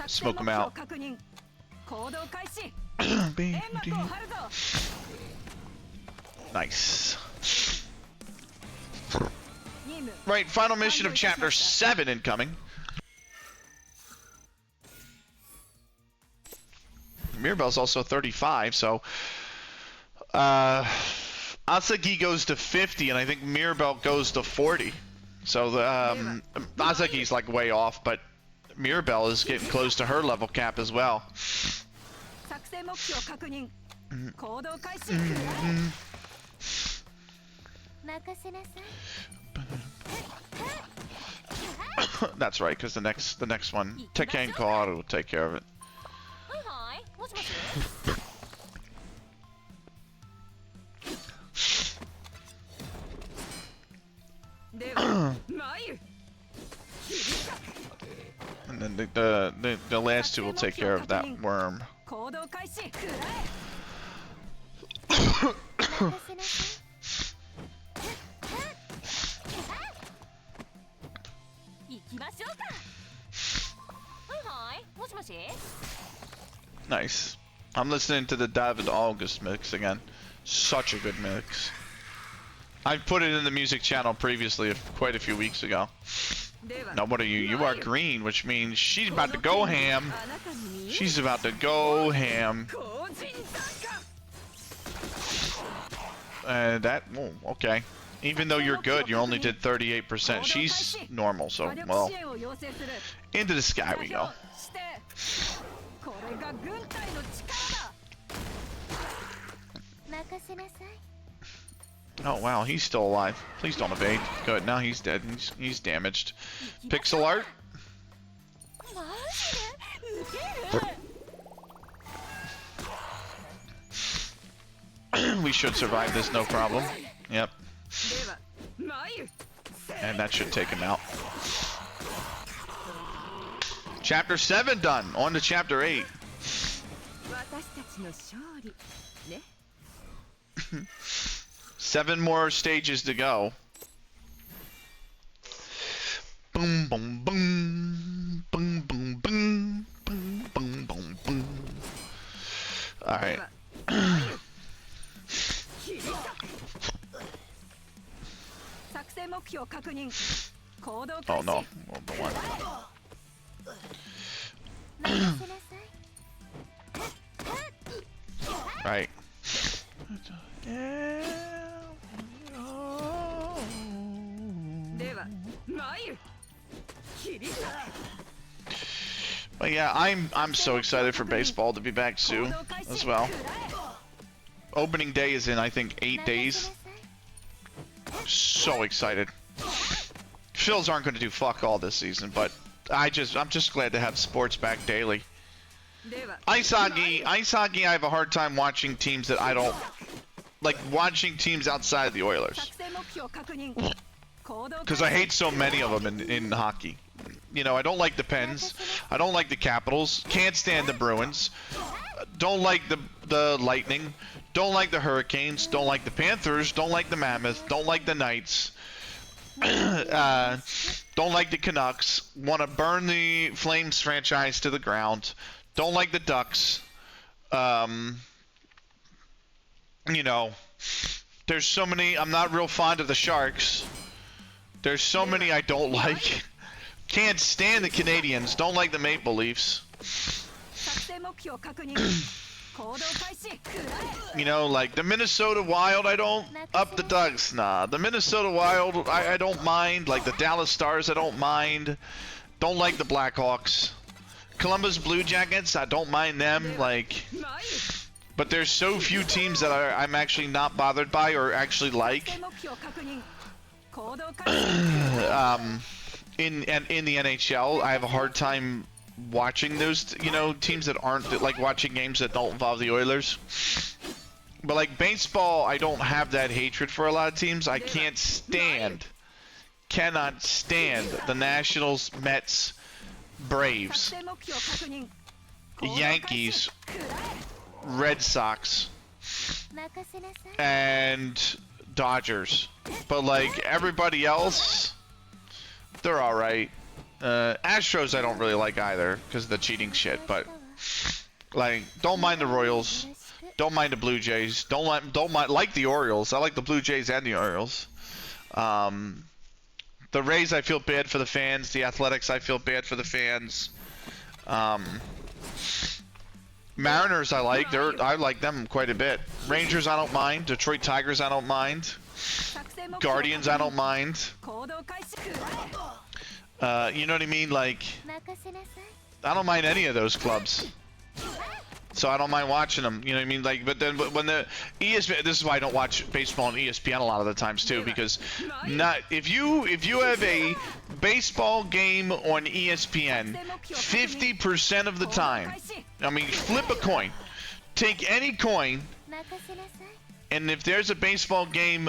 Smoke him out. Nice. Right, final mission of chapter 7 incoming. Mirabelle's also 35, so Asagi goes to 50, and I think Mirabelle goes to 40. So the Asagi's like way off, but Mirabelle is getting close to her level cap as well. That's right, because the next one, Tekken Card will take care of it. And then the last two will take care of that worm. Nice. I'm listening to the David August mix again. Such a good mix. I put it in the music channel previously, quite a few weeks ago. Now what are you? You are green, which means she's about to go ham. She's about to go ham. Oh, okay. Even though you're good, you only did 38%. She's normal, so, well. Into the sky we go. Oh wow, he's still alive. Please don't evade. Good, now he's dead. He's damaged. Pixel art. We should survive this, no problem. Yep. And that should take him out. Chapter 7 done. On to Chapter 8. 7 more stages to go. Boom, boom, boom. Boom, boom, boom. Boom, boom, boom, boom. Alright. Oh no. Oh, the one. Right. But yeah, I'm so excited for baseball to be back soon as well. Opening day is in, I think, 8 days. So excited. Phils aren't going to do fuck all this season, but I'm just glad to have sports back daily. Ice hockey, I have a hard time watching teams that I don't like, watching teams outside of the Oilers, because I hate so many of them in hockey. You know, I don't like the Pens, I don't like the Capitals, can't stand the Bruins, don't like the Lightning, don't like the Hurricanes, don't like the Panthers, don't like the Mammoth, don't like the Knights, don't like the Canucks, want to burn the Flames franchise to the ground, don't like the Ducks. You know, there's so many. I'm not real fond of the Sharks. There's so many I don't like. Can't stand the Canadians. Don't like the Maple Leafs. You know, like the Minnesota Wild, I don't. Up the Ducks, nah. The Minnesota Wild, I don't mind. Like the Dallas Stars, I don't mind. Don't like the Blackhawks. Columbus Blue Jackets, I don't mind them. Like, but there's so few teams that I'm actually not bothered by or actually like. In the NHL, I have a hard time watching those, you know, teams that aren't, like, watching games that don't involve the Oilers. But like baseball, I don't have that hatred for a lot of teams. I cannot stand the Nationals, Mets, Braves, Yankees, Red Sox, and Dodgers. But like everybody else, they're alright. Astros I don't really like either because of the cheating shit, but like don't mind the Royals, don't mind the Blue Jays, don't like the Orioles. I like the Blue Jays and the Orioles. The Rays I feel bad for the fans, the Athletics I feel bad for the fans. Mariners I like them quite a bit. Rangers I don't mind, Detroit Tigers I don't mind. Guardians I don't mind. You know what I mean? Like, I don't mind any of those clubs. So I don't mind watching them. You know what I mean? Like, but then when the ESPN, this is why I don't watch baseball on ESPN a lot of the times too, because if you have a baseball game on ESPN, 50% of the time, I mean, flip a coin, take any coin, and if there's a baseball game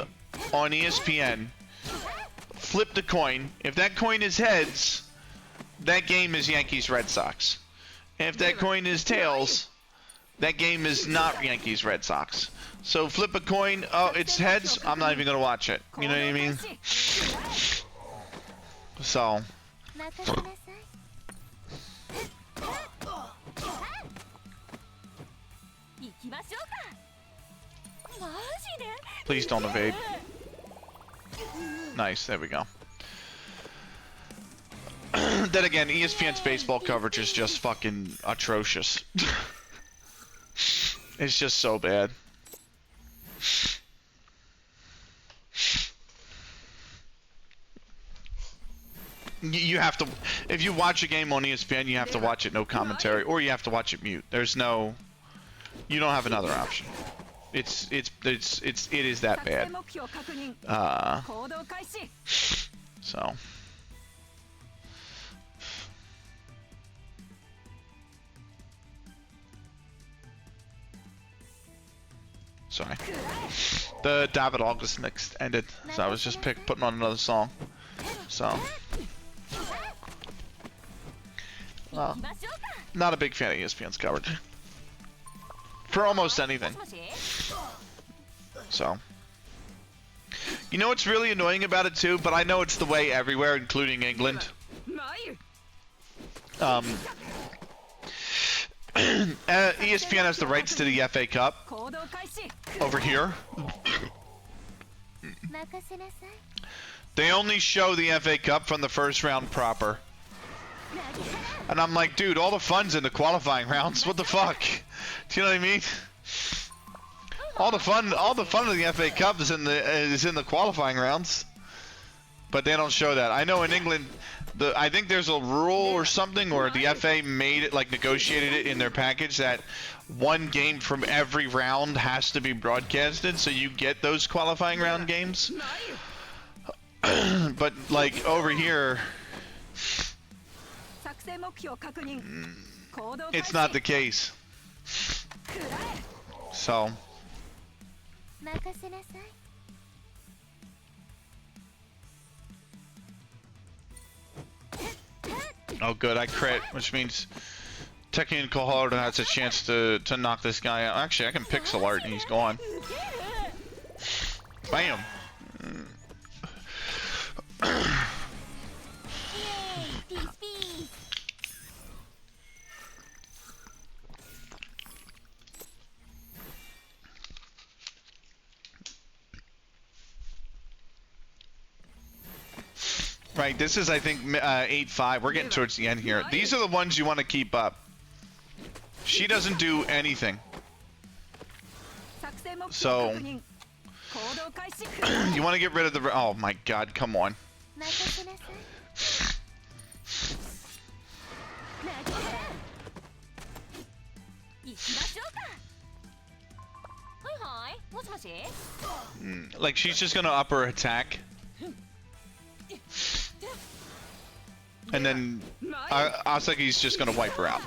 on ESPN, flip the coin. If that coin is heads, that game is Yankees Red Sox. And if that coin is tails, that game is not Yankees Red Sox. So flip a coin. Oh, it's heads. I'm not even gonna watch it. You know what I mean? So. Please don't evade. Nice, there we go. Then again, ESPN's baseball coverage is just fucking atrocious. It's just so bad. You have to, if you watch a game on ESPN, you have to watch it no commentary, or you have to watch it mute. There's no, you don't have another option. It is that bad. So. sorry. The David August mix ended, so I was just putting on another song. So, well, not a big fan of ESPN's coverage for almost anything. So, you know what's really annoying about it too, but I know it's the way everywhere, including England. ESPN has the rights to the FA Cup over here. They only show the FA Cup from the first round proper. And I'm like, dude, all the fun's in the qualifying rounds. What the fuck? Do you know what I mean? All the fun of the FA Cup is in the qualifying rounds. But they don't show that. I know in England, I think there's a rule or something, or the FA made it, like negotiated it in their package, that one game from every round has to be broadcasted, so you get those qualifying round games. But like over here, it's not the case. So. Oh good, I crit, which means technical Harder has a chance to knock this guy out. Actually, I can pixel art and he's gone. Bam! Right, this is, I think, 8-5. We're getting towards the end here. These are the ones you want to keep up. She doesn't do anything. So, you want to get rid of the... Oh my god, come on. Like, she's just going to up her attack. And then Asaki's just gonna wipe her out.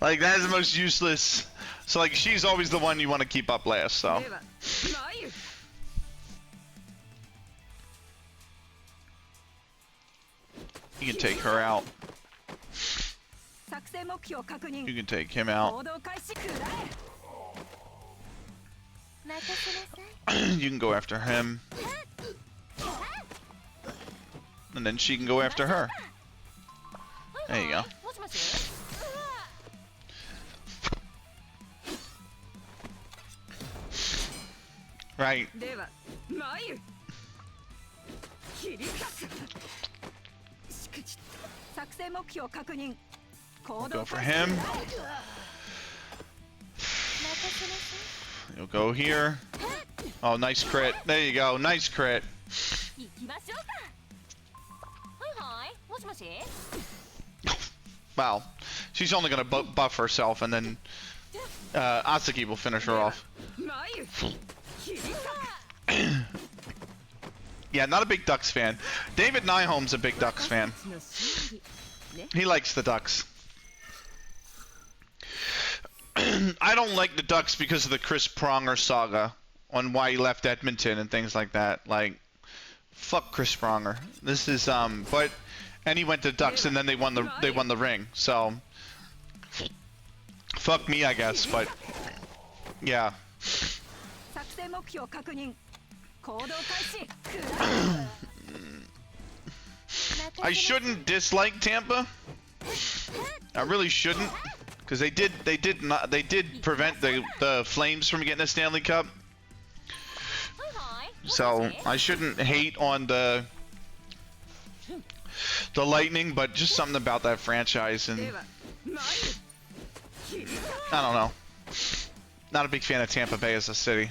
Like, that is the most useless. So like, she's always the one you want to keep up last, so. You can take her out. You can take him out. You can go after him. And then she can go after her. There you go. Right. We'll go for him. You'll go here. Oh, nice crit. There you go. Nice crit. Wow. She's only gonna buff herself, and then Asaki will finish her off. Yeah, not a big Ducks fan. David Nyholm's a big Ducks fan. He likes the Ducks. I don't like the Ducks because of the Chris Pronger saga on why he left Edmonton and things like that. Like, fuck Chris Pronger. This is but and he went to Ducks and then they won the ring. So fuck me, I guess, but yeah. I shouldn't dislike Tampa. I really shouldn't, because they did prevent the Flames from getting a Stanley Cup. So I shouldn't hate on the Lightning, but just something about that franchise, and I don't know. Not a big fan of Tampa Bay as a city.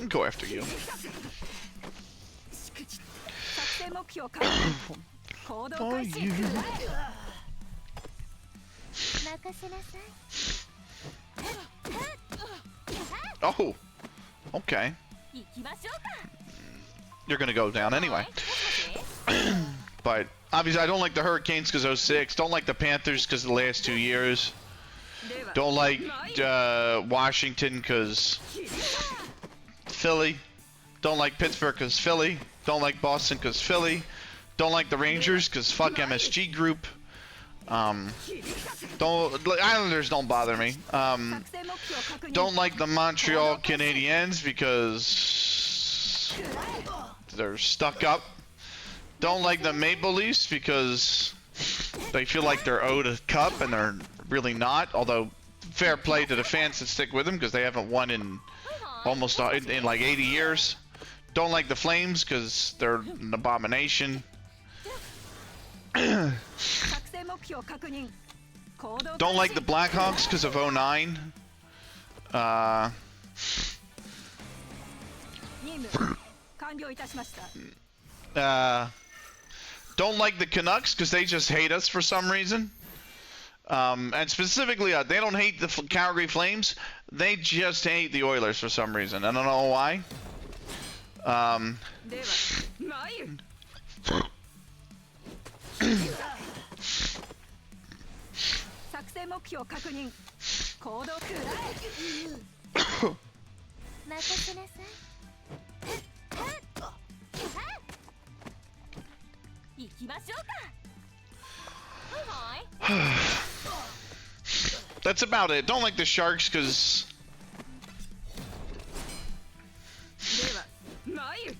Go after you. For you. Oh, okay. You're gonna go down anyway. but obviously I don't like the Hurricanes because 06. Don't like the Panthers because of the last 2 years. Don't like Washington because Philly. Don't like Pittsburgh because Philly. Don't like Boston because Philly. Don't like the Rangers because fuck MSG Group. Islanders don't bother me. Don't like the Montreal Canadiens because they're stuck up. Don't like the Maple Leafs because they feel like they're owed a cup and they're really not. Although fair play to the fans that stick with them because they haven't won in almost in like 80 years. Don't like the Flames because they're an abomination. Don't like the Blackhawks because of 09. Don't like the Canucks because they just hate us for some reason. And specifically, they don't hate the Calgary Flames. They just hate the Oilers for some reason. I don't know why. That's about it. Don't like the Sharks because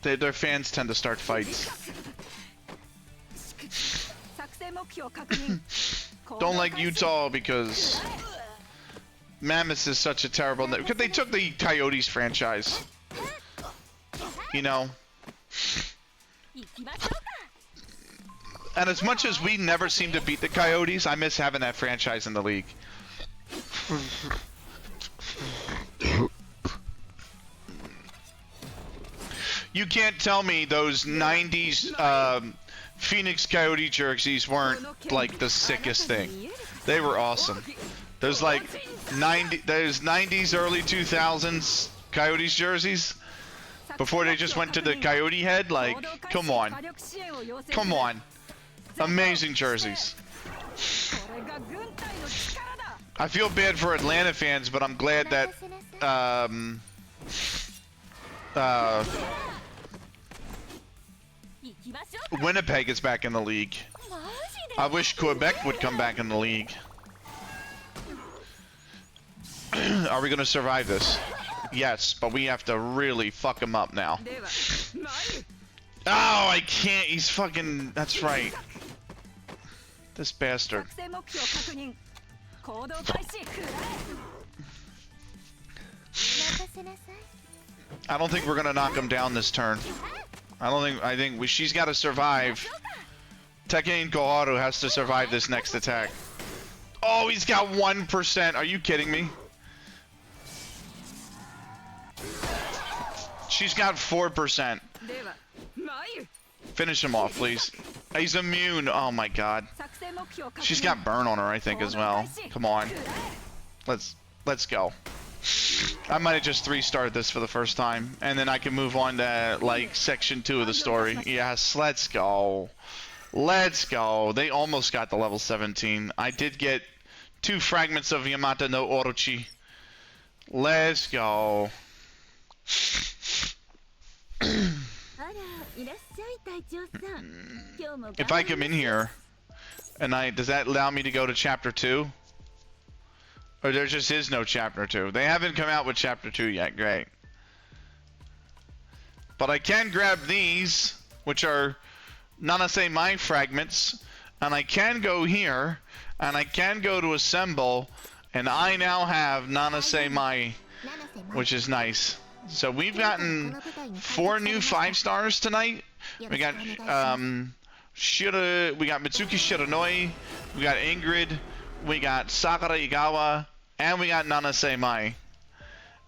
their fans tend to start fights. Don't like Utah because Mammoth is such a terrible name. Because they took the Coyotes franchise. You know. And as much as we never seem to beat the Coyotes, I miss having that franchise in the league. You can't tell me those 90s Phoenix Coyote jerseys weren't like the sickest thing. They were awesome. There's like 90s, early 2000s Coyotes jerseys before they just went to the Coyote head. Like, come on. Come on. Amazing jerseys. I feel bad for Atlanta fans, but I'm glad that Winnipeg is back in the league. I wish Quebec would come back in the league. Are we gonna survive this? Yes, but we have to really fuck him up now. Oh, I can't. He's fucking. That's right. This bastard. I don't think we're gonna knock him down this turn. I think she's got to survive. Tekken Koharu has to survive this next attack. Oh, he's got 1%. Are you kidding me? She's got 4%. Finish him off, please. He's immune. Oh my god. She's got burn on her, I think, as well. Come on. Let's go. I might have just 3-starred this for the first time, and then I can move on to like section 2 of the story. Yes, let's go. Let's go. They almost got the level 17. I did get 2 fragments of Yamata no Orochi. Let's go. If I come in here, and does that allow me to go to chapter 2? Or there just is no chapter 2. They haven't come out with chapter 2 yet. Great. But I can grab these, which are Nanase Mai fragments, and I can go here, and I can go to assemble, and I now have Nanase Mai, which is nice. So we've gotten 4 new 5-stars tonight. We got we got Mitsuki Shiranoi, we got Ingrid, we got Sakura Igawa, and we got Nanase Mai.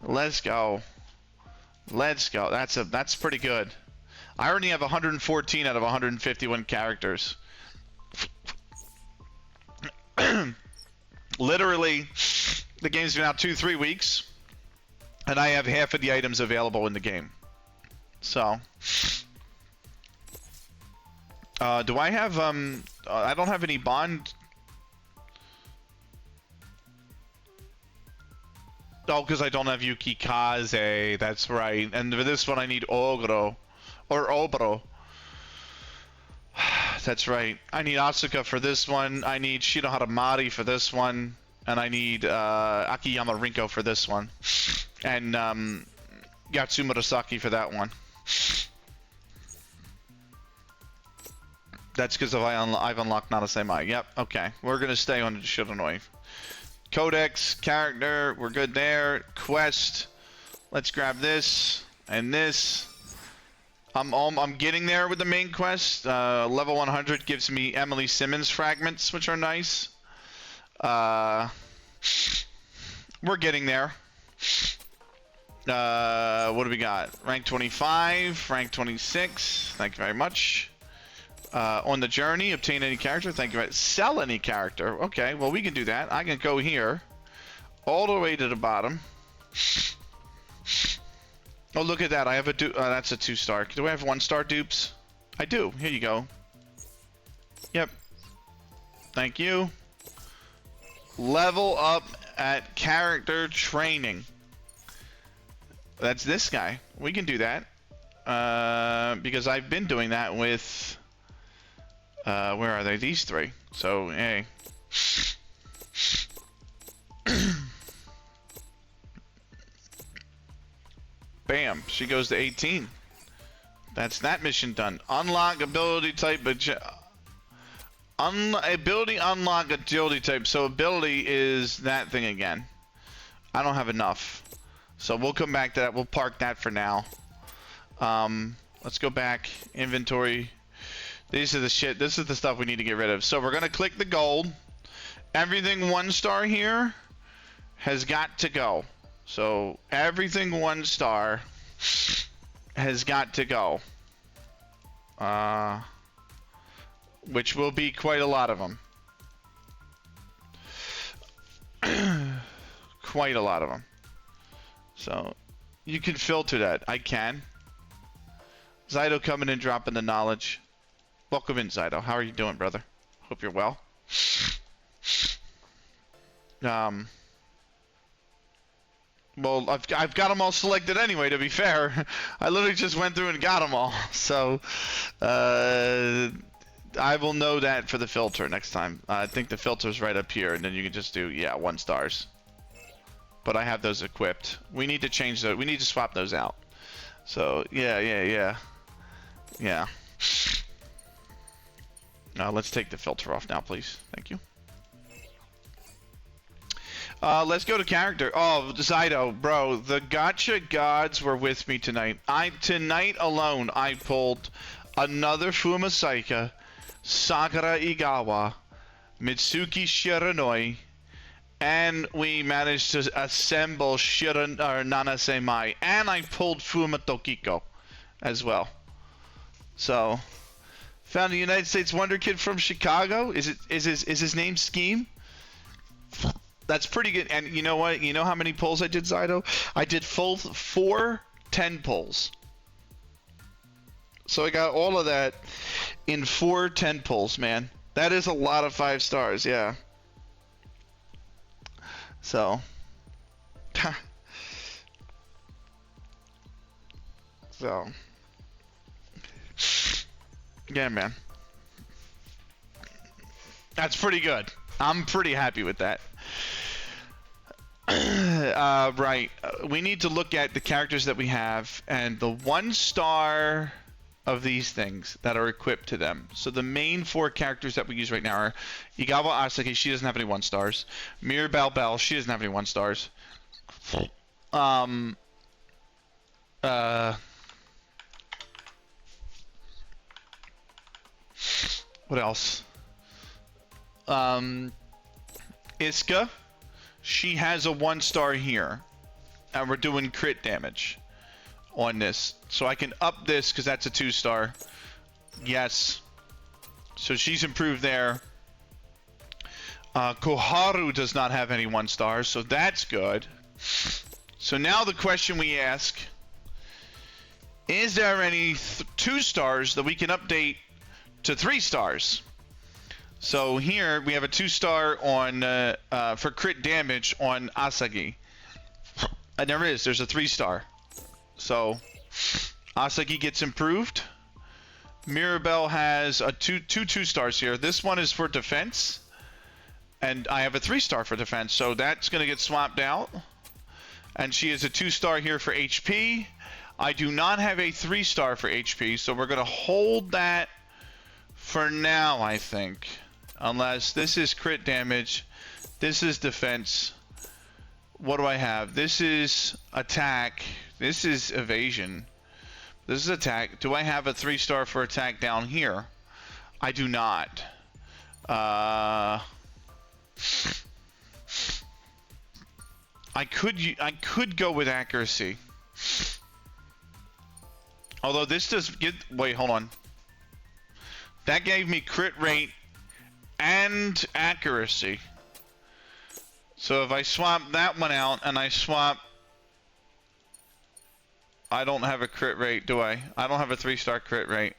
Let's go. Let's go. That's pretty good. I already have 114 out of 151 characters. Literally, the game's been out 2-3 weeks, and I have half of the items available in the game. So, Do I have, I don't have any bond. Oh, because I don't have Yukikaze. That's right. And for this one, I need Ogro. Or Obro. That's right. I need Asuka for this one. I need Shinohara Mari for this one. And I need Akiyama Rinko for this one. And Yatsu Murasaki for that one. That's because I've unlocked Nanasemai. Yep, okay. We're going to stay on Shiranui. Codex, character, we're good there. Quest, let's grab this and this. I'm getting there with the main quest. Level 100 gives me Emily Simmons fragments, which are nice. We're getting there. What do we got? Rank 25, rank 26. Thank you very much. On the journey, obtain any character. Thank you. Sell any character. Okay, well we can do that. I can go here, all the way to the bottom. Oh, look at that. I have a that's a 2-star. Do I have 1-star dupes? I do. Here you go. Yep. Thank you. Level up at character training. That's this guy. We can do that. Because I've been doing that with... where are they? These three. So, hey. Bam. She goes to 18. That's that mission done. Unlock ability type. Ability unlock agility type. So ability is that thing again. I don't have enough. So we'll come back to that. We'll park that for now. Let's go back. Inventory. These are the shit. This is the stuff we need to get rid of. So we're gonna click the gold. Everything 1-star here has got to go. So everything 1-star has got to go. Which will be quite a lot of them. Quite a lot of them. So you can filter that. I can. Zydo coming in, dropping the knowledge. Welcome in, Zydo. How are you doing, brother? Hope you're well. Well, I've got them all selected anyway, to be fair. I literally just went through and got them all. So, I will know that for the filter next time. I think the filter's right up here, and then you can just do, yeah, 1-stars. But I have those equipped. We need to change those. We need to swap those out. So, yeah. Let's take the filter off now, please. Thank you. Let's go to character. Oh, Zydo, bro, the gacha gods were with me tonight. Tonight alone, I pulled another Fumasaika, Sakura Igawa, Mitsuki Shiranui, and we managed to assemble Nanasemai, and I pulled Fuma Tokiko as well. So, found a United States Wonder Kid from Chicago. Is his name Scheme? That's pretty good. And you know what? You know how many pulls I did, Zydo? I did four 10 pulls. So I got all of that in 4 10 pulls, man. That is a lot of 5 stars, yeah. So. So. Yeah, man. That's pretty good. I'm pretty happy with that. Right. We need to look at the characters that we have and the 1-star of these things that are equipped to them. So the main 4 characters that we use right now are Igawa Asaki, she doesn't have any 1-stars. Mirabelle Bell, she doesn't have any 1-stars. What else? Iska, she has a 1-star here, and we're doing crit damage on this. So I can up this because that's a 2-star. Yes. So she's improved there. Koharu does not have any 1-stars, so that's good. So now the question we ask, is there any 2-stars that we can update to 3 stars. So here we have a 2-star on for crit damage on Asagi. And there's a 3-star. So Asagi gets improved. Mirabelle has a two stars here. This one is for defense, and I have a 3-star for defense, so that's going to get swapped out. And she is a 2-star here for HP. I do not have a 3-star for HP, so we're going to hold that for now, I think. Unless this is crit damage, this is defense. What do I have? This is attack. This is evasion. This is attack. Do I have a 3-star for attack down here? I do not. I could go with accuracy. Although this does get... Wait, hold on. That gave me crit rate and accuracy. So if I swap that one out and I swap... I don't have a crit rate, do I? I don't have a 3-star crit rate.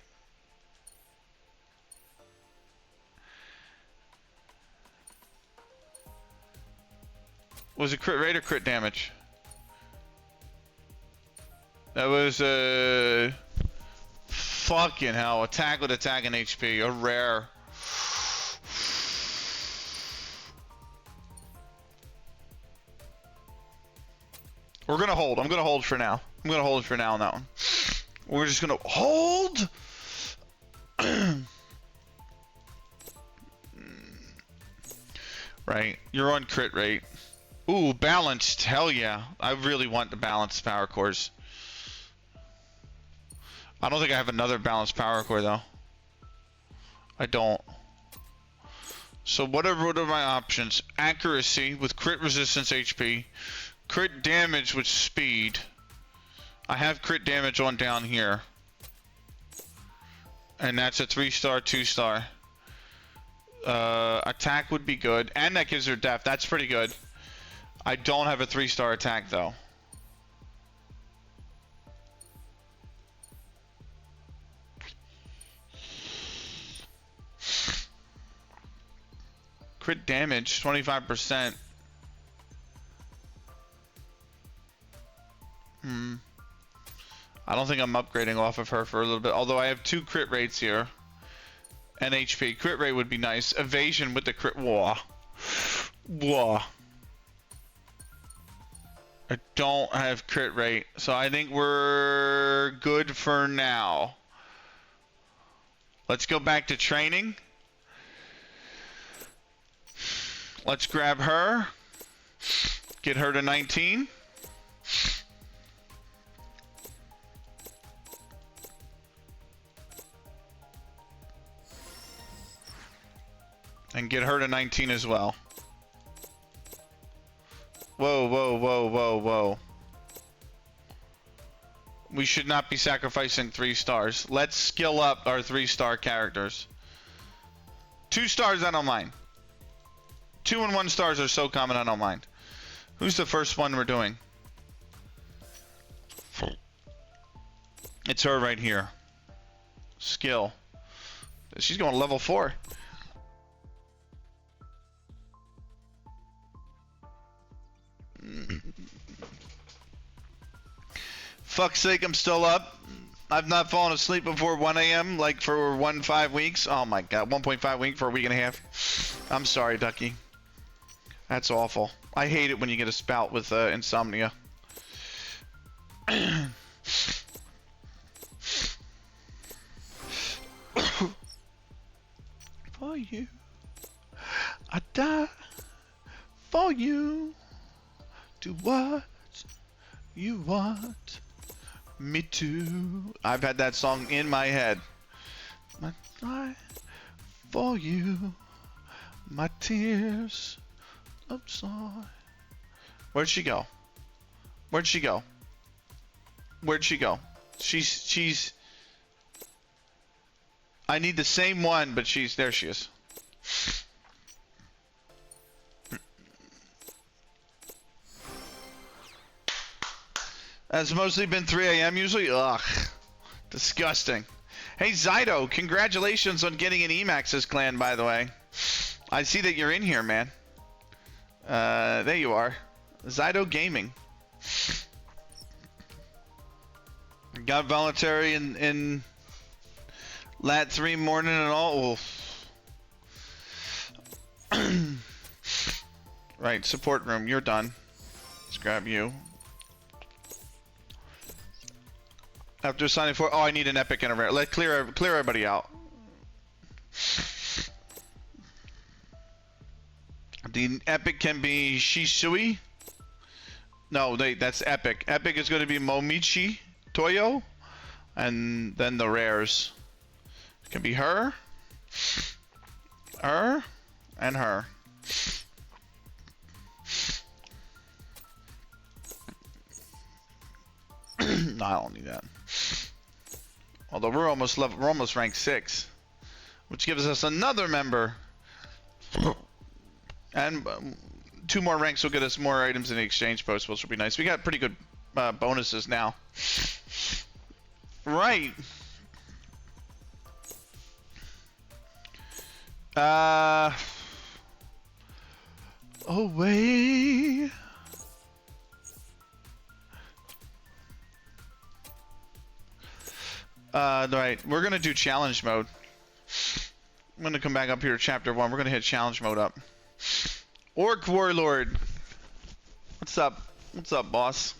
Was it crit rate or crit damage? That was fucking hell. Attack with attack and HP. A rare. We're gonna hold. I'm gonna hold for now. I'm gonna hold for now on that one. We're just gonna hold. Right. You're on crit rate. Ooh, balanced. Hell yeah. I really want the balanced power cores. I don't think I have another balanced power core though. I don't. So what are my options? Accuracy with crit resistance HP. Crit damage with speed. I have crit damage on down here. And that's a 3-star, 2-star. Attack would be good. And that gives her depth. That's pretty good. I don't have a 3-star attack though. Crit damage, 25%. I don't think I'm upgrading off of her for a little bit. Although I have 2 crit rates here. And HP. Crit rate would be nice. Evasion with the crit. Whoa. Whoa. I don't have crit rate. So I think we're good for now. Let's go back to training. Let's grab her. Get her to 19. And get her to 19 as well. Whoa, whoa, whoa, whoa, whoa. We should not be sacrificing 3 stars. Let's skill up our 3-star characters. 2 stars, I don't mind. 2 and 1 stars are so common, I don't mind. Who's the first one we're doing? It's her right here. Skill. She's going level 4. Fuck's sake, I'm still up. I've not fallen asleep before 1 a.m. like for 1.5 weeks. Oh my god, 1.5 week for a week and a half. I'm sorry, Ducky. That's awful. I hate it when you get a spout with insomnia. For you, I die. For you, do what you want me to. I've had that song in my head. My life for you, my tears of joy. Where'd she go? Where'd she go? Where'd she go? She's. I need the same one, but she's there. She is. It's mostly been 3 a.m. usually. Ugh, disgusting. Hey Zydo, congratulations on getting an Emax's clan, by the way. I see that you're in here, man. There you are. Zydo Gaming. Got voluntary in Lat 3 morning and all. Right, support room, you're done. Let's grab you. After signing for, oh, I need an epic and a rare. Let clear everybody out. The epic can be Shisui. No, that's epic. Epic is going to be Momichi Toyo, and then the rares it can be her, and her. No, I don't need that. Although we're almost rank 6, which gives us another member, and 2 more ranks will get us more items in the exchange post, which will be nice. We got pretty good bonuses now. Right. Away. Right, we're gonna do challenge mode. I'm gonna come back up here to chapter 1. We're gonna hit challenge mode up. Orc Warlord. What's up? What's up, boss?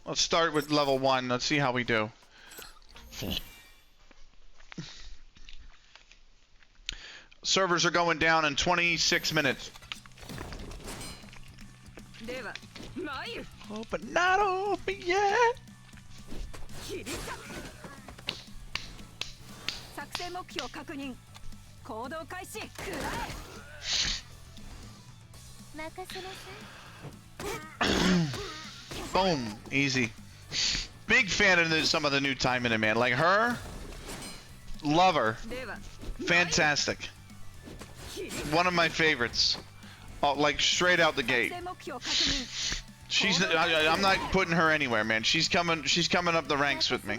Let's start with level 1. Let's see how we do. Servers are going down in 26 minutes. Oh, but not over yet. Boom, easy. Big fan of some of the new Taimanin, man. Like her, love her. Fantastic. One of my favorites. Oh, like straight out the gate. She's. I'm not putting her anywhere, man. She's coming up the ranks with me.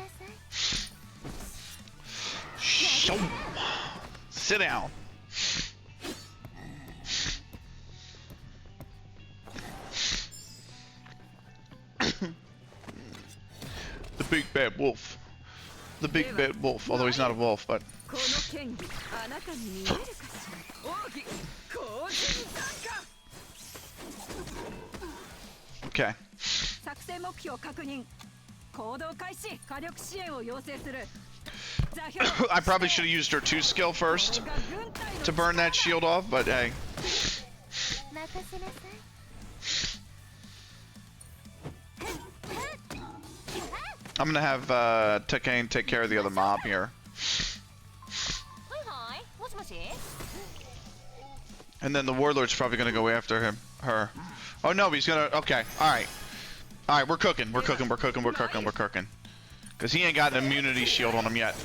Sit down. The big bad wolf. The big bad wolf. Although he's not a wolf, but. Okay. I probably should have used her 2 skill first to burn that shield off, but hey. I'm gonna have Takane take care of the other mob here. And then the warlord's probably gonna go after her. Oh no, he's gonna. Okay, all right, we're cooking. Cause he ain't got an immunity shield on him yet.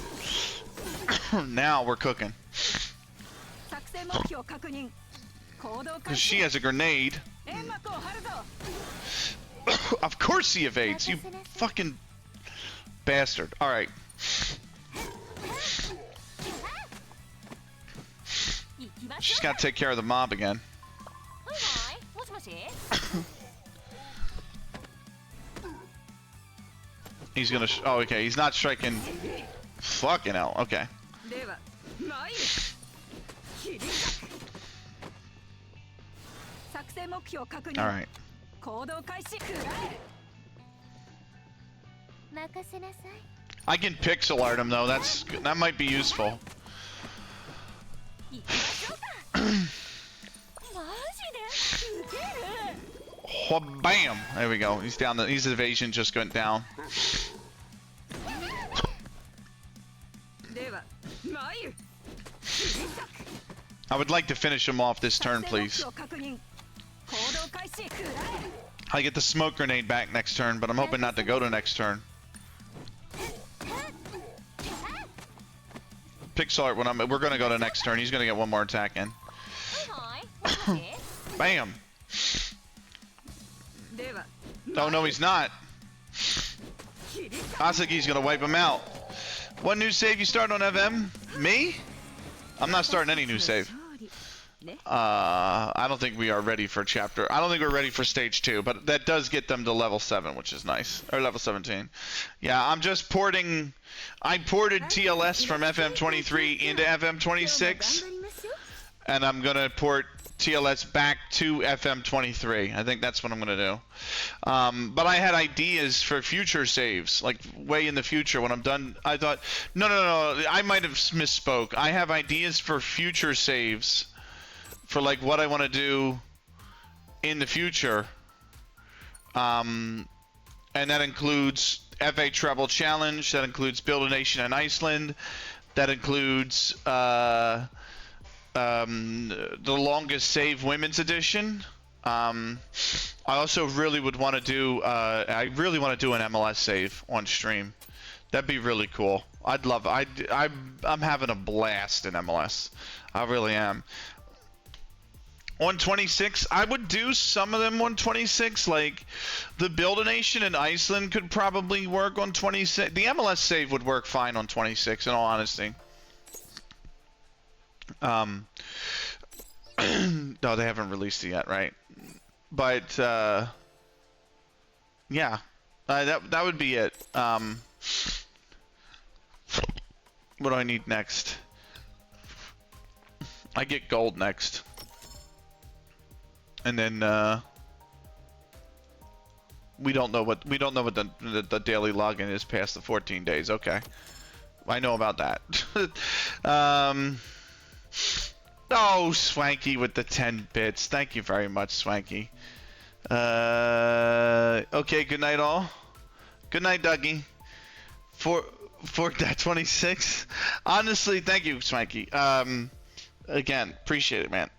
Now we're cooking. Cause she has a grenade. Of course he evades. You fucking bastard. All right. She's got to take care of the mob again. He's gonna. Oh, okay. He's not striking. Fucking hell. Okay. All right. I can pixel art him though. That might be useful. Oh, bam! There we go. He's down. His evasion just went down. I would like to finish him off this turn, please. I get the smoke grenade back next turn, but I'm hoping not to go to next turn. Pixel art when we're gonna go to next turn. He's gonna get 1 more attack in. Bam! Oh no, he's not. Asagi's gonna wipe him out. What new save you start on FM? Me? I'm not starting any new save. I don't think we are ready for chapter. I don't think we're ready for stage 2, but that does get them to level 7, which is nice. Or level 17. Yeah, I'm just porting. I ported TLS from FM23 into FM26, and I'm gonna port TLS back to FM23. I think that's what I'm gonna do. But I had ideas for future saves, like way in the future when I'm done. I thought, no, I might have misspoke. I have ideas for future saves, for like what I want to do in the future. And that includes FA Treble Challenge. That includes Build a Nation in Iceland. That includes the longest save women's edition. I also really would want to do. I really want to do an MLS save on stream. That'd be really cool. I'd love. I'm having a blast in MLS. I really am. On 26, I would do some of them on 26. Like the Build a Nation in Iceland could probably work on 26. The MLS save would work fine on 26. In all honesty. No, they haven't released it yet, right? But yeah, that would be it. What do I need next? I get gold next, and then we don't know what the daily login is past the 14 days. Okay, I know about that. Oh, Swanky with the 10 bits. Thank you very much, Swanky. Okay, good night all. Good night, Dougie. For that 26. Honestly, thank you, Swanky. Again, appreciate it, man.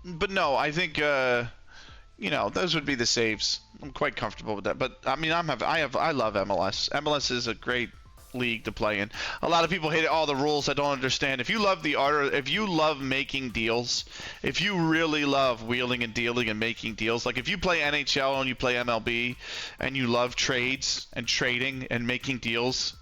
But no, I think you know, those would be the saves. I'm quite comfortable with that. But I mean, I love MLS. MLS is a great league to play in. A lot of people hate all the rules. I don't understand. If you love the art, if you love making deals, if you really love wheeling and dealing and making deals, like if you play NHL and you play MLB and you love trades and trading and making deals,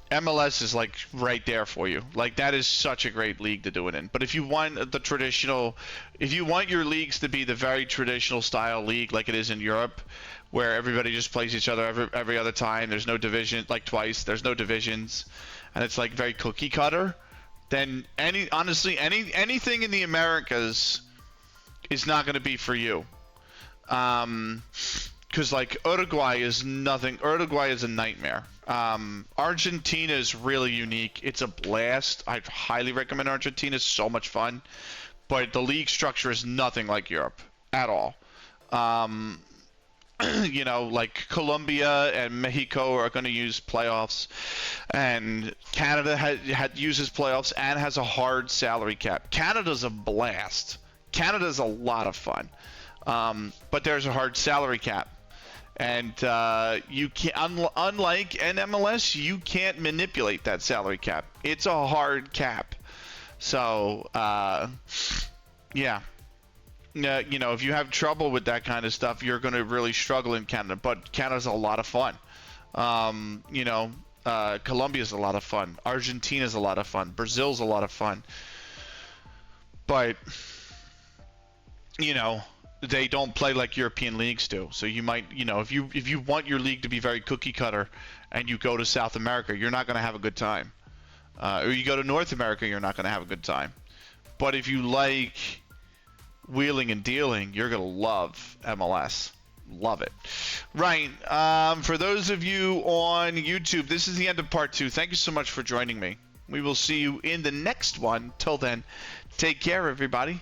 MLS is like right there for you. Like that is such a great league to do it in. But if you want the traditional, if you want your leagues to be the very traditional style league like it is in Europe, where everybody just plays each other every other time, there's no division, like twice, there's no divisions, and it's like very cookie cutter, then honestly anything in the Americas is not going to be for you. Because like Uruguay is nothing. Uruguay is a nightmare. Argentina is really unique. It's a blast. I highly recommend Argentina. It's so much fun. But the league structure is nothing like Europe at all. You know, like Colombia and Mexico are going to use playoffs, and Canada uses playoffs and has a hard salary cap. Canada's a blast. Canada's a lot of fun, but there's a hard salary cap, and you can't. Unlike in MLS, you can't manipulate that salary cap. It's a hard cap. So yeah. You know, if you have trouble with that kind of stuff, you're going to really struggle in Canada. But Canada's a lot of fun. You know, Colombia's a lot of fun. Argentina's a lot of fun. Brazil's a lot of fun. But, you know, they don't play like European leagues do. So you might, you know, if you want your league to be very cookie cutter and you go to South America, you're not going to have a good time. Or you go to North America, you're not going to have a good time. But if you like wheeling and dealing, you're gonna love MLS. Love it. Right. For those of you on YouTube, this is the end of part 2. Thank you so much for joining me. We will see you in the next one. Till then, take care, everybody.